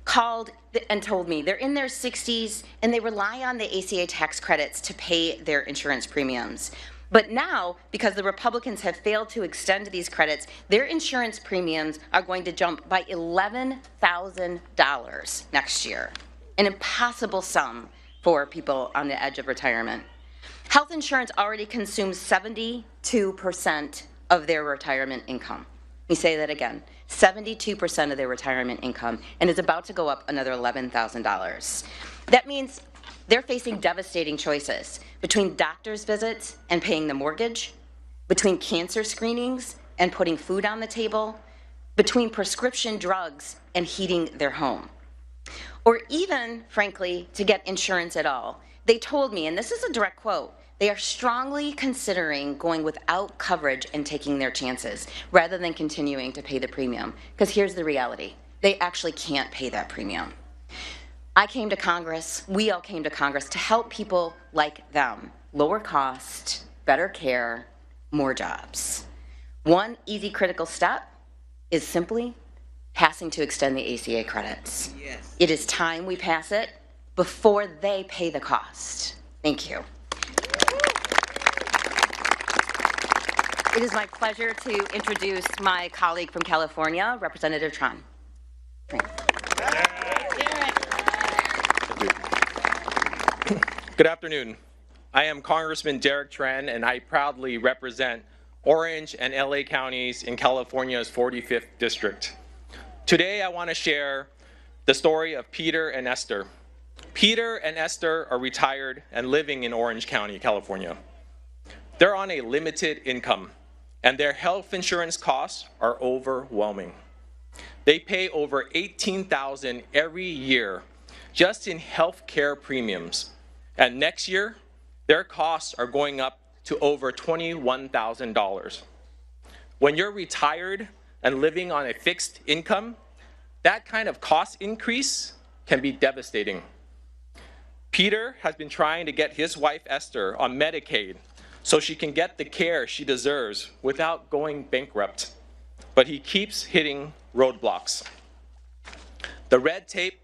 called and told me they're in their 60s and they rely on the ACA tax credits to pay their insurance premiums. But now, because the Republicans have failed to extend these credits, their insurance premiums are going to jump by $11,000 next year. An impossible sum for people on the edge of retirement. Health insurance already consumes 72% of their retirement income. Let me say that again. 72% of their retirement income, and is about to go up another $11,000. That means they're facing devastating choices between doctor's visits and paying the mortgage, between cancer screenings and putting food on the table, between prescription drugs and heating their home, or even, frankly, to get insurance at all. They told me, and this is a direct quote, they are strongly considering going without coverage and taking their chances rather than continuing to pay the premium. Because here's the reality. They actually can't pay that premium. I came to Congress, we all came to Congress to help people like them. Lower cost, better care, more jobs. One easy critical step is simply passing to extend the ACA credits. Yes. It is time we pass it before they pay the cost. Thank you. It is my pleasure to introduce my colleague from California, Representative Tran. Good afternoon. I am Congressman Derek Tran, and I proudly represent Orange and LA counties in California's 45th district. Today, I want to share the story of Peter and Esther. Peter and Esther are retired and living in Orange County, California. They're on a limited income, and their health insurance costs are overwhelming. They pay over $18,000 every year just in health care premiums. And next year, their costs are going up to over $21,000. When you're retired and living on a fixed income, that kind of cost increase can be devastating. Peter has been trying to get his wife Esther on Medicaid so she can get the care she deserves without going bankrupt. But he keeps hitting roadblocks. The red tape,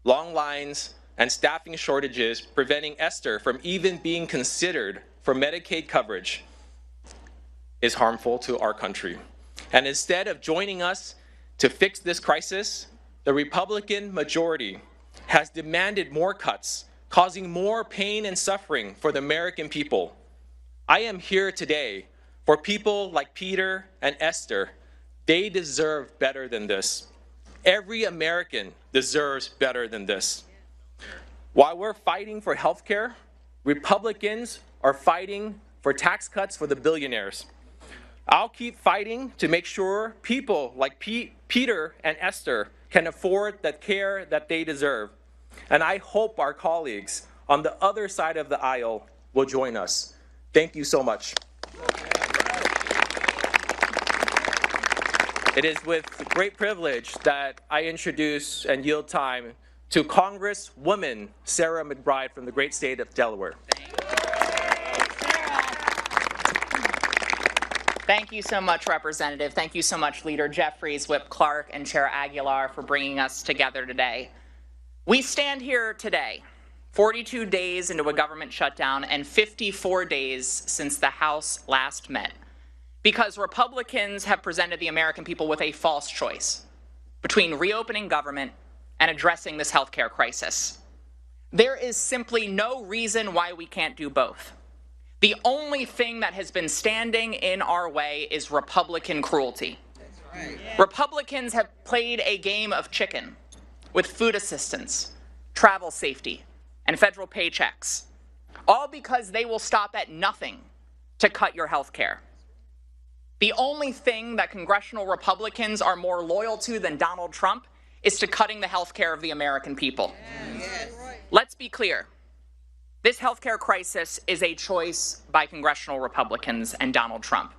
long lines, and staffing shortages preventing Esther from even being considered for Medicaid coverage is harmful to our country. And instead of joining us to fix this crisis, the Republican majority has demanded more cuts, causing more pain and suffering for the American people. I am here today for people like Peter and Esther. They deserve better than this. Every American deserves better than this. While we're fighting for health care, Republicans are fighting for tax cuts for the billionaires. I'll keep fighting to make sure people like Peter and Esther can afford the care that they deserve. And I hope our colleagues on the other side of the aisle will join us. Thank you so much. It is with great privilege that I introduce and yield time to Congresswoman Sarah McBride from the great state of Delaware. Thank you so much, Representative. Thank you so much, Leader Jeffries, Whip Clark, and Chair Aguilar for bringing us together today. We stand here today, 42 days into a government shutdown and 54 days since the House last met, because Republicans have presented the American people with a false choice between reopening government and addressing this healthcare crisis. There is simply no reason why we can't do both. The only thing that has been standing in our way is Republican cruelty. That's right. Yeah. Republicans have played a game of chicken with food assistance, travel safety, and federal paychecks, all because they will stop at nothing to cut your health care. The only thing that congressional Republicans are more loyal to than Donald Trump is to cutting the health care of the American people. Yes. Let's be clear. This healthcare crisis is a choice by congressional Republicans and Donald Trump,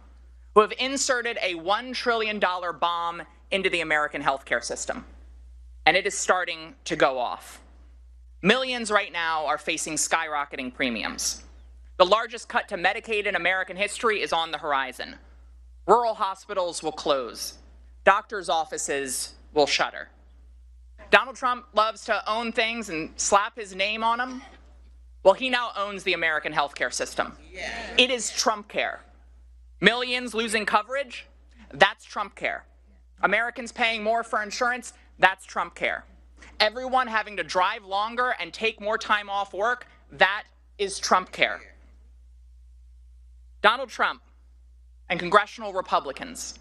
who have inserted a $1 trillion bomb into the American healthcare system. And it is starting to go off. Millions right now are facing skyrocketing premiums. The largest cut to Medicaid in American history is on the horizon. Rural hospitals will close. doctors' offices will shutter. Donald Trump loves to own things and slap his name on them. Well, he now owns the American healthcare system. It is Trump care. Millions losing coverage, that's Trump care. Americans paying more for insurance, that's Trump care. Everyone having to drive longer and take more time off work, that is Trump care. Donald Trump and congressional Republicans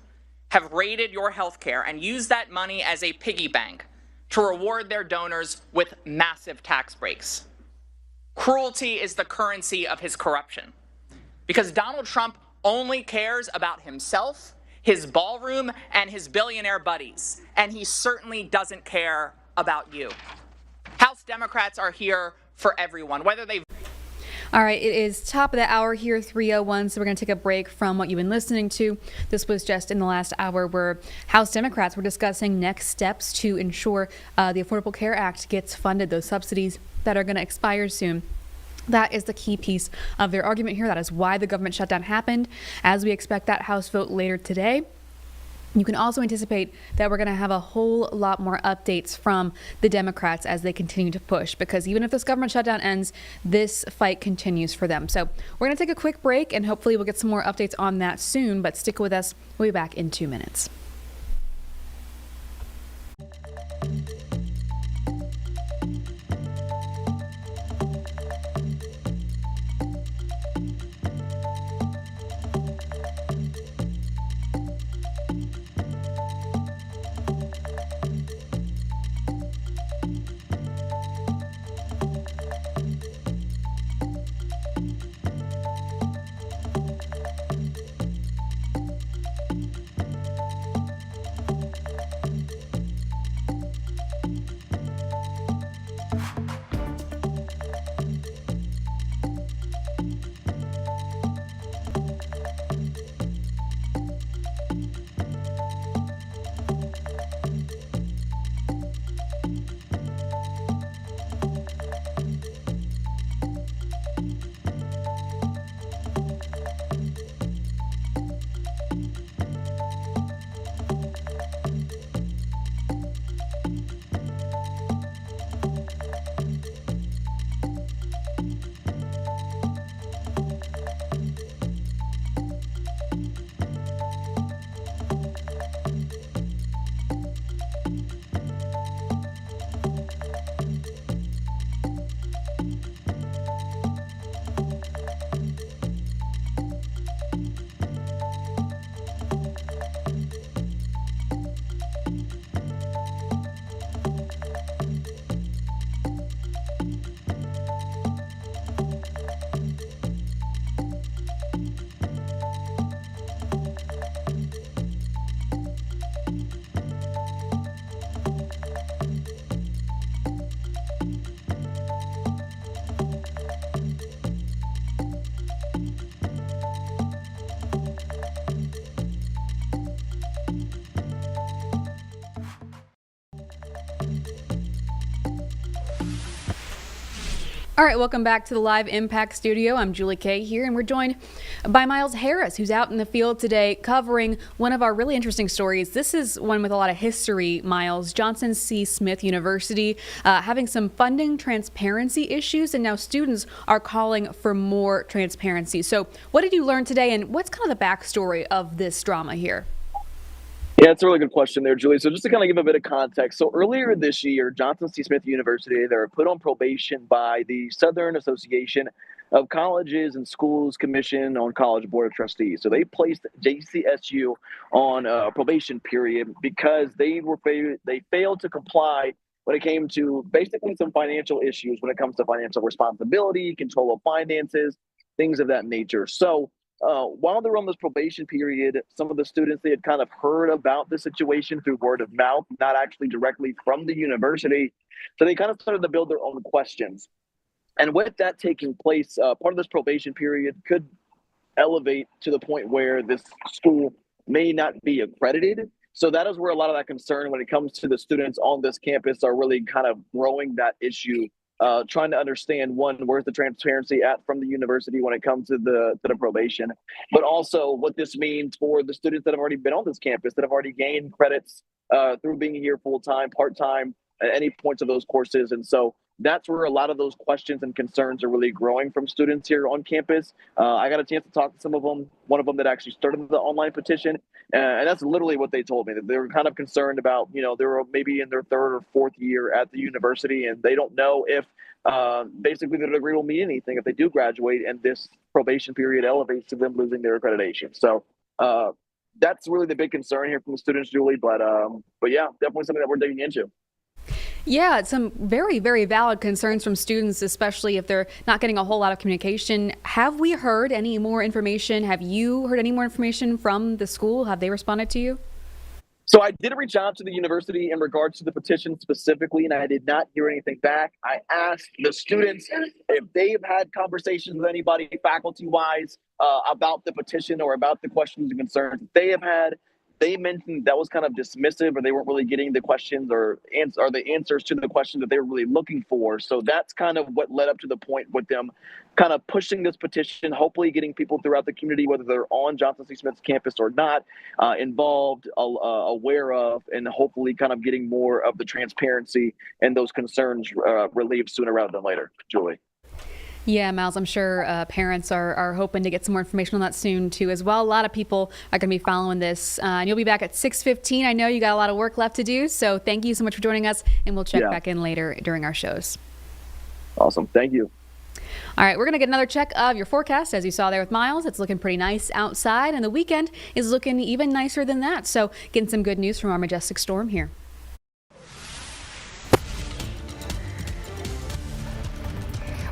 have raided your health care and used that money as a piggy bank to reward their donors with massive tax breaks. Cruelty is the currency of his corruption, because Donald Trump only cares about himself, his ballroom, and his billionaire buddies, and he certainly doesn't care about you. House Democrats are here for everyone, whether they... All right, it is top of the hour here, 3:01, so we're going to take a break from what you've been listening to. This was just in the last hour where House Democrats were discussing next steps to ensure the Affordable Care Act gets funded, those subsidies that are going to expire soon. That is the key piece of their argument here. That is why the government shutdown happened. As we expect that House vote later today, you can also anticipate that we're going to have a whole lot more updates from the Democrats as they continue to push, because even if this government shutdown ends, this fight continues for them. So we're going to take a quick break, and hopefully we'll get some more updates on that soon, but stick with us. We'll be back in 2 minutes. All right, welcome back to the Live Impact Studio. I'm Julie Kay here, and we're joined by Miles Harris, who's out in the field today covering one of our really interesting stories. This is one with a lot of history, Miles. Johnson C. Smith University having some funding transparency issues, and now students are calling for more transparency. So what did you learn today, and what's kind of the backstory of this drama here? Yeah, it's a really good question there, Julie. So just to kind of give a bit of context. So earlier this year, Johnson C. Smith University, they were put on probation by the Southern Association of Colleges and Schools Commission on College Board of Trustees. So they placed JCSU on a probation period because they failed to comply when it came to basically some financial issues when it comes to financial responsibility, control of finances, things of that nature. So while they were on this probation period, some of the students, they had kind of heard about the situation through word of mouth, not actually directly from the university. So they kind of started to build their own questions. And with that taking place, part of this probation period could elevate to the point where this school may not be accredited. So that is where a lot of that concern when it comes to the students on this campus are really kind of growing that issue trying to understand, one, where's the transparency at from the university when it comes to the probation, but also what this means for the students that have already been on this campus, that have already gained credits through being here full-time, part-time, at any points of those courses. And so that's where a lot of those questions and concerns are really growing from students here on campus. I got a chance to talk to some of them, one of them that actually started the online petition. And that's literally what they told me, that they were kind of concerned about, they were maybe in their third or fourth year at the university, and they don't know if basically their degree will mean anything if they do graduate and this probation period elevates to them losing their accreditation. So that's really the big concern here from the students, Julie. But yeah, definitely something that we're digging into. Yeah, some very, very valid concerns from students, especially if they're not getting a whole lot of communication. Have we heard any more information? Have you heard any more information from the school? Have they responded to you? So I did reach out to the university in regards to the petition specifically, and I did not hear anything back. I asked the students if they've had conversations with anybody faculty-wise about the petition or about the questions and concerns that they have had. They mentioned that was kind of dismissive, or they weren't really getting the questions or the answers to the questions that they were really looking for. So that's kind of what led up to the point with them kind of pushing this petition, hopefully getting people throughout the community, whether they're on Johnson C. Smith's campus or not, involved, aware of, and hopefully kind of getting more of the transparency and those concerns relieved sooner rather than later. Julie. Yeah, Miles, I'm sure parents are hoping to get some more information on that soon, too, as well. A lot of people are going to be following this. And you'll be back at 6:15. I know you got a lot of work left to do, so thank you so much for joining us, and we'll check back in later during our shows. Awesome. Thank you. All right, we're going to get another check of your forecast. As you saw there with Miles, it's looking pretty nice outside, and the weekend is looking even nicer than that. So getting some good news from our majestic storm here.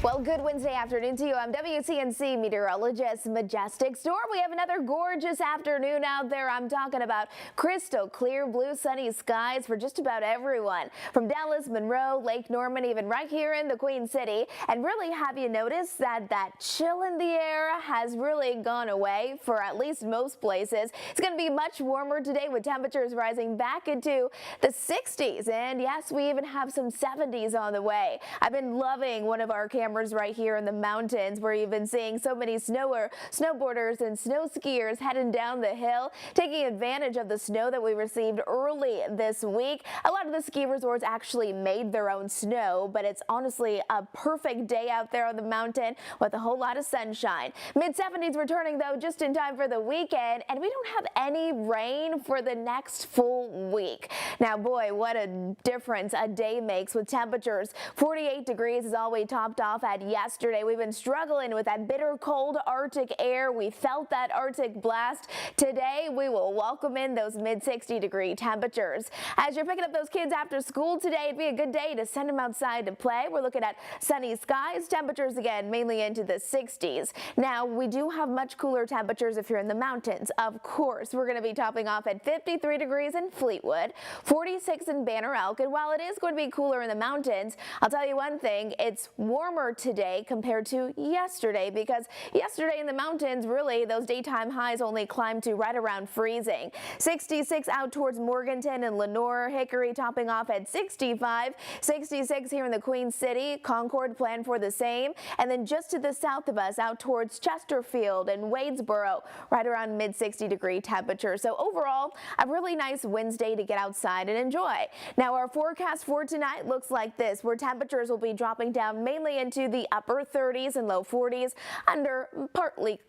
Well, good Wednesday afternoon to you. I'm WCNC meteorologist Majestic Storm. We have another gorgeous afternoon out there. I'm talking about crystal clear blue sunny skies for just about everyone. From Dallas, Monroe, Lake Norman, even right here in the Queen City. And really, have you noticed that chill in the air has really gone away for at least most places? It's going to be much warmer today with temperatures rising back into the 60s. And yes, we even have some 70s on the way. I've been loving one of our cameras right here in the mountains, where you've been seeing so many snowboarders and snow skiers heading down the hill, taking advantage of the snow that we received early this week. A lot of the ski resorts actually made their own snow, but it's honestly a perfect day out there on the mountain with a whole lot of sunshine. Mid-70s returning, though, just in time for the weekend, and we don't have any rain for the next full week. Now, boy, what a difference a day makes with temperatures. 48 degrees is all we topped off at yesterday. We've been struggling with that bitter cold Arctic air. We felt that Arctic blast. Today, we will welcome in those mid-60 degree temperatures. As you're picking up those kids after school today, it'd be a good day to send them outside to play. We're looking at sunny skies, temperatures again mainly into the 60s. Now, we do have much cooler temperatures if you're in the mountains. Of course, we're going to be topping off at 53 degrees in Fleetwood, 46 in Banner Elk, and while it is going to be cooler in the mountains, I'll tell you one thing, it's warmer today compared to yesterday, because yesterday in the mountains, really, those daytime highs only climbed to right around freezing. 66 out towards Morganton and Lenore, Hickory topping off at 65, 66 here in the Queen City, Concord planned for the same, and then just to the south of us out towards Chesterfield and Wadesboro, right around mid-60 degree temperature. So overall, a really nice Wednesday to get outside and enjoy. Now, our forecast for tonight looks like this, where temperatures will be dropping down mainly into the upper 30s and low 40s under partly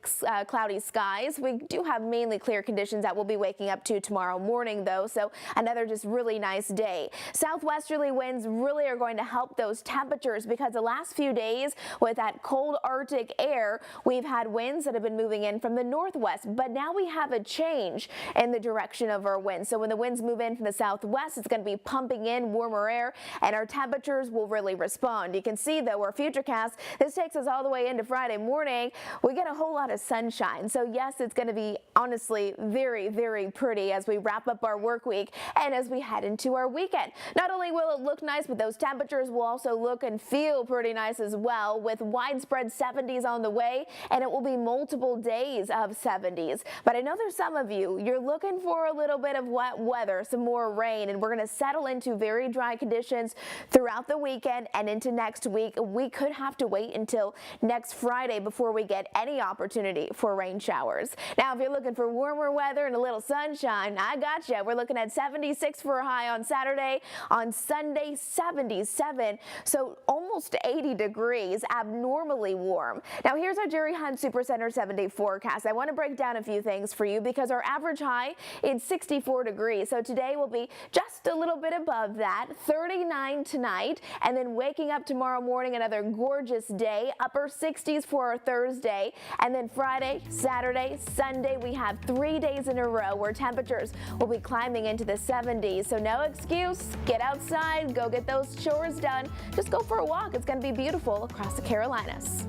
cloudy skies. We do have mainly clear conditions that we'll be waking up to tomorrow morning, though, so another just really nice day. Southwesterly winds really are going to help those temperatures, because the last few days with that cold Arctic air, we've had winds that have been moving in from the northwest, but now we have a change in the direction of our winds. So when the winds move in from the southwest, it's going to be pumping in warmer air, and our temperatures will really respond. You can see, though, our future Futurecast. This takes us all the way into Friday morning. We get a whole lot of sunshine. So yes, it's going to be honestly very, very pretty as we wrap up our work week and as we head into our weekend. Not only will it look nice, but those temperatures will also look and feel pretty nice as well, with widespread 70s on the way, and it will be multiple days of 70s. But I know there's some of you, you're looking for a little bit of wet weather, some more rain, and we're going to settle into very dry conditions throughout the weekend and into next week. We could have to wait until next Friday before we get any opportunity for rain showers. Now, if you're looking for warmer weather and a little sunshine, I got you. We're looking at 76 for a high on Saturday. On Sunday, 77. So almost 80 degrees, abnormally warm. Now, here's our Jerry Hunt Supercenter 7-day forecast. I want to break down a few things for you because our average high is 64 degrees. So today will be just a little bit above that, 39 tonight, and then waking up tomorrow morning, another gorgeous day, upper 60s for our Thursday, and then Friday, Saturday, Sunday, we have 3 days in a row where temperatures will be climbing into the 70s. So no excuse, get outside, go get those chores done, just go for a walk. It's going to be beautiful across the Carolinas.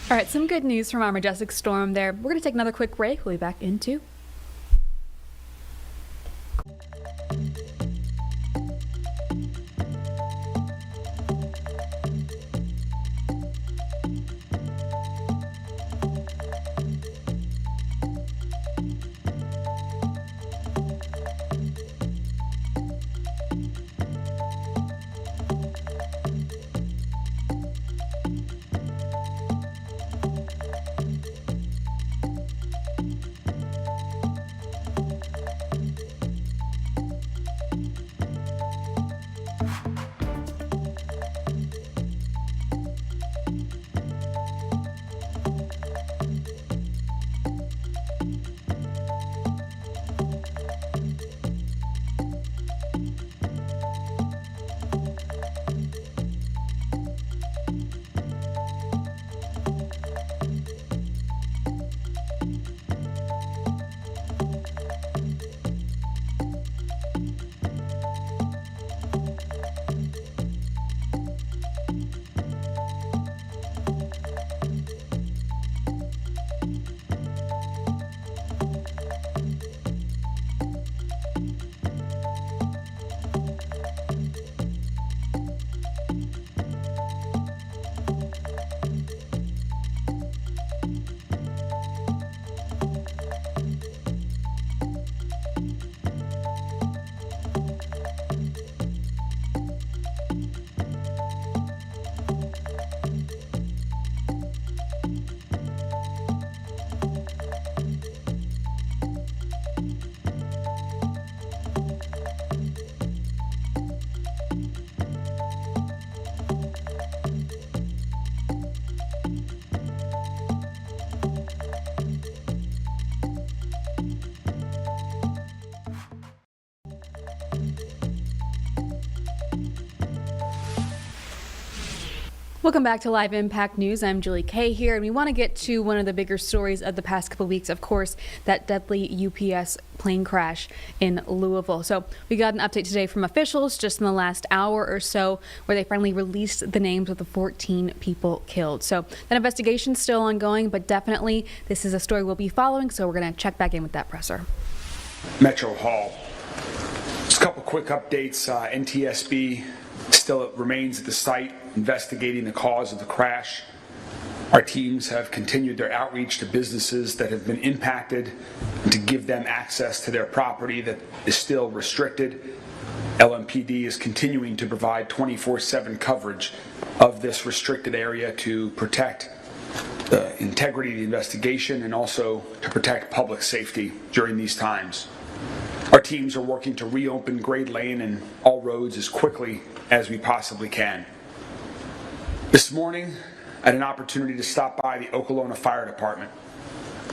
All right, some good news from our majestic storm there. We're going to take another quick break. We'll be back in 2. Welcome back to Live Impact News. I'm Julie Kay here, and we want to get to one of the bigger stories of the past couple weeks, of course, that deadly UPS plane crash in Louisville. So we got an update today from officials just in the last hour or so, where they finally released the names of the 14 people killed. So that investigation's still ongoing, but definitely this is a story we'll be following, so we're going to check back in with that presser. Metro Hall. Just a couple quick updates. NTSB still remains at the site investigating the cause of the crash. Our teams have continued their outreach to businesses that have been impacted and to give them access to their property that is still restricted. LMPD is continuing to provide 24/7 coverage of this restricted area to protect the integrity of the investigation and also to protect public safety during these times. Our teams are working to reopen Grade Lane and all roads as quickly as we possibly can. This morning, I had an opportunity to stop by the Okolona Fire Department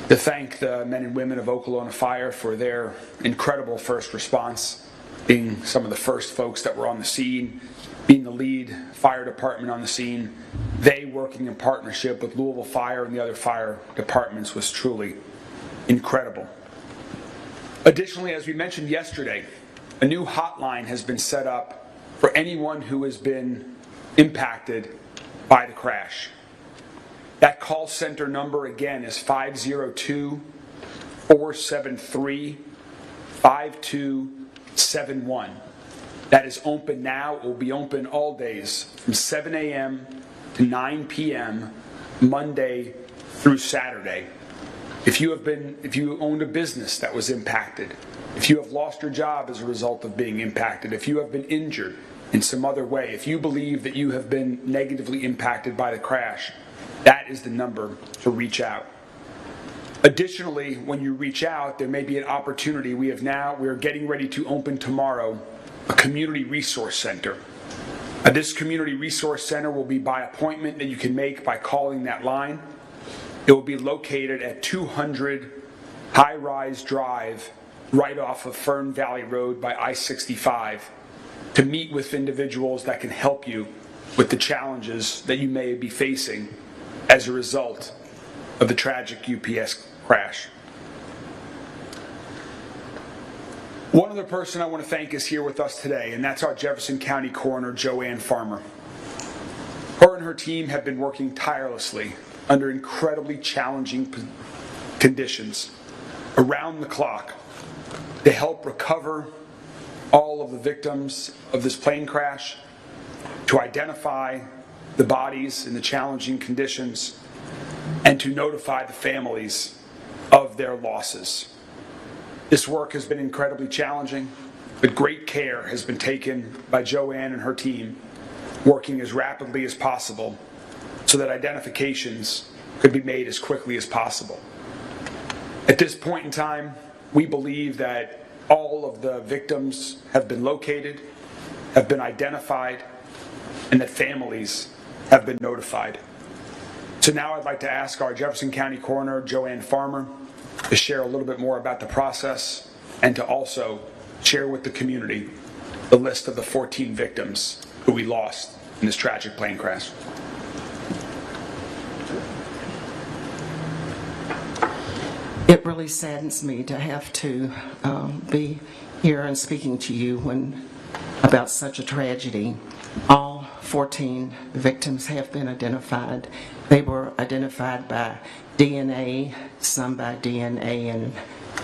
to thank the men and women of Okolona Fire for their incredible first response, being some of the first folks that were on the scene, being the lead fire department on the scene. They working in partnership with Louisville Fire and the other fire departments was truly incredible. Additionally, as we mentioned yesterday, a new hotline has been set up for anyone who has been impacted by the crash. That call center number again is 502-473-5271. That is open now. It will be open all days from 7 a.m. to 9 p.m. Monday through Saturday. If you owned a business that was impacted, if you have lost your job as a result of being impacted, if you have been injured in some other way, if you believe that you have been negatively impacted by the crash, that is the number to reach out. Additionally, when you reach out, there may be an opportunity. We are getting ready to open tomorrow a community resource center. This community resource center will be by appointment that you can make by calling that line. It will be located at 200 High Rise Drive, right off of Fern Valley Road by I-65, to meet with individuals that can help you with the challenges that you may be facing as a result of the tragic UPS crash. One other person I want to thank is here with us today, and that's our Jefferson County Coroner, Joanne Farmer. Her and her team have been working tirelessly under incredibly challenging conditions around the clock to help recover all of the victims of this plane crash, to identify the bodies in the challenging conditions, and to notify the families of their losses. This work has been incredibly challenging, but great care has been taken by Joanne and her team, working as rapidly as possible so that identifications could be made as quickly as possible. At this point in time, we believe that all of the victims have been located, have been identified, and that families have been notified. So now I'd like to ask our Jefferson County Coroner, Joanne Farmer, to share a little bit more about the process and to also share with the community the list of the 14 victims who we lost in this tragic plane crash. It really saddens me to have to be here and speaking to you about such a tragedy. All 14 victims have been identified. They were identified by DNA, some by DNA and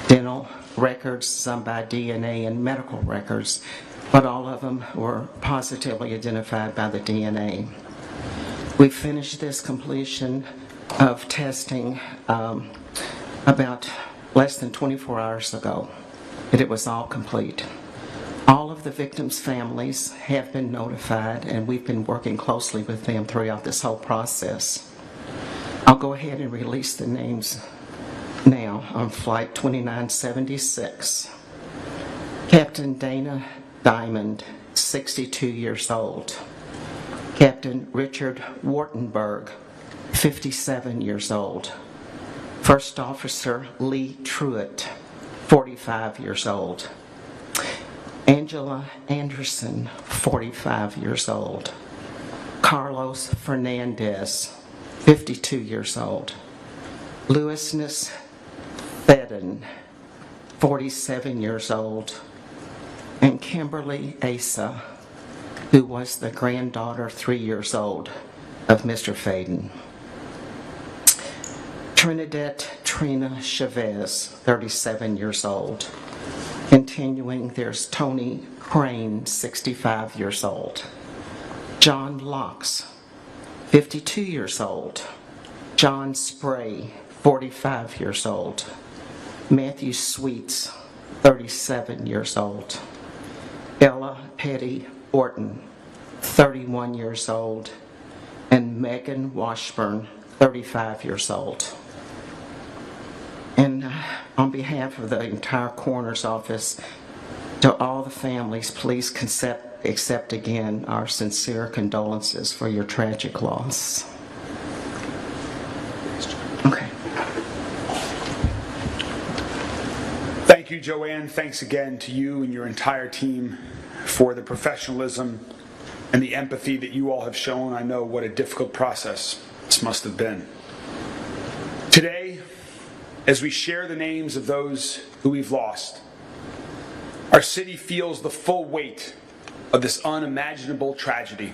dental records, some by DNA and medical records, but all of them were positively identified by the DNA. We finished this completion of testing about less than 24 hours ago, and it was all complete. All of the victims' families have been notified, and we've been working closely with them throughout this whole process. I'll go ahead and release the names now on Flight 2976. Captain Dana Diamond, 62 years old. Captain Richard Wartenberg, 57 years old. First Officer Lee Truitt, 45 years old. Angela Anderson, 45 years old. Carlos Fernandez, 52 years old. Louisness Fedden, 47 years old. And Kimberly Asa, who was the granddaughter, 3 years old, of Mr. Fedden. Trinidad Trina Chavez, 37 years old. Continuing, there's Tony Crane, 65 years old. John Locks, 52 years old. John Spray, 45 years old. Matthew Sweets, 37 years old. Ella Petty Orton, 31 years old. And Megan Washburn, 35 years old. And on behalf of the entire coroner's office, to all the families, please accept again our sincere condolences for your tragic loss. Okay. Thank you, Joanne. Thanks again to you and your entire team for the professionalism and the empathy that you all have shown. I know what a difficult process this must have been. Today, as we share the names of those who we've lost, Our city feels the full weight of this unimaginable tragedy.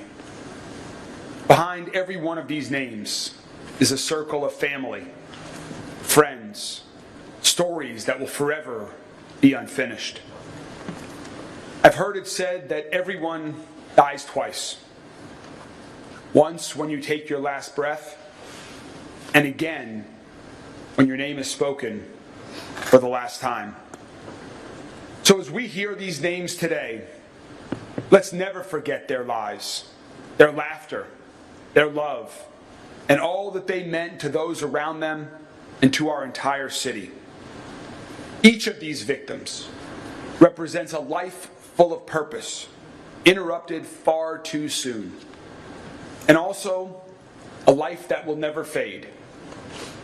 Behind every one of these names is a circle of family, friends, stories that will forever be unfinished. I've heard it said that everyone dies twice. Once when you take your last breath, and again when your name is spoken for the last time. So as we hear these names today, let's never forget their lives, their laughter, their love, and all that they meant to those around them and to our entire city. Each of these victims represents a life full of purpose, interrupted far too soon, and also a life that will never fade,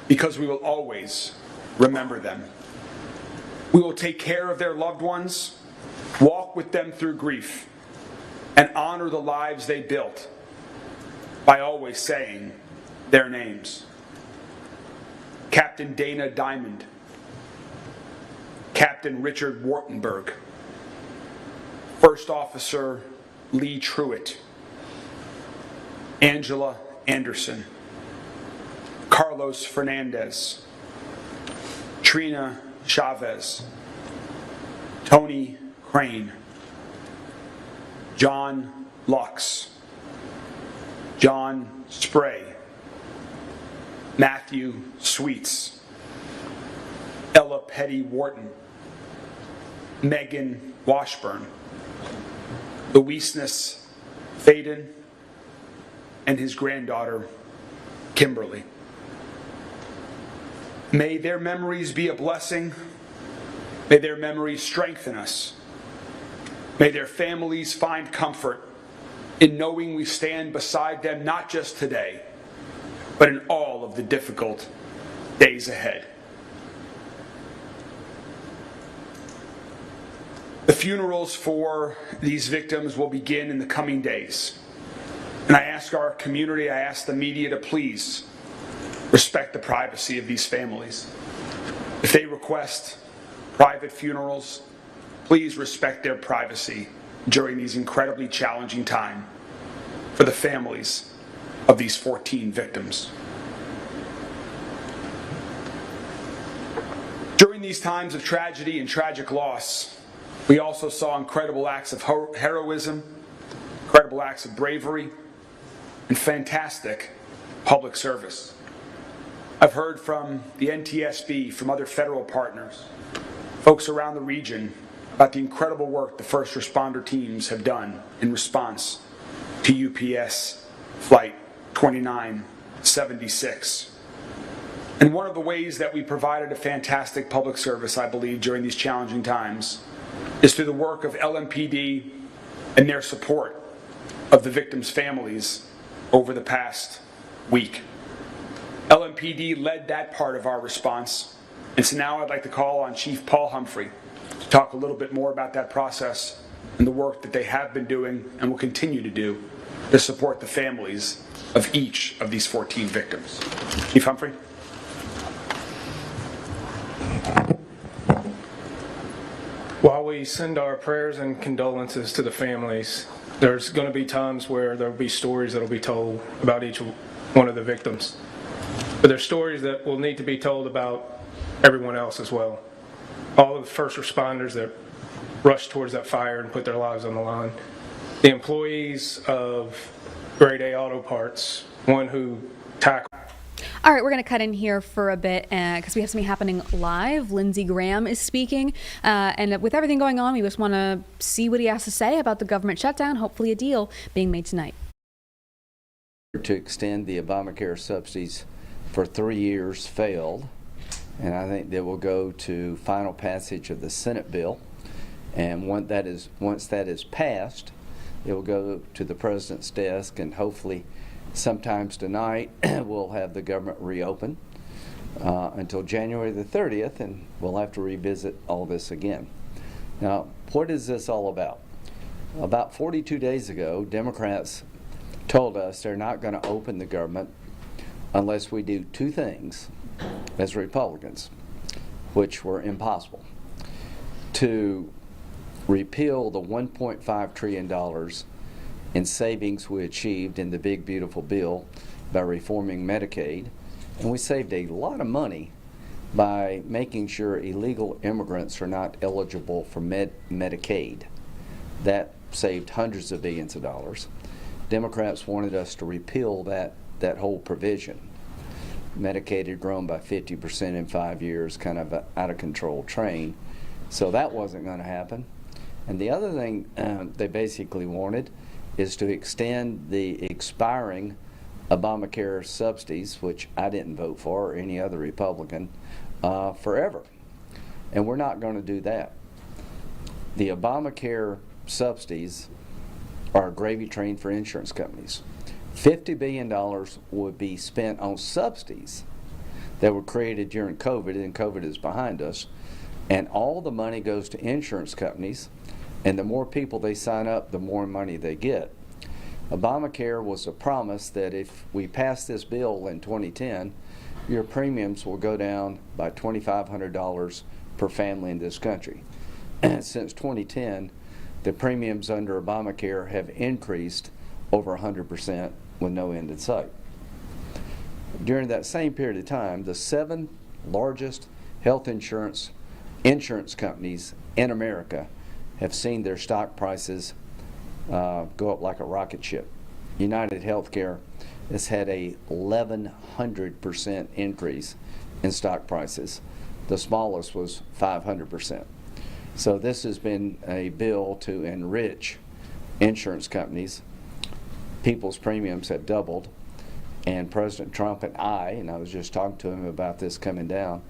because we will always remember them. We will take care of their loved ones, walk with them through grief, and honor the lives they built by always saying their names. Captain Dana Diamond, Captain Richard Wartenberg, First Officer Lee Truitt, Angela Anderson, Carlos Fernandez, Trina Chavez, Tony Crane, John Lux, John Spray, Matthew Sweets, Ella Petty Wharton, Megan Washburn, Luisness Faden, and his granddaughter, Kimberly. May their memories be a blessing. May their memories strengthen us. May their families find comfort in knowing we stand beside them not just today, but in all of the difficult days ahead. The funerals for these victims will begin in the coming days. And I ask our community, I ask the media to please respect the privacy of these families. If they request private funerals, please respect their privacy during these incredibly challenging times for the families of these 14 victims. During these times of tragedy and tragic loss, we also saw incredible acts of heroism, incredible acts of bravery, and fantastic public service. I've heard from the NTSB, from other federal partners, folks around the region, about the incredible work the first responder teams have done in response to UPS Flight 2976. And one of the ways that we provided a fantastic public service, I believe, during these challenging times is through the work of LMPD and their support of the victims' families over the past week. LMPD led that part of our response, and so now I'd like to call on Chief Paul Humphrey to talk a little bit more about that process and the work that they have been doing and will continue to do to support the families of each of these 14 victims. Chief Humphrey. While we send our prayers and condolences to the families, there's going to be times where there will be stories that will be told about each one of the victims. But there's stories that will need to be told about everyone else as well. All of the first responders that rushed towards that fire and put their lives on the line. The employees of Grade A Auto Parts, one who tackled. All right, we're going to cut in here for a bit because we have something happening live. Lindsey Graham is speaking. And with everything going on, we just want to see what he has to say about the government shutdown, hopefully a deal being made tonight. To extend the Obamacare subsidies for 3 years failed, and I think they will go to final passage of the Senate bill. And once that is passed, it will go to the president's desk, and hopefully sometimes tonight we'll have the government reopen until January the 30th, and we'll have to revisit all this again. Now, what is this all about? About 42 days ago, Democrats told us they're not going to open the government unless we do two things as Republicans, which were impossible: to repeal the $1.5 trillion in savings we achieved in the big beautiful bill by reforming Medicaid, and we saved a lot of money by making sure illegal immigrants are not eligible for Medicaid. That saved hundreds of billions of dollars. Democrats wanted us to repeal that whole provision. Medicaid had grown by 50% in 5 years, kind of an out-of-control train. So that wasn't going to happen. And the other thing they basically wanted is to extend the expiring Obamacare subsidies, which I didn't vote for, or any other Republican, forever. And we're not going to do that. The Obamacare subsidies are a gravy train for insurance companies. $50 billion would be spent on subsidies that were created during COVID, and COVID is behind us, and all the money goes to insurance companies, and the more people they sign up, the more money they get. Obamacare was a promise that if we pass this bill in 2010, your premiums will go down by $2,500 per family in this country. And since 2010, the premiums under Obamacare have increased over 100% with no end in sight. During that same period of time, the 7 largest health insurance companies in America have seen their stock prices go up like a rocket ship. United Healthcare has had a 1,100% increase in stock prices. The smallest was 500%. So this has been a bill to enrich insurance companies. People's premiums have doubled, and President Trump and I was just talking to him about this coming down,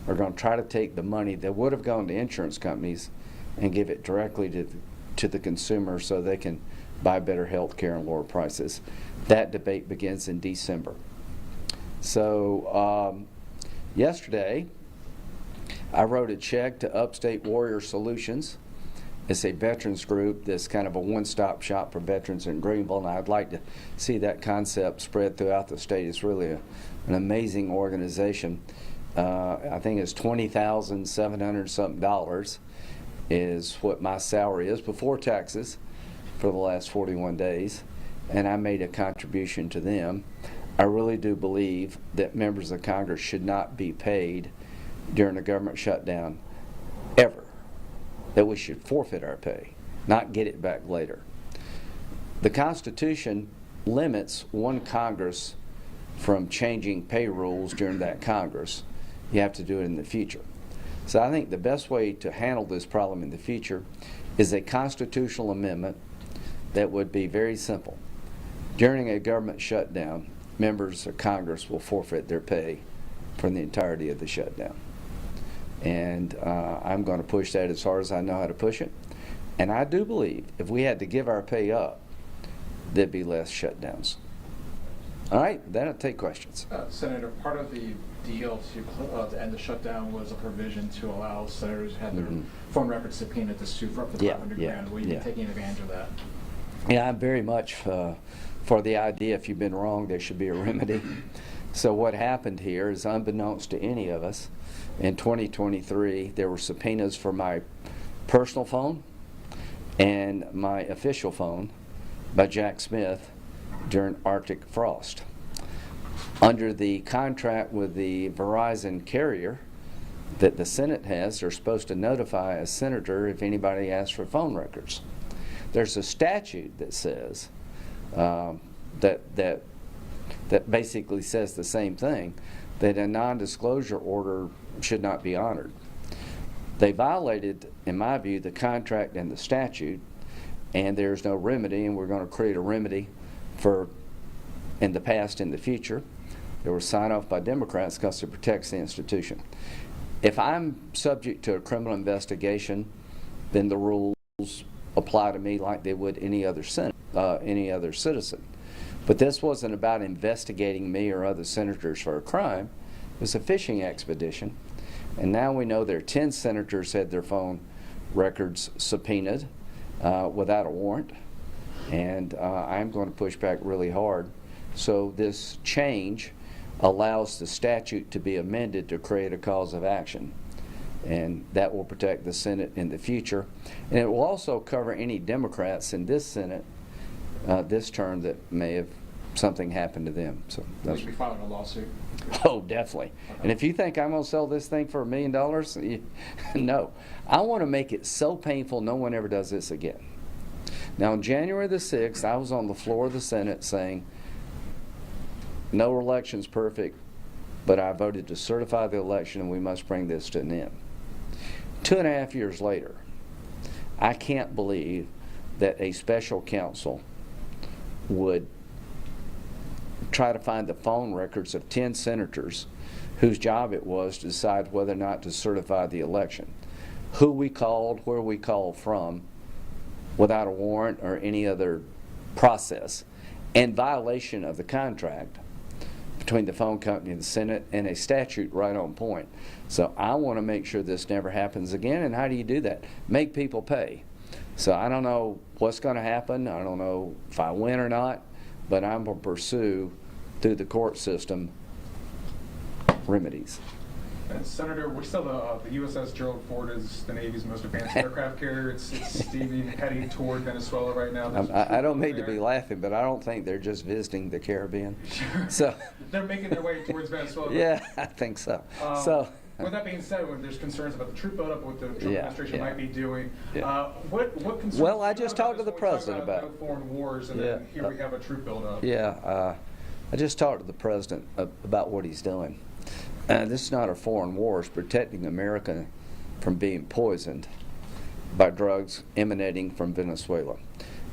are going to try to take the money that would have gone to insurance companies and give it directly to the consumer so they can buy better health care and lower prices. That debate begins in December. So yesterday, I wrote a check to Upstate Warrior Solutions. It's a veterans group that's kind of a one-stop shop for veterans in Greenville, and I'd like to see that concept spread throughout the state. It's really an amazing organization. I think it's $20,700 something is what my salary is before taxes for the last 41 days, and I made a contribution to them. I really do believe that members of Congress should not be paid during a government shutdown ever, that we should forfeit our pay, not get it back later. The Constitution limits one Congress from changing pay rules during that Congress. You have to do it in the future. So I think the best way to handle this problem in the future is a constitutional amendment that would be very simple. During a government shutdown, members of Congress will forfeit their pay for the entirety of the shutdown. And I'm going to push that as hard as I know how to push it. And I do believe if we had to give our pay up, there'd be less shutdowns. All right, then I'll take questions. Senator, part of the deal to end the shutdown was a provision to allow senators who had their phone records subpoenaed to sue for up to $500 grand. Will you be taking advantage of that? Yeah, I'm very much for the idea if you've been wrong, there should be a remedy. So what happened here is, unbeknownst to any of us, in 2023, there were subpoenas for my personal phone and my official phone by Jack Smith during Arctic frost. Under the contract with the Verizon carrier that the Senate has, they're supposed to notify a senator if anybody asks for phone records. There's a statute that says that basically says the same thing, that a non-disclosure order should not be honored. They violated, in my view, the contract and the statute, and there's no remedy, and we're going to create a remedy for in the past and the future. They were signed off by Democrats because it protects the institution. If I'm subject to a criminal investigation, then the rules apply to me like they would any other citizen. But this wasn't about investigating me or other senators for a crime. It was a fishing expedition. And now we know there are 10 senators had their phone records subpoenaed without a warrant. And I'm going to push back really hard. So this change allows the statute to be amended to create a cause of action. and that will protect the Senate in the future. And it will also cover any Democrats in this Senate this term that may have something happened to them. So Will you be filing a lawsuit? oh, definitely. And if you think I'm going to sell this thing for $1 million, no. I want to make it so painful no one ever does this again. Now, on January the 6th, I was on the floor of the Senate saying, no election's perfect, but I voted to certify the election and we must bring this to an end. 2.5 years later, I can't believe that a special counsel would try to find the phone records of 10 senators whose job it was to decide whether or not to certify the election. Who we called, where we called from, without a warrant or any other process, in violation of the contract between the phone company and the Senate, and a statute right on point. So I want to make sure this never happens again. And how do you do that? Make people pay. So I don't know what's going to happen. I don't know if I win or not, but I'm going to pursue through the court system remedies. And Senator, we're still the USS Gerald Ford is the Navy's most advanced aircraft carrier. It's steaming, heading toward Venezuela right now. I don't mean to be laughing, but I don't think they're just visiting the Caribbean. Sure. So they're making their way towards Venezuela. Yeah, I think so. With that being said, when there's concerns about the troop buildup, what the Trump Yeah, administration yeah. might be doing, Yeah. what concerns? Well, I just talked to the when we talk president about no it. foreign wars, and Yeah. then here we have a troop buildup. Yeah, I just talked to the president about what he's doing. This is not a foreign war. It's protecting America from being poisoned by drugs emanating from Venezuela.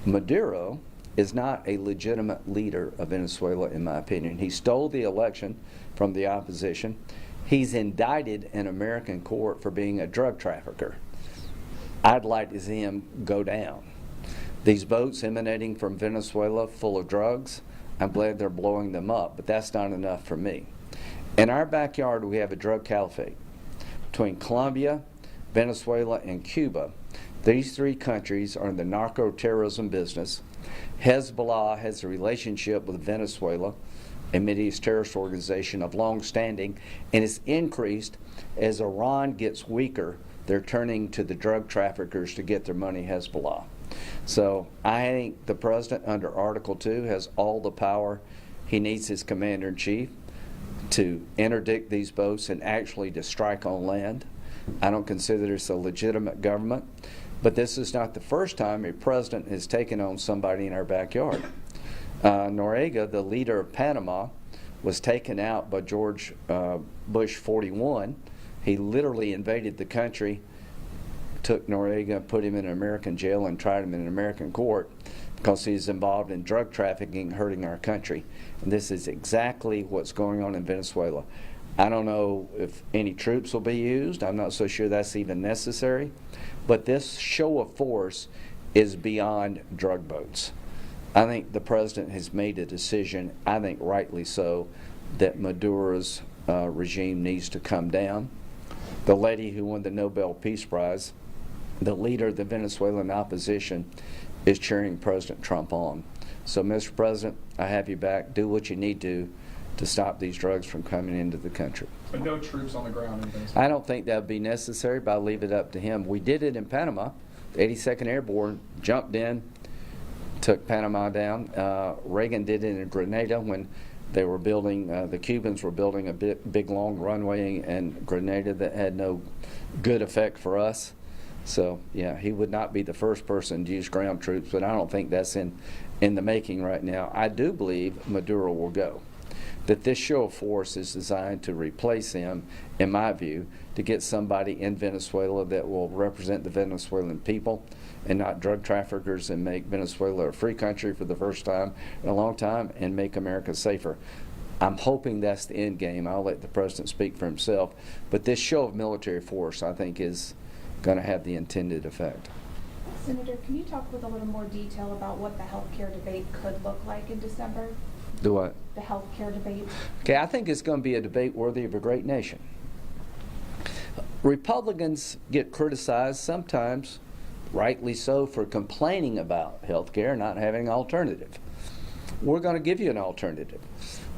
Maduro is not a legitimate leader of Venezuela, in my opinion. He stole the election from the opposition. He's indicted in American court for being a drug trafficker. I'd like to see him go down. These boats emanating from Venezuela full of drugs, I'm glad they're blowing them up, but that's not enough for me. In our backyard, we have a drug caliphate between Colombia, Venezuela, and Cuba. These three countries are in the narco-terrorism business. Hezbollah has a relationship with Venezuela, a Middle East terrorist organization of long standing, and it's increased as Iran gets weaker. They're turning to the drug traffickers to get their money, Hezbollah. So I think the president under Article 2 has all the power. He needs his commander-in-chief to interdict these boats and actually to strike on land. I don't consider this a legitimate government, but this is not the first time a president has taken on somebody in our backyard. Noriega, the leader of Panama, was taken out by George Bush 41. He literally invaded the country, took Noriega, put him in an American jail, and tried him in an American court because he's involved in drug trafficking, hurting our country. And this is exactly what's going on in Venezuela. I don't know if any troops will be used. I'm not so sure that's even necessary. But this show of force is beyond drug boats. I think the president has made a decision, I think rightly so, that Maduro's regime needs to come down. The lady who won the Nobel Peace Prize, the leader of the Venezuelan opposition, is cheering President Trump on. So, Mr. President, I have you back. Do what you need to stop these drugs from coming into the country. But no troops on the ground in Venezuela. I don't think that would be necessary, but I'll leave it up to him. We did it in Panama. The 82nd Airborne jumped in, took Panama down. Reagan did it in Grenada when they were building, the Cubans were building a big long runway in Grenada that had no good effect for us. So, yeah, he would not be the first person to use ground troops, but I don't think that's in the making right now. I do believe Maduro will go. That this show of force is designed to replace him, in my view, to get somebody in Venezuela that will represent the Venezuelan people and not drug traffickers, and make Venezuela a free country for the first time in a long time and make America safer. I'm hoping that's the end game. I'll let the president speak for himself. But this show of military force, I think, is going to have the intended effect. Senator, can you talk with a little more detail about what the health care debate could look like in December? Do what? The health care debate. Okay, I think it's going to be a debate worthy of a great nation. Republicans get criticized sometimes, rightly so, for complaining about health care, not having an alternative. We're going to give you an alternative.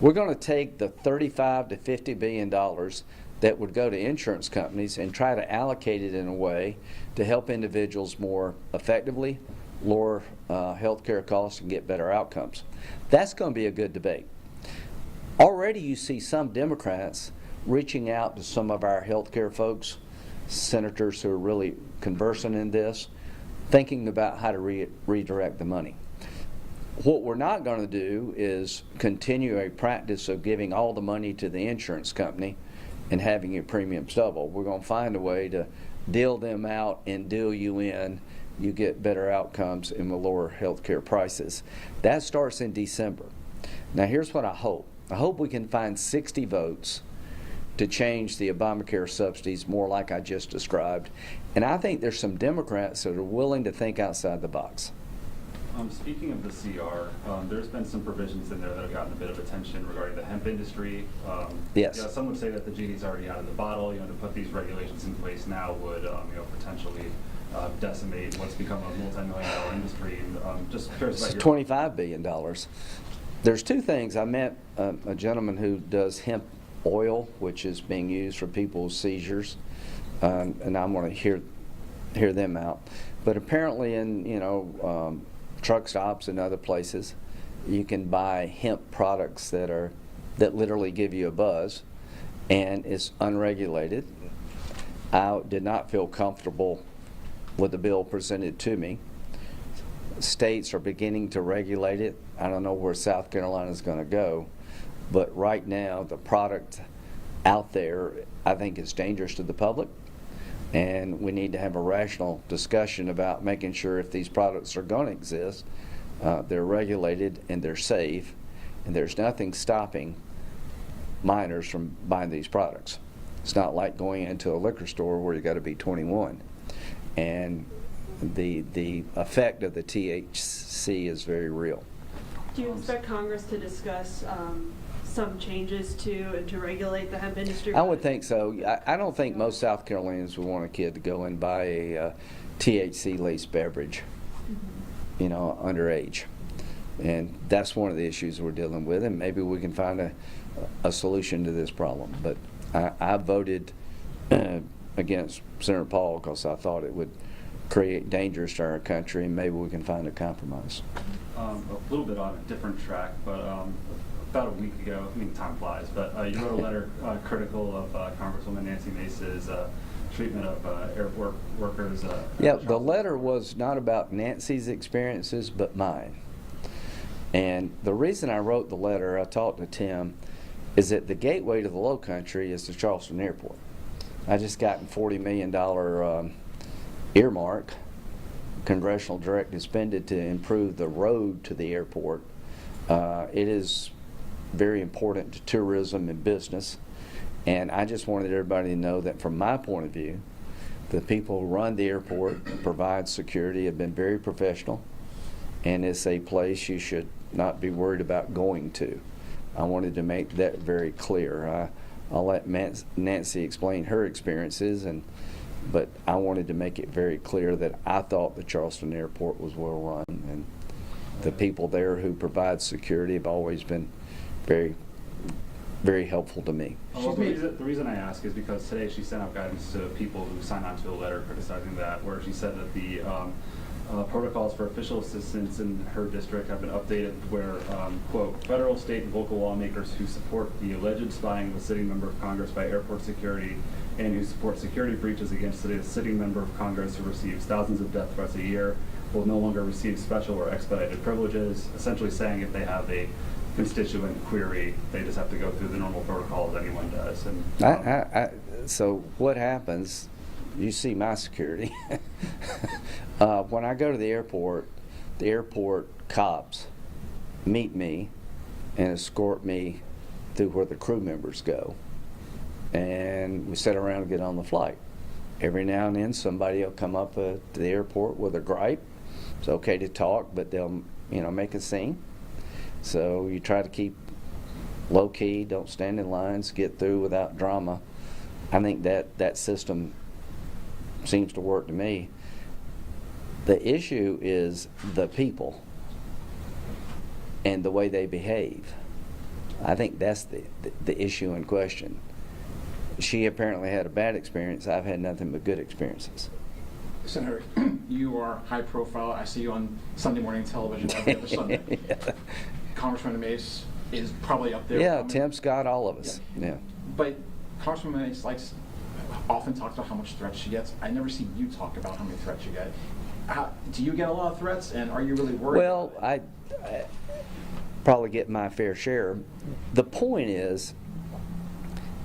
We're going to take the $35 to $50 billion that would go to insurance companies and try to allocate it in a way to help individuals more effectively, lower health care costs, and get better outcomes. That's going to be a good debate. Already you see some Democrats reaching out to some of our health care folks, senators who are really conversant in this, thinking about how to redirect the money. What we're not going to do is continue a practice of giving all the money to the insurance company and having your premiums double. We're going to find a way to deal them out and deal you in. You get better outcomes and will lower health care prices. That starts in December. Now here's what I hope. I hope we can find 60 votes to change the Obamacare subsidies more like I just described. And I think there's some Democrats that are willing to think outside the box. Speaking of the CR, there's been some provisions in there that have gotten a bit of attention regarding the hemp industry. Yes. You know, some would say that the genie's already out of the bottle. You know, to put these regulations in place now would, potentially decimate what's become a multi-million-dollar industry. And just curious about your $25 billion. There's two things. I met a gentleman who does hemp oil, which is being used for people's seizures, and I want to hear them out. But apparently, in truck stops and other places, you can buy hemp products that literally give you a buzz, and it's unregulated. I did not feel comfortable with the bill presented to me. States are beginning to regulate it. I don't know where South Carolina is going to go, but right now the product out there I think is dangerous to the public, and we need to have a rational discussion about making sure if these products are going to exist, they're regulated and they're safe, and there's nothing stopping minors from buying these products. It's not like going into a liquor store where you got to be 21, and the effect of the THC is very real. Do you expect Congress to discuss some changes to regulate the hemp industry? I would think so. I don't think most South Carolinians would want a kid to go and buy a THC-laced beverage, underage. And that's one of the issues we're dealing with, and maybe we can find a solution to this problem. But I voted against Senator Paul because I thought it would create dangers to our country, and maybe we can find a compromise. a little bit on a different track, but about a week ago, I mean, time flies, but you wrote a letter critical of Congresswoman Nancy Mace's treatment of airport workers. Yeah, the letter was not about Nancy's experiences, but mine. And the reason I wrote the letter, I talked to Tim, is that the gateway to the Low Country is the Charleston Airport. I just gotten $40 million earmark, congressional directive expended to improve the road to the airport. It is very important to tourism and business, and I just wanted everybody to know that from my point of view, the people who run the airport, provide security, have been very professional, and it's a place you should not be worried about going to. I wanted to make that very clear. I'll let Nancy explain her experiences, but I wanted to make it very clear that I thought the Charleston Airport was well run, and the people there who provide security have always been very, very helpful to me. Well, the reason I ask is because today she sent out guidance to people who signed on to a letter criticizing that, where she said that the protocols for official assistance in her district have been updated where, quote, federal, state, and local lawmakers who support the alleged spying of a sitting member of Congress by airport security and who support security breaches against a sitting member of Congress who receives thousands of death threats a year will no longer receive special or expedited privileges, essentially saying if they have a constituent query, they just have to go through the normal protocols anyone does. And so what happens, you see my security. When I go to the airport cops meet me and escort me through where the crew members go. And we sit around and get on the flight. Every now and then somebody will come up to the airport with a gripe. It's okay to talk, but they'll make a scene. So you try to keep low key, don't stand in lines, get through without drama. I think that system seems to work to me. The issue is the people and the way they behave. I think that's the issue in question. she apparently had a bad experience. I've had nothing but good experiences. Senator, you are high profile. I see you on Sunday morning television every other Sunday. Yeah. Congressman Mace is probably up there. Yeah, Tim Scott, all of us. Yeah. But Congressman Mace often talks about how much threats she gets. I never see you talk about how many threats you get. Do you get a lot of threats, and are you really worried? Well, I probably get my fair share. The point is,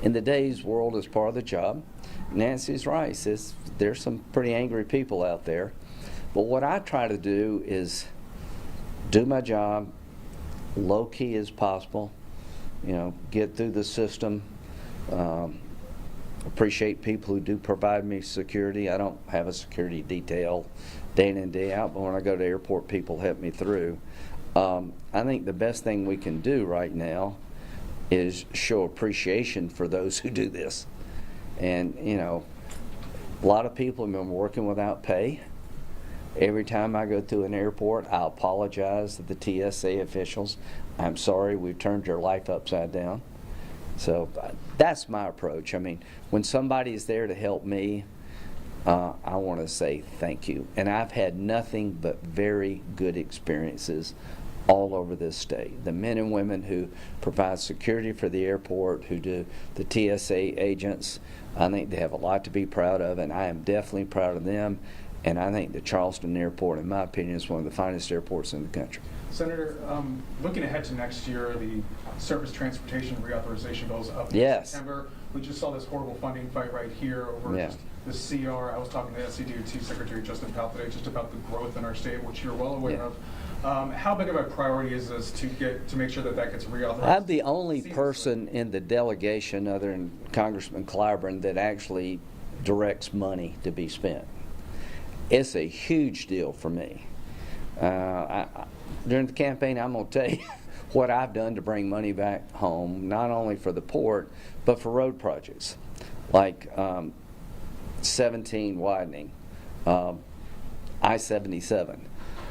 in today's world, as part of the job, Nancy's right. There's some pretty angry people out there. But what I try to do is do my job low key as possible, get through the system, appreciate people who do provide me security. I don't have a security detail day in and day out, but when I go to the airport, people help me through. I think the best thing we can do right now is show appreciation for those who do this. And, a lot of people have been working without pay. Every time I go through an airport, I apologize to the TSA officials. I'm sorry we've turned your life upside down. So that's my approach. I mean, when somebody is there to help me, I want to say thank you. And I've had nothing but very good experiences all over this state. The men and women who provide security for the airport, who do the TSA agents, I think they have a lot to be proud of, and I am definitely proud of them. And I think the Charleston Airport, in my opinion, is one of the finest airports in the country. Senator, looking ahead to next year, the Surface Transportation Reauthorization goes up in September. We just saw this horrible funding fight right here over just the CR. I was talking to SCDOT Secretary Justin Powell today just about the growth in our state, which you're well aware of. How big of a priority is this to make sure that gets reauthorized? I'm the only person in the delegation, other than Congressman Clyburn, that actually directs money to be spent. It's a huge deal for me. During the campaign, I'm going to tell you what I've done to bring money back home, not only for the port, but for road projects, like 17 widening, I-77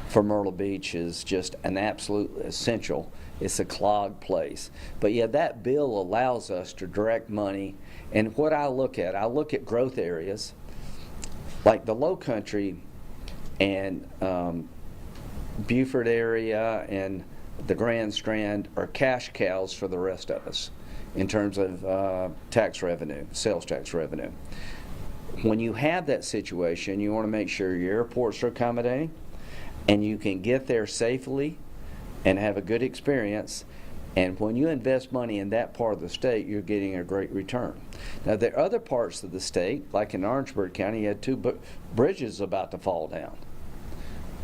for Myrtle Beach is just an absolute essential. It's a clogged place. But yeah, that bill allows us to direct money. And what I look at growth areas, like the Low Country and Beaufort area and the Grand Strand are cash cows for the rest of us in terms of tax revenue, sales tax revenue. When you have that situation, you want to make sure your airports are accommodating and you can get there safely and have a good experience. And when you invest money in that part of the state, you're getting a great return. Now, there are other parts of the state, like in Orangeburg County, you had two bridges about to fall down,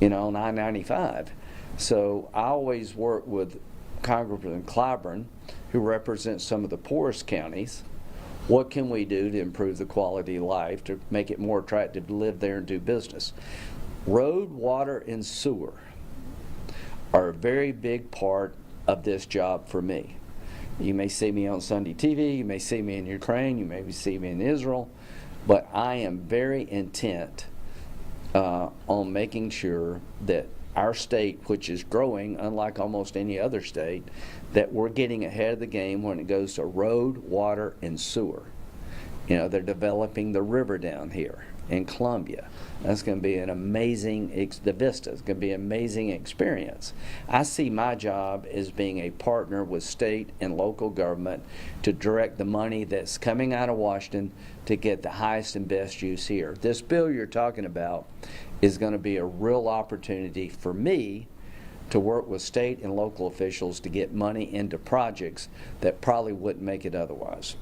on I-95. So I always work with Congressman Clyburn, who represents some of the poorest counties. What can we do to improve the quality of life, to make it more attractive to live there and do business? Road, water, and sewer are a very big part of this job for me. You may see me on Sunday TV, you may see me in Ukraine, you may see me in Israel, but I am very intent on making sure that our state, which is growing unlike almost any other state, that we're getting ahead of the game when it goes to road, water, and sewer. They're developing the river down here in Columbia. That's going to be an amazing, the Vista is going to be an amazing experience. I see my job as being a partner with state and local government to direct the money that's coming out of Washington to get the highest and best use here. This bill you're talking about is going to be a real opportunity for me to work with state and local officials to get money into projects that probably wouldn't make it otherwise.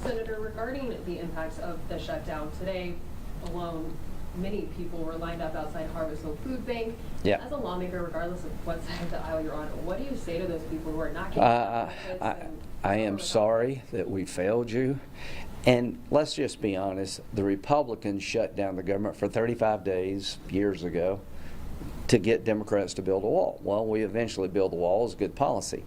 Senator, regarding the impacts of the shutdown, today alone, many people were lined up outside Harvest Home Food Bank. Yeah. As a lawmaker, regardless of what side of the aisle you're on, what do you say to those people who are not getting I am sorry that we failed you. And let's just be honest, the Republicans shut down the government for 35 days years ago to get Democrats to build a wall. Well, we eventually built the wall. It was good policy.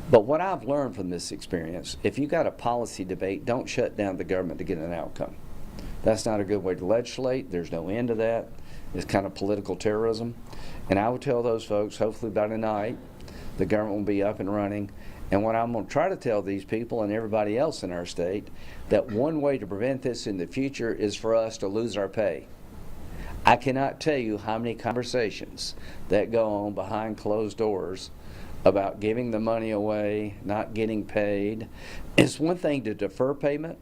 But what I've learned from this experience, if you got a policy debate, don't shut down the government to get an outcome. That's not a good way to legislate. There's no end to that. It's kind of political terrorism. And I would tell those folks, hopefully by tonight, the government will be up and running, And what I'm going to try to tell these people and everybody else in our state, that one way to prevent this in the future is for us to lose our pay. I cannot tell you how many conversations that go on behind closed doors about giving the money away, not getting paid. It's one thing to defer payment.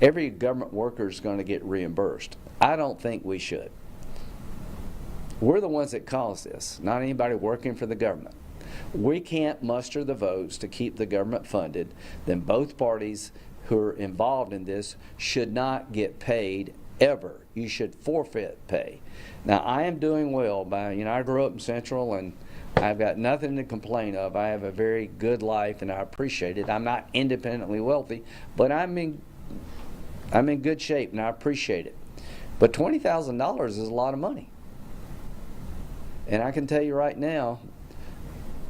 Every government worker is going to get reimbursed. I don't think we should. We're the ones that caused this, not anybody working for the government. We can't muster the votes to keep the government funded, then both parties who are involved in this should not get paid ever. You should forfeit pay. Now, I am doing well by, I grew up in Central and I've got nothing to complain of. I have a very good life and I appreciate it. I'm not independently wealthy, but I'm in good shape and I appreciate it. But $20,000 is a lot of money. And I can tell you right now,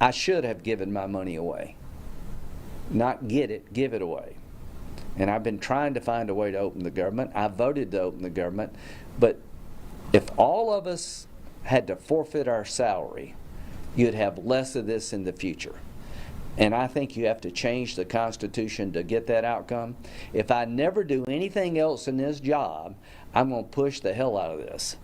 I should have given my money away. Not get it, give it away. And I've been trying to find a way to open the government. I voted to open the government. But if all of us had to forfeit our salary, you'd have less of this in the future. And I think you have to change the Constitution to get that outcome. If I never do anything else in this job, I'm going to push the hell out of this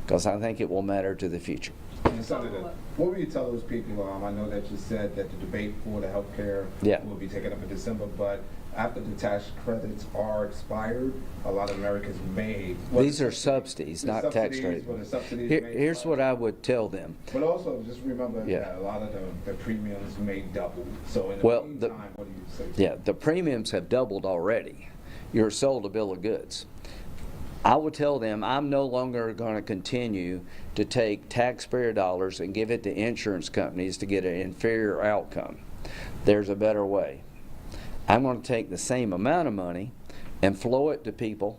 because I think it will matter to the future. And Senator, what will you tell those people? I know that you said that the debate for the health care will be taken up in December, but after the tax credits are expired, a lot of Americans may... These are subsidies, not tax credits. Here's what I would tell them. But also, just remember that a lot of the premiums may double. So in the meantime, what do you say? Yeah, the premiums have doubled already. You're sold a bill of goods. I would tell them I'm no longer going to continue to take taxpayer dollars and give it to insurance companies to get an inferior outcome. There's a better way. I'm going to take the same amount of money and flow it to people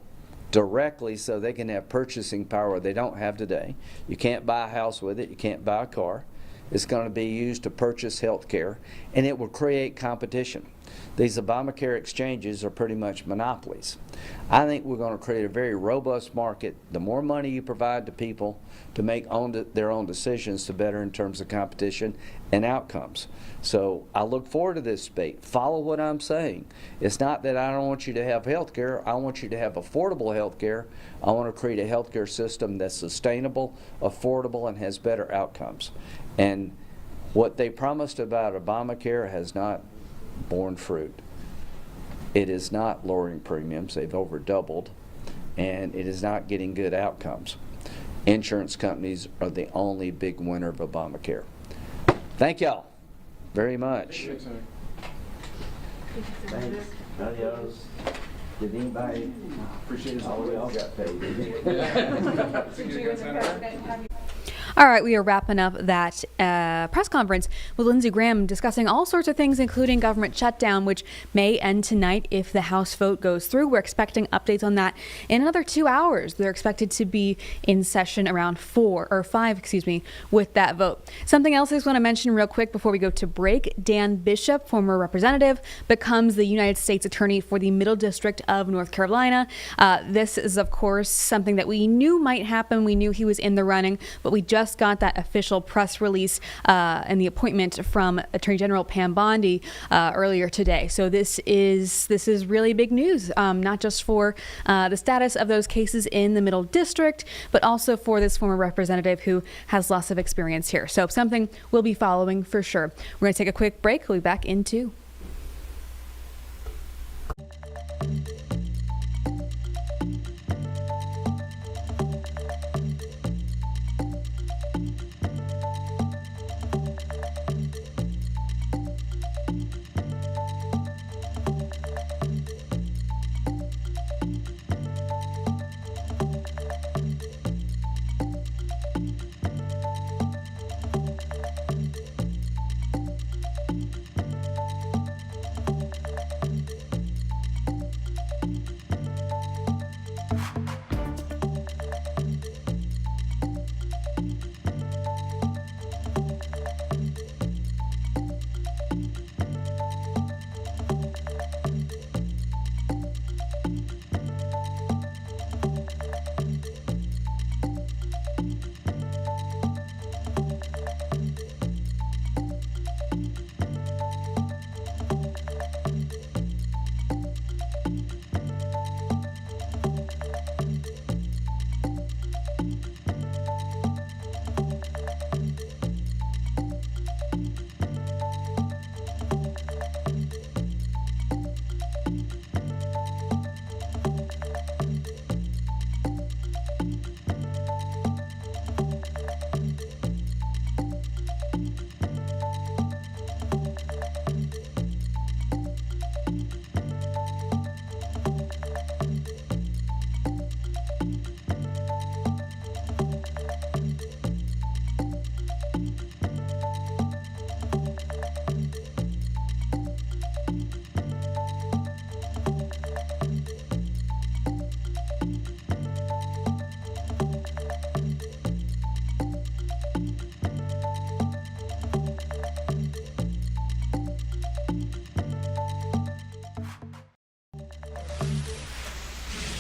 directly so they can have purchasing power they don't have today. You can't buy a house with it. You can't buy a car. It's going to be used to purchase health care, and it will create competition. These Obamacare exchanges are pretty much monopolies. I think we're going to create a very robust market. The more money you provide to people to make their own decisions, the better in terms of competition and outcomes. So I look forward to this debate. Follow what I'm saying. It's not that I don't want you to have health care. I want you to have affordable health care. I want to create a health care system that's sustainable, affordable, and has better outcomes. And what they promised about Obamacare has not borne fruit. It is not lowering premiums. They've over doubled, and it is not getting good outcomes. Insurance companies are the only big winner of Obamacare. Thank y'all very much. Thanks. Adios. Did anybody appreciate it? Oh, we all got paid. All right, we are wrapping up that press conference with Lindsey Graham discussing all sorts of things, including government shutdown, which may end tonight if the House vote goes through. We're expecting updates on that in another 2 hours. They're expected to be in session around 5, with that vote. Something else I just want to mention real quick before we go to break. Dan Bishop, former representative, becomes the United States Attorney for the Middle District of North Carolina. This is, of course, something that we knew might happen. We knew he was in the running, but we just got that official press release and the appointment from Attorney General Pam Bondi earlier today. So this is really big news, not just for the status of those cases in the Middle District, but also for this former representative who has lots of experience here. So something we'll be following for sure. We're going to take a quick break. We'll be back in 2.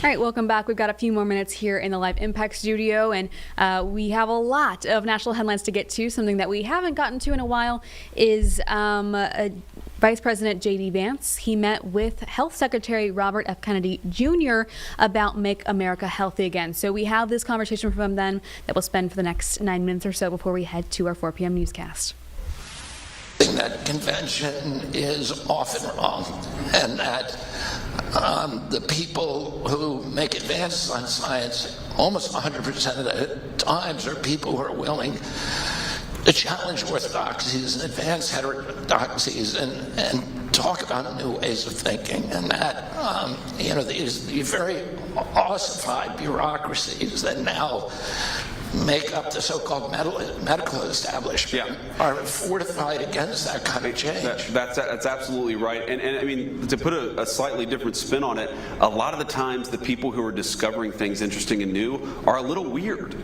All right, welcome back. We've got a few more minutes here in the Live Impact studio, and we have a lot of national headlines to get to. Something that we haven't gotten to in a while is Vice President J.D. Vance. He met with Health Secretary Robert F. Kennedy Jr. about Make America Healthy Again. So we have this conversation from him then that we'll spend for the next 9 minutes or so before we head to our 4 p.m. newscast. That convention is often wrong, and that the people who make advances on science almost 100% of the times are people who are willing to challenge orthodoxies and advance heterodoxies and talk about new ways of thinking, and that these very ossified bureaucracies that now make up the so-called medical establishment are fortified against that kind of change. That's absolutely right. And I mean, to put a slightly different spin on it, a lot of the times the people who are discovering things interesting and new are a little weird,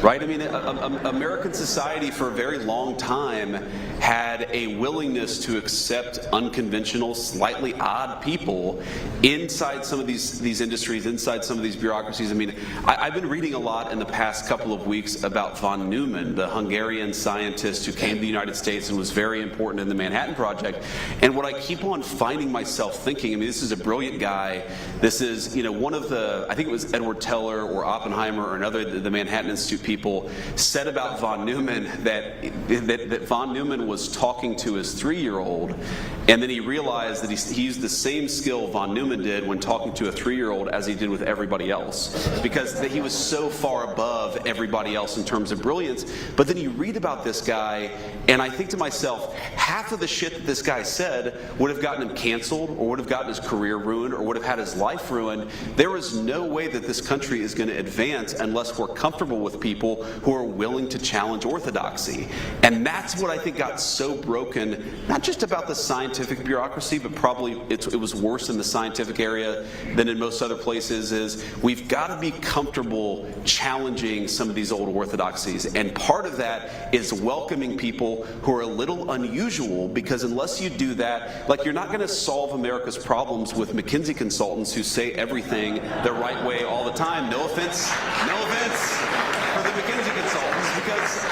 right? I mean, American society for a very long time had a willingness to accept unconventional, slightly odd people inside some of these industries, inside some of these bureaucracies. I mean, I've been reading a lot in the past couple of weeks about von Neumann, the Hungarian scientist who came to the United States and was very important in the Manhattan Project. And what I keep on finding myself thinking, I mean, this is a brilliant guy. This is, one of the, I think it was Edward Teller or Oppenheimer or another, the Manhattan Institute people said about von Neumann that von Neumann was talking to his 3-year-old, and then he realized that he used the same skill von Neumann did when talking to a 3-year-old as he did with everybody else, because he was so far above everybody else in terms of brilliance. But then you read about this guy, and I think to myself, half of the shit that this guy said would have gotten him canceled, or would have gotten his career ruined, or would have had his life ruined. There is no way that this country is going to advance unless we're comfortable with people who are willing to challenge orthodoxy. And that's what I think got so broken, not just about the scientific bureaucracy, but probably it was worse in the scientific area than in most other places, is we've got to be comfortable challenging some of these old orthodoxies. And part of that is welcoming people who are a little unusual, because unless you do that, like, you're not going to solve America's problems with McKinsey consultants who say everything the right way all the time. No offense for the McKinsey consultants, because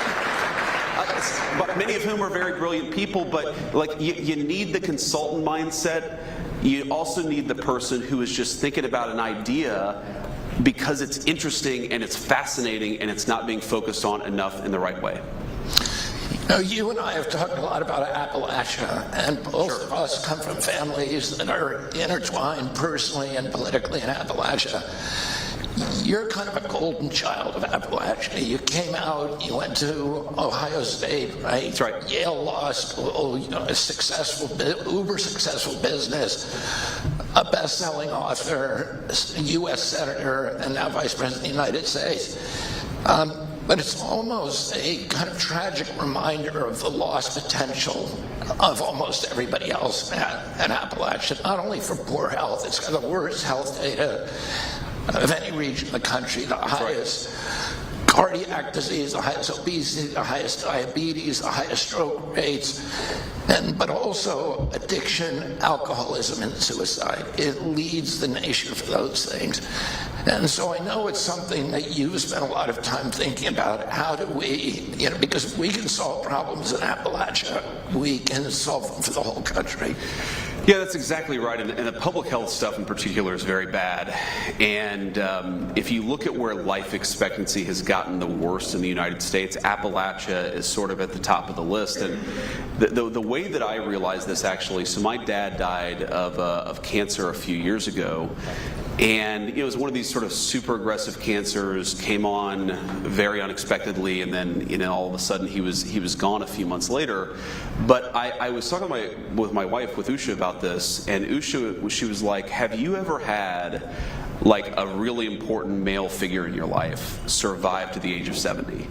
but many of whom are very brilliant people, but like you need the consultant mindset. You also need the person who is just thinking about an idea because it's interesting and it's fascinating and it's not being focused on enough in the right way. You and I have talked a lot about Appalachia, and both of us come from families that are intertwined personally and politically in Appalachia. You're kind of a golden child of Appalachia. You came out, you went to Ohio State, right? That's right. Yale Law School, a successful, uber successful business, a best-selling author, a U.S. Senator, and now Vice President of the United States. But it's almost a kind of tragic reminder of the lost potential of almost everybody else in Appalachia, not only for poor health, it's got the worst health data of any region of the country, the highest cardiac disease, the highest obesity, the highest diabetes, the highest stroke rates, but also addiction, alcoholism, and suicide. It leads the nation for those things. And so I know it's something that you've spent a lot of time thinking about. How do we, because if we can solve problems in Appalachia, we can solve them for the whole country. Yeah, that's exactly right. And the public health stuff in particular is very bad. And if you look at where life expectancy has gotten the worst in the United States, Appalachia is sort of at the top of the list. And the way that I realized this, actually, so my dad died of cancer a few years ago. And it was one of these sort of super aggressive cancers, came on very unexpectedly, and then all of a sudden he was gone a few months later. But I was talking with my wife, with Usha, about this, and Usha, she was like, have you ever had like a really important male figure in your life survive to the age of 70?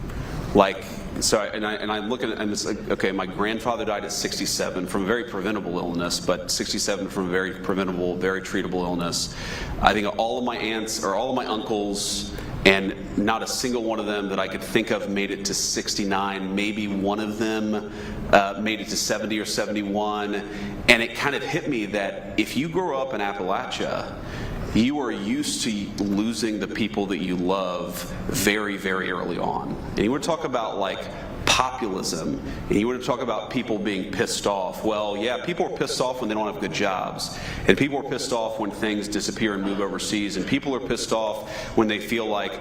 Like, So I'm looking at, and it's like, okay, my grandfather died at 67 from a very preventable illness, but 67 from a very preventable, very treatable illness. I think all of my aunts or all of my uncles, and not a single one of them that I could think of made it to 69. Maybe one of them made it to 70 or 71. And it kind of hit me that if you grow up in Appalachia, you are used to losing the people that you love very, very early on. And you want to talk about like populism, and you want to talk about people being pissed off. Well, yeah, people are pissed off when they don't have good jobs, and people are pissed off when things disappear and move overseas, and people are pissed off when they feel like,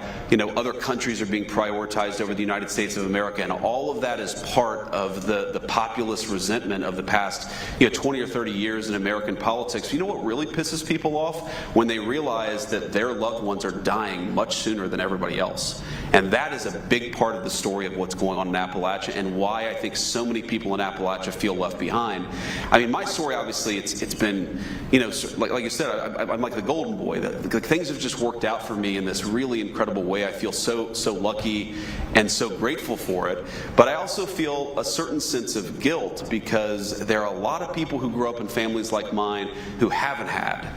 other countries are being prioritized over the United States of America, and all of that is part of the populist resentment of the past 20 or 30 years in American politics. You know what really pisses people off? When they realize that their loved ones are dying much sooner than everybody else. And that is a big part of the story of what's going on in Appalachia and why I think so many people in Appalachia feel left behind. I mean, my story, obviously, it's been, like you said, I'm like the golden boy. Things have just worked out for me in this really incredible way. I feel so lucky and so grateful for it. But I also feel a certain sense of guilt because there are a lot of people who grew up in families like mine who haven't had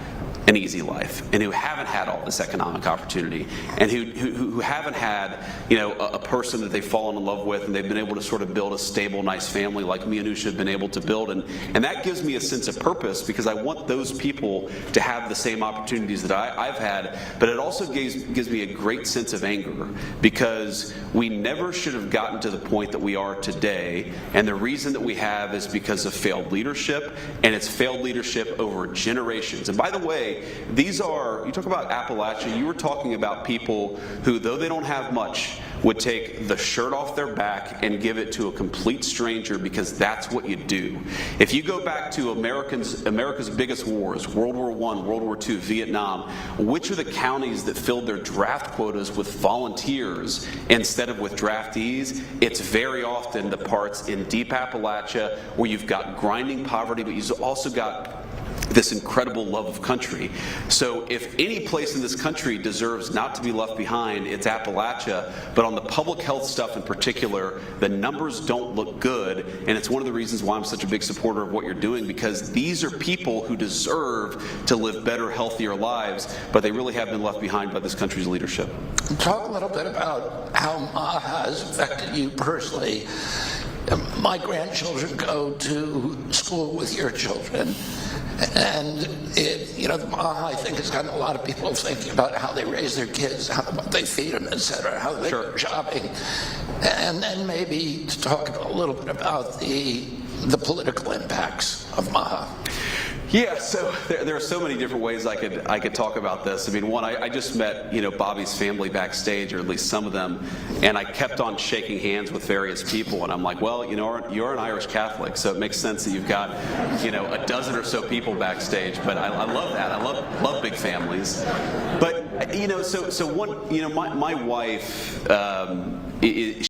an easy life and who haven't had all this economic opportunity and who haven't had a person that they've fallen in love with and they've been able to sort of build a stable, nice family like me and Usha have been able to build, and that gives me a sense of purpose because I want those people to have the same opportunities that I've had. But it also gives me a great sense of anger because we never should have gotten to the point that we are today, and the reason that we have is because of failed leadership, and it's failed leadership over generations. And by the way, you talk about Appalachia, you were talking about people who, though they don't have much, would take the shirt off their back and give it to a complete stranger because that's what you do. If you go back to America's biggest wars, World War I, World War II, Vietnam, which are the counties that filled their draft quotas with volunteers instead of with draftees? It's very often the parts in deep Appalachia where you've got grinding poverty, but you've also got this incredible love of country. So if any place in this country deserves not to be left behind, it's Appalachia. But on the public health stuff in particular, the numbers don't look good, and it's one of the reasons why I'm such a big supporter of what you're doing, because these are people who deserve to live better, healthier lives, but they really have been left behind by this country's leadership. Talk a little bit about how MAHA has affected you personally. My grandchildren go to school with your children. And the MAHA, I think, has gotten a lot of people thinking about how they raise their kids, what they feed them, etc., how they go shopping. And then maybe to talk a little bit about the political impacts of MAHA. Yeah, so there are so many different ways I could talk about this. I mean, one, I just met Bobby's family backstage, or at least some of them, and I kept on shaking hands with various people, and I'm like, well, you're an Irish Catholic, so it makes sense that you've got a dozen or so people backstage. But I love that. I love big families. But so one, my wife,